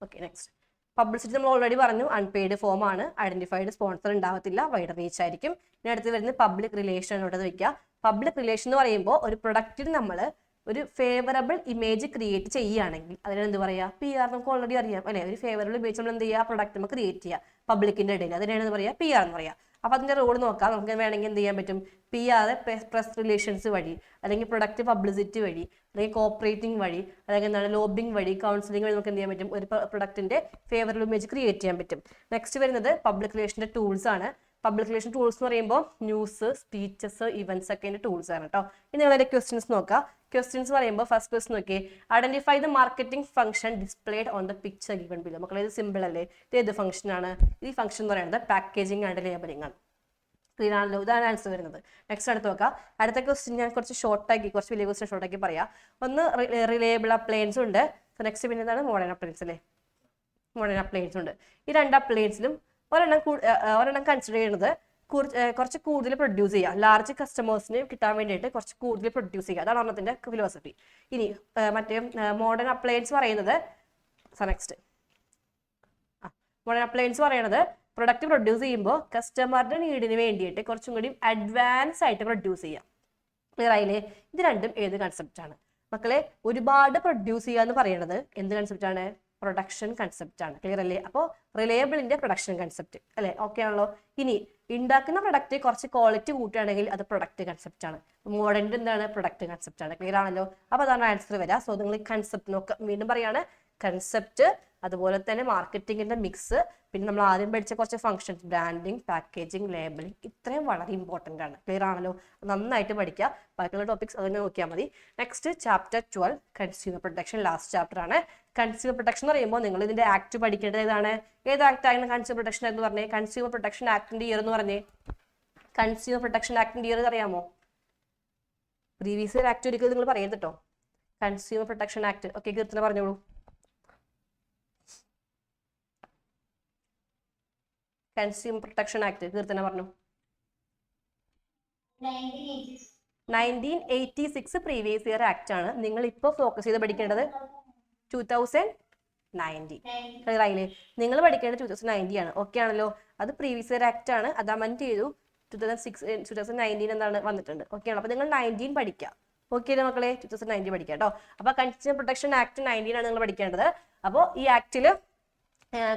ഓക്കെ, നെക്സ്റ്റ് പബ്ലിസിറ്റി നമ്മൾ ഓൾറെഡി പറഞ്ഞു, അൺപെയ്ഡ് ഫോം ആണ്, ഐഡന്റിഫൈഡ് സ്പോൺസർ ഉണ്ടാവത്തില്ല, വൈഡ് റീച്ച് ആയിരിക്കും. ഇനി അടുത്ത് വരുന്നത് പബ്ലിക് റിലേഷൻ, നോട്ട് ചെയ്ത് വെക്കുക. പബ്ലിക് റിലേഷൻ എന്ന് പറയുമ്പോൾ ഒരു പ്രൊഡക്റ്റിന് നമ്മൾ ഒരു ഫേവറബിൾ ഇമേജ് ക്രിയേറ്റ് ചെയ്യുകയാണെങ്കിൽ അതിന് എന്ത് പറയാ, PR. നമുക്ക് ഓൾറെഡി അറിയാം അല്ലെ, ഒരു ഫേവറബിൾ ഇമേജ് നമ്മൾ എന്ത് ചെയ്യുക, പ്രൊഡക്റ്റ് നമ്മൾ ക്രിയേറ്റ് ചെയ്യുക പബ്ലിക്കിന്റെ ഇടയിൽ, അതിനാണ് എന്ത് പറയാ, PR എന്ന് പറയാം. അപ്പൊ അതിന്റെ റോൾ നോക്കാം, നമുക്ക് വേണമെങ്കിൽ എന്ത് ചെയ്യാൻ പറ്റും, PR പ്രസ് റിലേഷൻസ് വഴി, അല്ലെങ്കിൽ പ്രൊഡക്റ്റ് പബ്ലിസിറ്റി വഴി, അല്ലെങ്കിൽ കോപ്പറേറ്റിംഗ് വഴി, അല്ലെങ്കിൽ എന്താണ് ലോബിംഗ് വഴി, കൗൺസിലിംഗ് വഴി നമുക്ക് എന്ത് ചെയ്യാൻ പറ്റും, ഒരു പ്രൊഡക്റ്റിന്റെ ഫേവറബിൾ ഇമേജ് ക്രിയേറ്റ് ചെയ്യാൻ പറ്റും. നെക്സ്റ്റ് വരുന്നത് പബ്ലിക് റിലേഷന്റെ ടൂൾസ് ആണ്. പബ്ലിക് റിലേഷൻ ടൂൾസ് എന്ന് പറയുമ്പോൾ ന്യൂസ്, സ്പീച്ചസ്, ഇവന്റ്സ് ഒക്കെ അതിന്റെ ടൂൾസ് ആണ് കേട്ടോ. ഇനി നിങ്ങളുടെ ക്വസ്റ്റ്യൻസ് നോക്കാം. ക്വസ്റ്റ്യൻസ് പറയുമ്പോൾ ഫസ്റ്റ് ക്വസ്റ്റ്യൻ നോക്കിയേ, identify the marketing function displayed on the picture given below. മക്കളെ ഇത് സിമ്പിൾ അല്ലേ, ഇത് ഏത് ഫംഗ്ഷൻ ആണ്, ഈ ഫംഗ്ഷൻ എന്ന് പറയുന്നത് പാക്കേജിംഗ് ആൻഡ് ലേബലിംഗ് ആണ്. ക്ലിയർ ആണല്ലോ, ഇതാണ് ആൻസർ വരുന്നത്. നെക്സ്റ്റ് അടുത്ത് നോക്കാം. അടുത്ത ക്വസ്റ്റ്യൻ ഞാൻ കുറച്ച് ഷോർട്ടാക്കി, കുറച്ച് വലിയ ക്വസ്റ്റ്യൻ ഷോർട്ടാക്കി പറയാം. ഒന്ന് റിലയബിൾ അപ്ലയൻസ് ഉണ്ട്, നെക്സ്റ്റ് പിന്നെ എന്താണ് മോഡേൺ അപ്ലയൻസ് അല്ലേ, മോഡേൺ അപ്ലയൻസ് ഉണ്ട്. ഈ രണ്ട് അപ്ലയൻസിലും ഒരെണ്ണം കൺസിഡർ ചെയ്യുന്നത് കുറച്ച് കൂടുതൽ പ്രൊഡ്യൂസ് ചെയ്യുക, ലാർജ് കസ്റ്റമേഴ്സിന് കിട്ടാൻ വേണ്ടിയിട്ട് കുറച്ച് കൂടുതൽ പ്രൊഡ്യൂസ് ചെയ്യുക, അതാണ് ഒരെണ്ണത്തിന്റെ ഫിലോസഫി. ഇനി മറ്റേ മോഡേൺ അപ്ലയൻസ് പറയുന്നത്, നെക്സ്റ്റ് മോഡേൺ അപ്ലയൻസ് പറയുന്നത് പ്രൊഡക്റ്റ് പ്രൊഡ്യൂസ് ചെയ്യുമ്പോൾ കസ്റ്റമറുടെ നീഡിന് വേണ്ടിയിട്ട് കുറച്ചും കൂടി അഡ്വാൻസ് ആയിട്ട് പ്രൊഡ്യൂസ് ചെയ്യാം. ക്ലിയർ ആയില്ലേ? ഇത് രണ്ടും ഏത് കൺസെപ്റ്റ് ആണ് മക്കളെ? ഒരുപാട് പ്രൊഡ്യൂസ് ചെയ്യുക എന്ന് പറയുന്നത് എന്ത് കൺസെപ്റ്റ് ആണ്? പ്രൊഡക്ഷൻ കൺസെപ്റ്റ് ആണ്. ക്ലിയർ അല്ലേ? അപ്പോൾ റിലയബിളിന്റെ പ്രൊഡക്ഷൻ കൺസെപ്റ്റ് അല്ലെ, ഓക്കെ ആണല്ലോ. ഇനി ഉണ്ടാക്കുന്ന പ്രൊഡക്റ്റ് കുറച്ച് ക്വാളിറ്റി കൂട്ടുകയാണെങ്കിൽ അത് പ്രൊഡക്റ്റ് കൺസെപ്റ്റ് ആണ്. മോഡേൺ എന്താണ്? പ്രൊഡക്റ്റ് കൺസെപ്റ്റ് ആണ്. ക്ലിയർ ആണല്ലോ? അപ്പൊ അതാണ് ആൻസർ വരിക. സോ നിങ്ങൾ കൺസെപ്റ്റ് നോക്കുക, വീണ്ടും പറയാണ്, കൺസെപ്റ്റ്, അതുപോലെ തന്നെ മാർക്കറ്റിംഗിന്റെ മിക്സ്, പിന്നെ നമ്മൾ ആദ്യം പഠിച്ച കുറച്ച് ഫംഗ്ഷൻസ്, ബ്രാൻഡിങ്, പാക്കേജിങ്, ലേബലിംഗ്, ഇത്രയും വളരെ ഇമ്പോർട്ടന്റ് ആണ്. ക്ലിയർ ആണല്ലോ? നന്നായിട്ട് പഠിക്കുക. ബാക്കിയുള്ള ടോപ്പിക്സ് അതിനെ നോക്കിയാൽ മതി. Next chapter 12 consumer protection, last chapter ആണ്. കൺസ്യൂമർ പ്രൊട്ടക്ഷൻ എന്ന് പറയുമ്പോൾ നിങ്ങൾ ഇതിന്റെ ആക്ട് പഠിക്കേണ്ടത് ഏതാണ്? ഏത് ആക്ട് ആണ് കൺസ്യൂമർ പ്രൊട്ടക്ഷൻ എന്ന് പറഞ്ഞേ? കൺസ്യൂമർ പ്രൊട്ടക്ഷൻ ആക്ടിന്റെ ഇയർ എന്ന് പറഞ്ഞേ. കൺസ്യൂമർ പ്രൊട്ടക്ഷൻ ആക്ടിന്റെ ഇയർ അറിയാമോ? പ്രീവിയസ് ഇയർ ആക്ട് ഒരിക്കലും നിങ്ങൾ പറയരുത് കേട്ടോ. Consumer protection act, okay, Keerthana പറഞ്ഞോളൂ. കൺസ്യൂമർ പ്രൊട്ടക്ഷൻ ആക്ട് കീർത്തന പറഞ്ഞു. 1986 പ്രീവിയസ് ഇയർ ആക്ട് ആണ്. നിങ്ങൾ ഇപ്പോൾ ഫോക്കസ് ചെയ്ത് പഠിക്കേണ്ടത് 2019. ക്ലിയർ ആയില്ലേ? നിങ്ങൾ പഠിക്കേണ്ടത് 2019 ആണ്. ഓക്കെ ആണല്ലോ? അത് പ്രീവിയസ് ഇയർ ആക്ട് ആണ്, അത് അമെൻഡ് ചെയ്തു. 2019 എന്താണ് വന്നിട്ടുണ്ട്. ഓക്കെ ആണോ? അപ്പൊ നിങ്ങൾ 19 പഠിക്കുക. ഓക്കെ അല്ലേ മക്കളെ? 2019 പഠിക്കുക കേട്ടോ. അപ്പൊ കൺസ്യൂമർ പ്രൊട്ടക്ഷൻ ആക്ട് 19 ആണ് നിങ്ങൾ പഠിക്കേണ്ടത്. അപ്പോൾ ഈ ആക്ടില്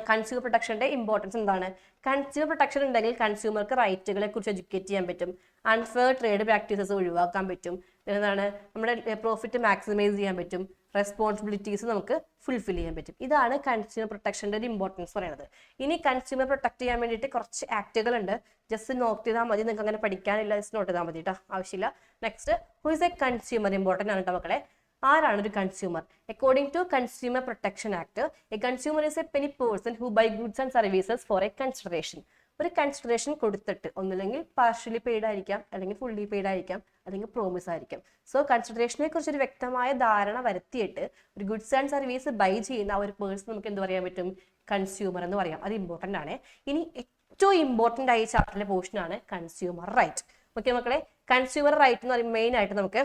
കൺസ്യൂമർ പ്രൊട്ടക്ഷന്റെ ഇമ്പോർട്ടൻസ് എന്താണ്? കൺസ്യൂമർ പ്രൊട്ടക്ഷൻ ഉണ്ടെങ്കിൽ കൺസ്യൂമർക്ക് റൈറ്റുകളെ കുറിച്ച് എഡ്യൂക്കേറ്റ് ചെയ്യാൻ പറ്റും, അൺഫെയർ ട്രേഡ് പ്രാക്ടീസസ് ഒഴിവാക്കാൻ പറ്റും, എന്താണ് നമ്മുടെ പ്രോഫിറ്റ് മാക്സിമൈസ് ചെയ്യാൻ പറ്റും, റെസ്പോൺസിബിലിറ്റീസ് നമുക്ക് ഫുൾഫിൽ ചെയ്യാൻ പറ്റും. ഇതാണ് കൺസ്യൂമർ പ്രൊട്ടക്ഷന്റെ ഒരു ഇമ്പോർട്ടൻസ് പറയുന്നത്. ഇനി കൺസ്യൂമർ പ്രൊട്ടക്ട് ചെയ്യാൻ വേണ്ടിയിട്ട് കുറച്ച് ആക്ടുകൾ ഉണ്ട്, ജസ്റ്റ് നോട്ട് ചെയ്താൽ മതി. നിങ്ങൾക്ക് അങ്ങനെ പഠിക്കാനില്ല, ജസ്റ്റ് നോട്ട് ചെയ്താൽ മതി കേട്ടോ, ആവശ്യമില്ല. Next, who is a consumer? Important ആണ് കേട്ടോ മക്കളെ. ആരാണ് ഒരു consumer? According to consumer protection act, a consumer is a penny person who buy goods and services for a consideration. ഒരു കൺസിഡറേഷൻ കൊടുത്തിട്ട്, ഒന്നില്ലെങ്കിൽ പാർഷ്യലി പെയ്ഡ് ആയിരിക്കാം, അല്ലെങ്കിൽ ഫുള്ളി പെയ്ഡ് ആയിരിക്കാം, അല്ലെങ്കിൽ പ്രോമിസ് ആയിരിക്കാം. സോ കൺസിഡറേഷനെ കുറിച്ച് ഒരു വ്യക്തമായ ധാരണ വരുത്തിയിട്ട് ഒരു ഗുഡ്സ് ആൻഡ് സർവീസ് ബൈ ചെയ്യുന്ന ആ ഒരു പേഴ്സൺ നമുക്ക് എന്ത് പറയാൻ പറ്റും? കൺസ്യൂമർ എന്ന് പറയാം. അത് ഇമ്പോർട്ടൻ്റ് ആണ്. ഇനി ഏറ്റവും ഇമ്പോർട്ടൻ്റ് ആയ ചാപ്റ്ററിലെ പോർഷൻ ആണ് കൺസ്യൂമർ റൈറ്റ്. ഓക്കെ മക്കളെ? കൺസ്യൂമർ റൈറ്റ് എന്ന് പറയുമ്പോൾ മെയിൻ ആയിട്ട് നമുക്ക്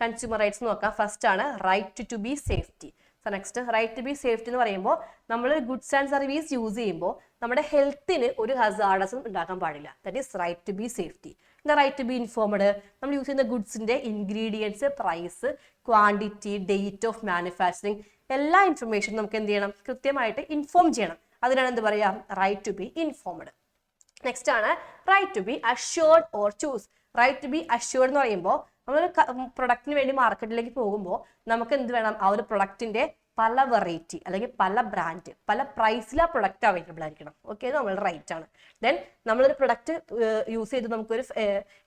കൺസ്യൂമർ റൈറ്റ്സ് നോക്കാം. ഫസ്റ്റ് ആണ് right to be safety. So next, right to be safety എന്ന് പറയുമ്പോൾ നമ്മൾ ഗുഡ്സ് ആൻഡ് സർവീസ് യൂസ് ചെയ്യുമ്പോൾ നമ്മുടെ ഹെൽത്തിന് ഒരു ഹസാർഡസും ഉണ്ടാക്കാൻ പാടില്ല. That is right to be safety. Right to be informed, നമ്മൾ യൂസ് ചെയ്യുന്ന ഗുഡ്സിന്റെ ingredients, price, quantity, date of manufacturing, എല്ലാ ഇൻഫർമേഷനും നമുക്ക് എന്ത് ചെയ്യണം? കൃത്യമായിട്ട് ഇൻഫോം ചെയ്യണം. അതിനാണ് എന്ത് പറയാ? Right to be informed. Next ആണ് right to be assured or choose. Right to be assured എന്ന് പറയുമ്പോൾ നമ്മളൊരു പ്രൊഡക്റ്റിന് വേണ്ടി മാർക്കറ്റിലേക്ക് പോകുമ്പോൾ നമുക്ക് എന്ത് വേണം? ആ ഒരു പ്രൊഡക്റ്റിന്റെ പല വെറൈറ്റി അല്ലെങ്കിൽ പല ബ്രാൻഡ്, പല പ്രൈസിൽ ആ പ്രൊഡക്റ്റ് അവൈലബിൾ ആയിരിക്കണം. ഓക്കെ, അത് നമ്മളുടെ റൈറ്റ് ആണ്. ദെൻ നമ്മളൊരു പ്രൊഡക്റ്റ് യൂസ് ചെയ്ത് നമുക്കൊരു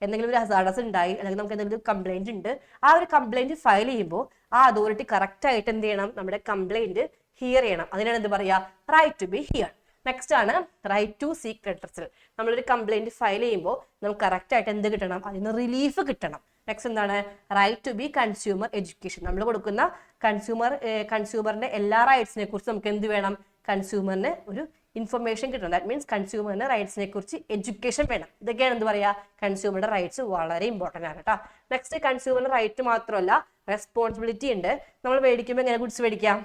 എന്തെങ്കിലും ഒരു ഹസാർഡസ് ഉണ്ടായി, അല്ലെങ്കിൽ നമുക്ക് എന്തെങ്കിലും കംപ്ലൈന്റ് ഉണ്ട്, ആ ഒരു കംപ്ലൈന്റ് ഫയൽ ചെയ്യുമ്പോൾ ആ അതോറിറ്റി കറക്റ്റ് ആയിട്ട് എന്ത് ചെയ്യണം? നമ്മുടെ കംപ്ലൈന്റ് ഹിയർ ചെയ്യണം. അതിനാണ് എന്ത് പറയാ? Right to be hear. Next ആണ് റൈറ്റ് ടു സീക്ക് റിട്രസൽ. നമ്മളൊരു കംപ്ലൈന്റ് ഫയൽ ചെയ്യുമ്പോൾ നമുക്ക് കറക്റ്റ് ആയിട്ട് എന്ത് കിട്ടണം? അതിന് റിലീഫ് കിട്ടണം. നെക്സ്റ്റ് എന്താണ്? Right to be consumer education. നമ്മൾ കൊടുക്കുന്ന കൺസ്യൂമറിന്റെ എല്ലാ റൈറ്റ്സിനെ കുറിച്ച് നമുക്ക് എന്ത് വേണം? കൺസ്യൂമറിന് ഒരു ഇൻഫർമേഷൻ കിട്ടണം. ദാറ്റ് മീൻസ് കൺസ്യൂമറിന്റെ റൈറ്റ്സിനെ കുറിച്ച് എഡ്യൂക്കേഷൻ വേണം. ഇതൊക്കെയാണ് എന്ത് പറയാ, കൺസ്യൂമറുടെ റൈറ്റ്സ് വളരെ ഇമ്പോർട്ടന്റ് ആണ് കേട്ടോ. നെക്സ്റ്റ് കൺസ്യൂമറിന്റെ റൈറ്റ് മാത്രമല്ല റെസ്പോൺസിബിലിറ്റി ഉണ്ട്. നമ്മൾ മേടിക്കുമ്പോൾ എങ്ങനെ ഗുഡ്സ് മേടിക്കാം,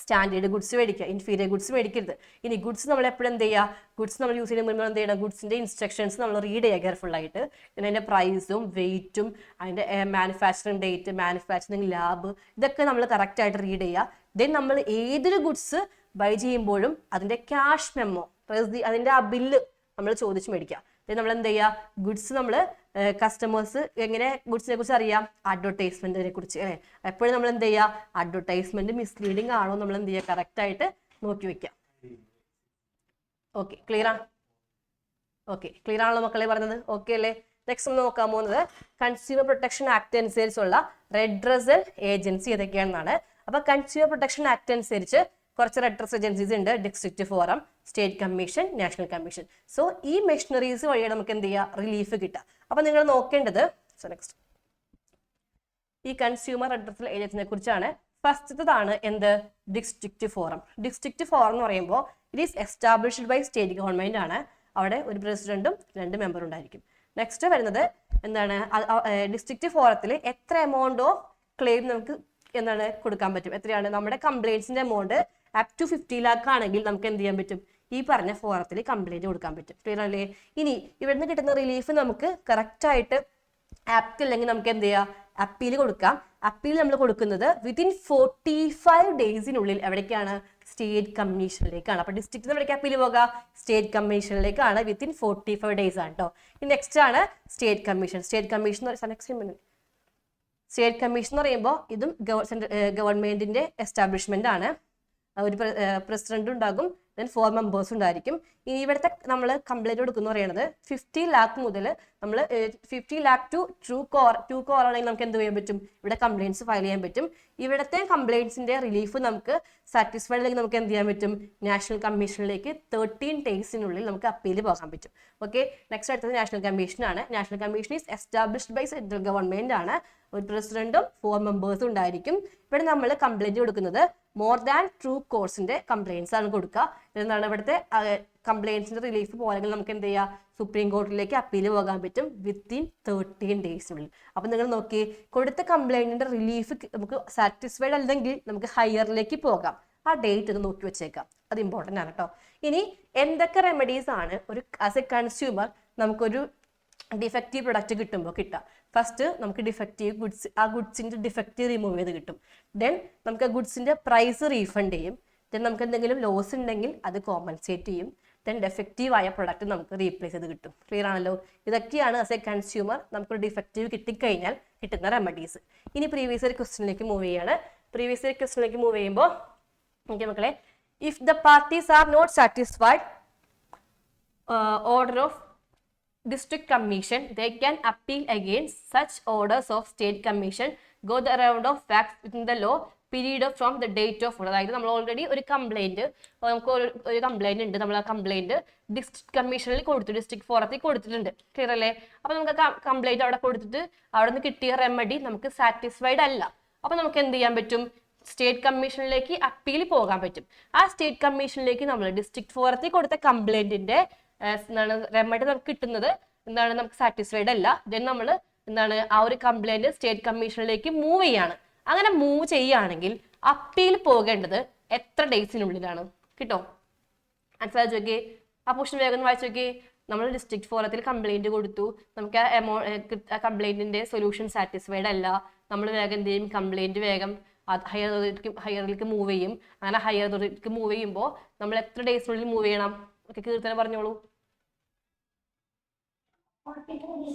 സ്റ്റാൻഡേർഡ് ഗുഡ്സ് മേടിക്കുക, ഇൻഫീരിയർ ഗുഡ്സ് മേടിക്കരുത്. ഇനി ഗുഡ്സ് നമ്മൾ എപ്പോഴും എന്ത് ചെയ്യുക, ഗുഡ്സ് നമ്മൾ യൂസ് ചെയ്യുന്ന മുൻപ് എന്ത് ചെയ്യണം, ഗുഡ്സിന്റെ ഇൻസ്ട്രക്ഷൻസ് നമ്മൾ റീഡ് ചെയ്യുക കെയർഫുൾ ആയിട്ട്. പിന്നെ അതിന്റെ പ്രൈസും വെയിറ്റും അതിന്റെ മാനുഫാക്ചറിങ് ഡേറ്റ്, മാനുഫാക്ചറിങ് ലാബ്, ഇതൊക്കെ നമ്മൾ കറക്റ്റ് ആയിട്ട് റീഡ് ചെയ്യുക. ദെൻ നമ്മൾ ഏതൊരു ഗുഡ്സ് ബൈ ചെയ്യുമ്പോഴും അതിന്റെ ക്യാഷ് മെമ്മോ, അതിന്റെ ആ ബില്ല് നമ്മൾ ചോദിച്ച് മേടിക്കുക. നമ്മൾ എന്ത് ചെയ്യുക, ഗുഡ്സ് നമ്മൾ കസ്റ്റമേഴ്സ് എങ്ങനെ ഗുഡ്സിനെ കുറിച്ച് അറിയാം, അഡ്വർടൈസ്മെന്റിനെ കുറിച്ച് അല്ലെ. എപ്പോഴും നമ്മൾ എന്ത് ചെയ്യുക, അഡ്വർടൈസ്മെന്റ് മിസ്ലീഡിങ് ആണോ നമ്മൾ എന്ത് ചെയ്യുക, കറക്റ്റ് ആയിട്ട് നോക്കി വെക്കാം. ഓക്കെ, ക്ലിയർ ആണ്? ഓക്കെ, ക്ലിയർ ആണല്ലോ മക്കളെ പറഞ്ഞത്? ഓക്കെ അല്ലേ? നെക്സ്റ്റ് നമ്മൾ നോക്കാൻ പോകുന്നത് കൺസ്യൂമർ പ്രൊട്ടക്ഷൻ ആക്ട് അനുസരിച്ചുള്ള റെഡ്രസൽ ഏജൻസി ഏതൊക്കെയാണെന്നാണ്. അപ്പൊ കൺസ്യൂമർ പ്രൊട്ടക്ഷൻ ആക്ട് അനുസരിച്ച് കുറച്ച് റെഡ്രസ് ഏജൻസീസ് ഉണ്ട്. District forum, state commission, national commission. So ഈ മെഷീനറീസ് വഴിയാണ് നമുക്ക് എന്ത് ചെയ്യുക, റിലീഫ് കിട്ടുക. അപ്പൊ നിങ്ങൾ നോക്കേണ്ടത് നെക്സ്റ്റ് ഈ കൺസ്യൂമർ റെഡ്രസൽ ഏജൻസിനെ കുറിച്ചാണ്. ഫസ്റ്റത്തേതാണ് എന്ത്, ഡിസ്ട്രിക്ട് ഫോറം. ഡിസ്ട്രിക്ട് ഫോറം എന്ന് പറയുമ്പോൾ it is established by state government ആണ്. അവിടെ ഒരു പ്രസിഡന്റും 2 മെമ്പറും ഉണ്ടായിരിക്കും. നെക്സ്റ്റ് വരുന്നത് എന്താണ്, ഡിസ്ട്രിക്ട് ഫോറത്തിൽ എത്ര എമൗണ്ട് ഓഫ് ക്ലെയിം നമുക്ക് എന്താണ് കൊടുക്കാൻ പറ്റും, എത്രയാണ് നമ്മുടെ കംപ്ലൈൻസിന്റെ എമൗണ്ട് അപ് ടു 50 lakh ആണെങ്കിൽ നമുക്ക് എന്ത് ചെയ്യാൻ പറ്റും, ഈ പറഞ്ഞ ഫോറത്തിൽ കംപ്ലൈന്റ് കൊടുക്കാൻ പറ്റും. ക്ലിയർ അല്ലേ? ഇനി ഇവിടുന്ന് കിട്ടുന്ന റിലീഫ് നമുക്ക് കറക്റ്റ് ആയിട്ട് ആപ്റ്റ് അല്ലെങ്കിൽ നമുക്ക് എന്ത് ചെയ്യാം, അപ്പീൽ കൊടുക്കാം. അപ്പീൽ നമ്മൾ കൊടുക്കുന്നത് വിത്തിൻ 45 ഡേയ്സിനുള്ളിൽ എവിടേക്കാണ്, സ്റ്റേറ്റ് കമ്മീഷനിലേക്കാണ്. അപ്പൊ ഡിസ്ട്രിക്റ്റിൽ എവിടേക്ക് അപ്പീൽ പോകാം, സ്റ്റേറ്റ് കമ്മീഷനിലേക്കാണ്. വിത്തിൻ 45 ഡേയ്സ് ആണ് കേട്ടോ. ഇനി നെക്സ്റ്റ് ആണ് state commission. State commission state commission എന്ന് പറയുമ്പോൾ ഇതും ഗവൺമെന്റിന്റെ എസ്റ്റാബ്ലിഷ്മെന്റ് ആണ്. ഒരു പ്രസിഡന്റ് ഉണ്ടാകും, ദെൻ 4 മെമ്പേഴ്സ് ഉണ്ടായിരിക്കും. ഇനി ഇവിടുത്തെ നമ്മൾ കംപ്ലൈന്റ് കൊടുക്കുന്ന പറയുന്നത് 50 lakh മുതൽ നമ്മൾ 50 lakh ടു ടു കോർ ആണെങ്കിൽ നമുക്ക് എന്ത് ചെയ്യാൻ പറ്റും, ഇവിടെ കംപ്ലൈൻറ്റ്സ് ഫയൽ ചെയ്യാൻ പറ്റും. ഇവിടുത്തെ കംപ്ലൈൻറ്റ്സിന്റെ റിലീഫ് നമുക്ക് സാറ്റിസ്ഫൈഡ് അല്ലെങ്കിൽ നമുക്ക് എന്ത് ചെയ്യാൻ പറ്റും, നാഷണൽ കമ്മീഷനിലേക്ക് 13 ഡേയ്സിനുള്ളിൽ നമുക്ക് അപ്പീൽ പോകാൻ പറ്റും. ഓക്കെ, നെക്സ്റ്റ് അടുത്തത് നാഷണൽ കമ്മീഷൻ ആണ്. National commission is established by central government ആണ്. ഒരു പ്രസിഡന്റും 4 മെമ്പേഴ്സും ഉണ്ടായിരിക്കും. ഇവിടെ നമ്മൾ കംപ്ലൈന്റ് കൊടുക്കുന്നത് മോർ ദാൻ ട്രൂ കോഴ്സിന്റെ കംപ്ലൈൻറ്റ്സ് ആണ് കൊടുക്കുക. എന്താണ് ഇവിടുത്തെ കംപ്ലൈൻറ്റ്സിന്റെ റിലീഫ് പോലെങ്കിൽ നമുക്ക് എന്ത് ചെയ്യാം, സുപ്രീം കോടതിയിലേക്ക് അപ്പീൽ പോകാൻ പറ്റും വിത്തിൻ 13 ഡേയ്സിനുള്ളിൽ. അപ്പൊ നിങ്ങൾ നോക്കി, കൊടുത്ത കംപ്ലൈന്റിന്റെ റിലീഫ് നമുക്ക് സാറ്റിസ്ഫൈഡ് അല്ലെങ്കിൽ നമുക്ക് ഹയറിലേക്ക് പോകാം. ആ ഡേറ്റ് ഒന്ന് നോക്കി വെച്ചേക്കാം, അത് ഇമ്പോർട്ടന്റ് ആണ് കേട്ടോ. ഇനി എന്തൊക്കെ റെമഡീസ് ആണ് ഒരു ആസ് എ കൺസ്യൂമർ നമുക്കൊരു ഡിഫക്റ്റീവ് പ്രൊഡക്റ്റ് കിട്ടുമ്പോൾ കിട്ടുക. ഫസ്റ്റ് നമുക്ക് ഡിഫക്റ്റീവ് ഗുഡ്സ്, ആ ഗുഡ്സിന്റെ ഡിഫക്റ്റ് റിമൂവ് ചെയ്ത് കിട്ടും. ദെൻ നമുക്ക് ആ ഗുഡ്സിന്റെ പ്രൈസ് റീഫണ്ട് ചെയ്യും. ദെൻ നമുക്ക് എന്തെങ്കിലും ലോസ് ഉണ്ടെങ്കിൽ അത് കോമ്പൻസേറ്റ് ചെയ്യും. ദെൻ ഡെഫക്റ്റീവ് ആയ പ്രൊഡക്റ്റ് നമുക്ക് റീപ്ലേസ് ചെയ്ത് കിട്ടും. ക്ലിയർ ആണല്ലോ? ഇതൊക്കെയാണ് ആസ് എ കൺസ്യൂമർ നമുക്കൊരു ഡിഫക്റ്റീവ് കിട്ടിക്കഴിഞ്ഞാൽ കിട്ടുന്ന റെമഡീസ്. ഇനി പ്രീവിയസ് ഇയർ ക്വസ്റ്റ്യനിലേക്ക് മൂവ് ചെയ്യാണ്. പ്രീവിയസ് ഇയർ ക്വസ്റ്റ്യനിലേക്ക് മൂവ് ചെയ്യുമ്പോൾ ഓക്കെ മക്കളെ, if the parties are not satisfied order of district commission, they can appeal against such orders of state commission, go the round of facts within the law period of from the date of order. അതായത് നമ്മൾ ഓൾറെഡി ഒരു കംപ്ലൈന്റ്, നമുക്ക് ഒരു കംപ്ലൈന്റ് ഉണ്ട്, നമ്മൾ ആ കംപ്ലൈന്റ് ഡിസ്ട്രിക്ട് കമ്മീഷനിൽ കൊടുത്തു, ഡിസ്ട്രിക്ട് ഫോറത്തിൽ കൊടുത്തിട്ടുണ്ട്. ക്ലിയർ അല്ലേ? അപ്പൊ നമുക്ക് കംപ്ലൈന്റ് അവിടെ കൊടുത്തിട്ട് അവിടെ നിന്ന് കിട്ടിയ റെമഡി നമുക്ക് സാറ്റിസ്ഫൈഡ് അല്ല. അപ്പൊ നമുക്ക് എന്ത് ചെയ്യാൻ പറ്റും, സ്റ്റേറ്റ് കമ്മീഷനിലേക്ക് അപ്പീൽ പോകാൻ പറ്റും. ആ സ്റ്റേറ്റ് കമ്മീഷനിലേക്ക് നമ്മൾ ഡിസ്ട്രിക്ട് ഫോറത്തിൽ കൊടുത്ത കംപ്ലൈന്റിന്റെ എന്താണ് റെമഡി നമുക്ക് കിട്ടുന്നത് എന്താണ്, നമുക്ക് സാറ്റിസ്ഫൈഡ് അല്ല. ദെൻ നമ്മൾ എന്താണ് ആ ഒരു കംപ്ലൈന്റ് സ്റ്റേറ്റ് കമ്മീഷനിലേക്ക് മൂവ് ചെയ്യാണ്. അങ്ങനെ മൂവ് ചെയ്യുകയാണെങ്കിൽ അപ്പീൽ പോകേണ്ടത് എത്ര ഡേയ്സിനുള്ളിലാണ് കിട്ടോ? ആൻസർ നോക്കിയേ, ആ പോർഷൻ വേഗം വായിച്ചു നോക്കിയേ. നമ്മൾ ഡിസ്ട്രിക്ട് ഫോറത്തിൽ കംപ്ലൈന്റ് കൊടുത്തു, നമുക്ക് ആ കംപ്ലൈന്റിന്റെ സൊല്യൂഷൻ സാറ്റിസ്ഫൈഡ് അല്ല. നമ്മൾ വേഗം എന്ത് ചെയ്യും, കംപ്ലൈന്റ് വേഗം ഹയറിലേക്ക് മൂവ് ചെയ്യും. അങ്ങനെ ഹയറിലേക്ക് മൂവ് ചെയ്യുമ്പോൾ നമ്മൾ എത്ര ഡേയ്സിനുള്ളിൽ മൂവ് ചെയ്യണം? ഓക്കെ, കീർത്തന പറഞ്ഞോളൂ.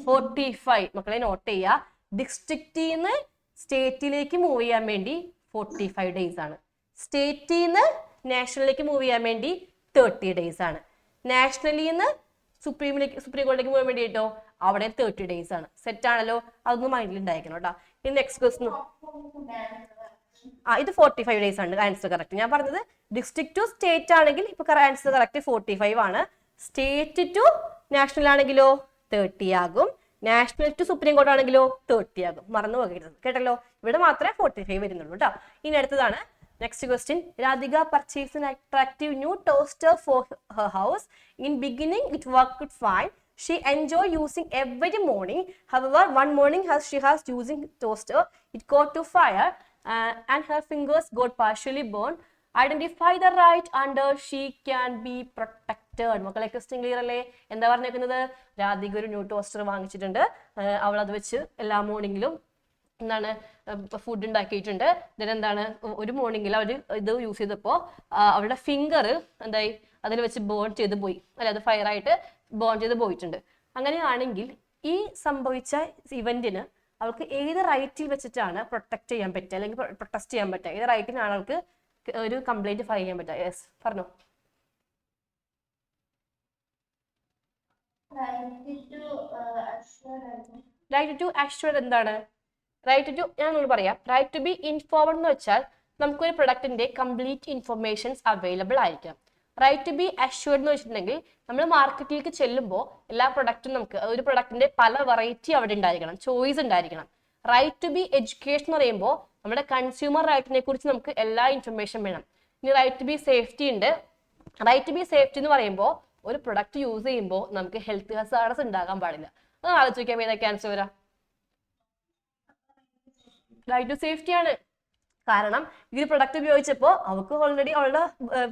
45. മക്കളെ നോട്ട് ചെയ്യുക, ഡിസ്ട്രിക്റ്റിൽ നിന്ന് സ്റ്റേറ്റിലേക്ക് മൂവ് ചെയ്യാൻ വേണ്ടി 45 ഡേയ്സ് ആണ്. സ്റ്റേറ്റിൽ നിന്ന് നാഷണലിലേക്ക് മൂവ് ചെയ്യാൻ വേണ്ടി 30 ഡേയ്സ് ആണ്. നാഷണലിൽ നിന്ന് സുപ്രീം കോടതിയിലേക്ക് പോകാൻ വേണ്ടിയിട്ടോ അവിടെ 30 ഡേയ്സ് ആണ്. സെറ്റ് ആണല്ലോ? അതൊന്നും മൈൻഡിൽ ഉണ്ടായിരിക്കണം കേട്ടോ. ഇനി നെക്സ്റ്റ് ക്വസ്റ്റ്യൻ, ഇത് 45 ഡേയ്സ് ആണ് ആൻസർ കറക്റ്റ്. ഞാൻ പറഞ്ഞത് ഡിസ്ട്രിക്ട് ടു സ്റ്റേറ്റ് ആണെങ്കിൽ ഇപ്പൊ ആൻസർ കറക്റ്റ് 45 ആണ്. സ്റ്റേറ്റ് ടു നാഷണൽ ആണെങ്കിലോ 30 ആകും. നാഷണൽ ടു സുപ്രീം കോടതി ആണെങ്കിലോ 30 ആകും. മറന്നു പോകരുത് കേട്ടല്ലോ. ഇവിടെ മാത്രമേ 45 വരുന്നുള്ളൂ കേട്ടോ. ഇനി അടുത്തതാണ് Next question. Radhika purchased an attractive new toaster for her house. In beginning, it worked fine. She enjoyed using every morning. However, one morning as she was using toaster, it caught to fire and her fingers got partially burned. Identify the right under she can be protected. മക്കളെ ക്വസ്റ്റ്യൻ ക്ലിയർ അല്ലേ? എന്താ പറഞ്ഞേക്കുന്നത്? രാധിക ഒരു ന്യൂ ടോസ്റ്റർ വാങ്ങിച്ചിട്ടുണ്ട്. അവൾ അത് വെച്ച് എല്ലാ മോർണിംഗിലും എന്താണ് ഫുഡ് ഉണ്ടാക്കിയിട്ടുണ്ട്. then എന്താണ് ഒരു മോർണിംഗിൽ അവർ ഇത് യൂസ് ചെയ്തപ്പോൾ അവരുടെ ഫിംഗർ എന്തായി അതിൽ വെച്ച് ബേൺ ചെയ്ത് പോയി അല്ലെ, അത് ഫയറായിട്ട് ബേൺ ചെയ്ത് പോയിട്ടുണ്ട്. അങ്ങനെയാണെങ്കിൽ ഈ സംഭവിച്ച ഇവന്റിന് അവൾക്ക് ഏത് റൈറ്റിൽ വെച്ചിട്ടാണ് പ്രൊട്ടക്ട് ചെയ്യാൻ പറ്റുക അല്ലെങ്കിൽ പ്രൊട്ടസ്റ്റ് ചെയ്യാൻ പറ്റുക? ഏത് റൈറ്റിനാണ് അവൾക്ക് ഒരു കംപ്ലൈന്റ് ഫയൽ ചെയ്യാൻ പറ്റുക? യെസ് പറഞ്ഞോ. റൈറ്റ് ടു അഷ്വർ എന്താണ്? റൈറ്റ് ടു ഞാൻ നിങ്ങൾ പറയാം. റൈറ്റ് ടു ബി ഇൻഫോർമഡ് എന്ന് വെച്ചാൽ നമുക്കൊരു പ്രൊഡക്റ്റിന്റെ കംപ്ലീറ്റ് ഇൻഫർമേഷൻസ് അവൈലബിൾ ആയിരിക്കാം. റൈറ്റ് ടു ബി അഷ്യൂർഡ് എന്ന് വെച്ചിട്ടുണ്ടെങ്കിൽ നമ്മൾ മാർക്കറ്റിലേക്ക് ചെല്ലുമ്പോൾ എല്ലാ പ്രൊഡക്റ്റും നമുക്ക് ഒരു പ്രൊഡക്റ്റിന്റെ പല വെറൈറ്റി അവിടെ ഉണ്ടായിരിക്കണം, ചോയ്സ് ഉണ്ടായിരിക്കണം. റൈറ്റ് ടു ബി എഡ്യൂക്കേഷൻ എന്ന് പറയുമ്പോൾ നമ്മുടെ കൺസ്യൂമർ റൈറ്റിനെ കുറിച്ച് നമുക്ക് എല്ലാ ഇൻഫർമേഷൻ വേണം. ഇനി റൈറ്റ് ടു ബി സേഫ്റ്റി ഉണ്ട്. റൈറ്റ് ടു ബി സേഫ്റ്റി എന്ന് പറയുമ്പോൾ ഒരു പ്രൊഡക്റ്റ് യൂസ് ചെയ്യുമ്പോൾ നമുക്ക് ഹെൽത്ത് ഹസാർഡ്സ് ഉണ്ടാകാൻ പാടില്ല. അത് ആലോചിക്കാൻ ഏതൊക്കെ ആൻസർ വരാം? റൈറ്റ് ടു സേഫ്റ്റി ആണ്. കാരണം ഈ ഒരു പ്രൊഡക്റ്റ് ഉപയോഗിച്ചപ്പോൾ അവൾക്ക് ഓൾറെഡി അവളുടെ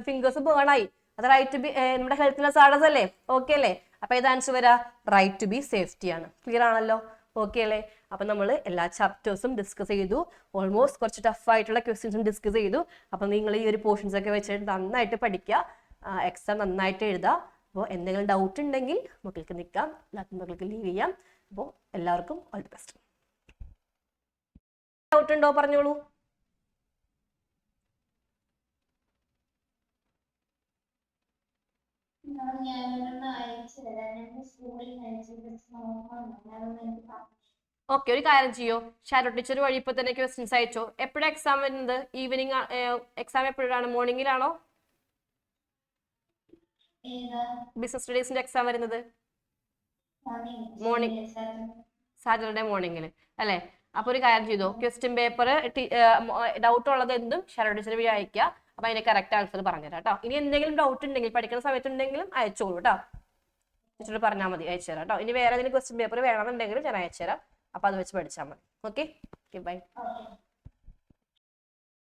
ഫിംഗേഴ്സ് ബേൺ ആയി. അത് റൈറ്റ് ടു ബി നമ്മുടെ ഹെൽത്തിന് സാഡസ് അല്ലേ? ഓക്കെ അല്ലേ? അപ്പൊ ഏത് ആൻസർ വരാ? റൈറ്റ് ടു ബി സേഫ്റ്റി ആണ്. ക്ലിയർ ആണല്ലോ? ഓക്കെ അല്ലേ? അപ്പൊ നമ്മൾ എല്ലാ ചാപ്റ്റേഴ്സും ഡിസ്കസ് ചെയ്തു. ഓൾമോസ്റ്റ് കുറച്ച് ടഫ് ആയിട്ടുള്ള ക്വസ്റ്റ്യൻസും ഡിസ്കസ് ചെയ്തു. അപ്പൊ നിങ്ങൾ ഈ ഒരു പോർഷൻസ് ഒക്കെ വെച്ചിട്ട് നന്നായിട്ട് പഠിക്കുക, എക്സാം നന്നായിട്ട് എഴുതുക. അപ്പോൾ എന്തെങ്കിലും ഡൗട്ട് ഉണ്ടെങ്കിൽ മക്കൾക്ക് നിൽക്കാം, അല്ലാത്ത മക്കൾക്ക് ലീവ് ചെയ്യാം. അപ്പോൾ എല്ലാവർക്കും ഓൾ ദി ബെസ്റ്റ്. ഡൗട്ട് ഉണ്ടോ? പറഞ്ഞോളൂ. ഓക്കെ, ഒരു കാര്യം ചെയ്യോ, ഷാരോ ടീച്ചർ വഴി ഇപ്പൊ തന്നെ ക്വസ്റ്റ്യൻസ് അയച്ചോ. എപ്പോഴാണ് എക്സാം വരുന്നത്? ഈവനിങ് എക്സാം എപ്പോഴാണ്? മോർണിംഗിലാണോ ബിസിനസ് സ്റ്റഡീസിന്റെ എക്സാം വരുന്നത്? മോർണിംഗ്, സാറ്റർഡേ മോർണിംഗിൽ അല്ലെ? അപ്പൊ ഒരു കാര്യം ചെയ്തോ, ക്വസ്റ്റ്യൻ പേപ്പർ ഡൗട്ട് ഉള്ളത് എന്തും ഷാരോ ടീച്ചർ വഴി അയക്കുക. അപ്പൊ അതിന്റെ കറക്റ്റ് ആൻസർ പറഞ്ഞുതരാം കേട്ടോ. ഇനി എന്തെങ്കിലും ഡൗട്ട് ഉണ്ടെങ്കിൽ പഠിക്കുന്ന സമയത്തുണ്ടെങ്കിലും അയച്ചോളൂ കേട്ടോ. ടീച്ചർ പറഞ്ഞാൽ മതി, അയച്ചുതരാം കേട്ടോ. ഇനി വേറെ ഏതെങ്കിലും ക്വസ്റ്റ്യൻ പേപ്പർ വേണമെന്നുണ്ടെങ്കിലും ഞാൻ അയച്ചുതരാം. അപ്പൊ അത് വെച്ച് പഠിച്ചാൽ മതി. Okay, by.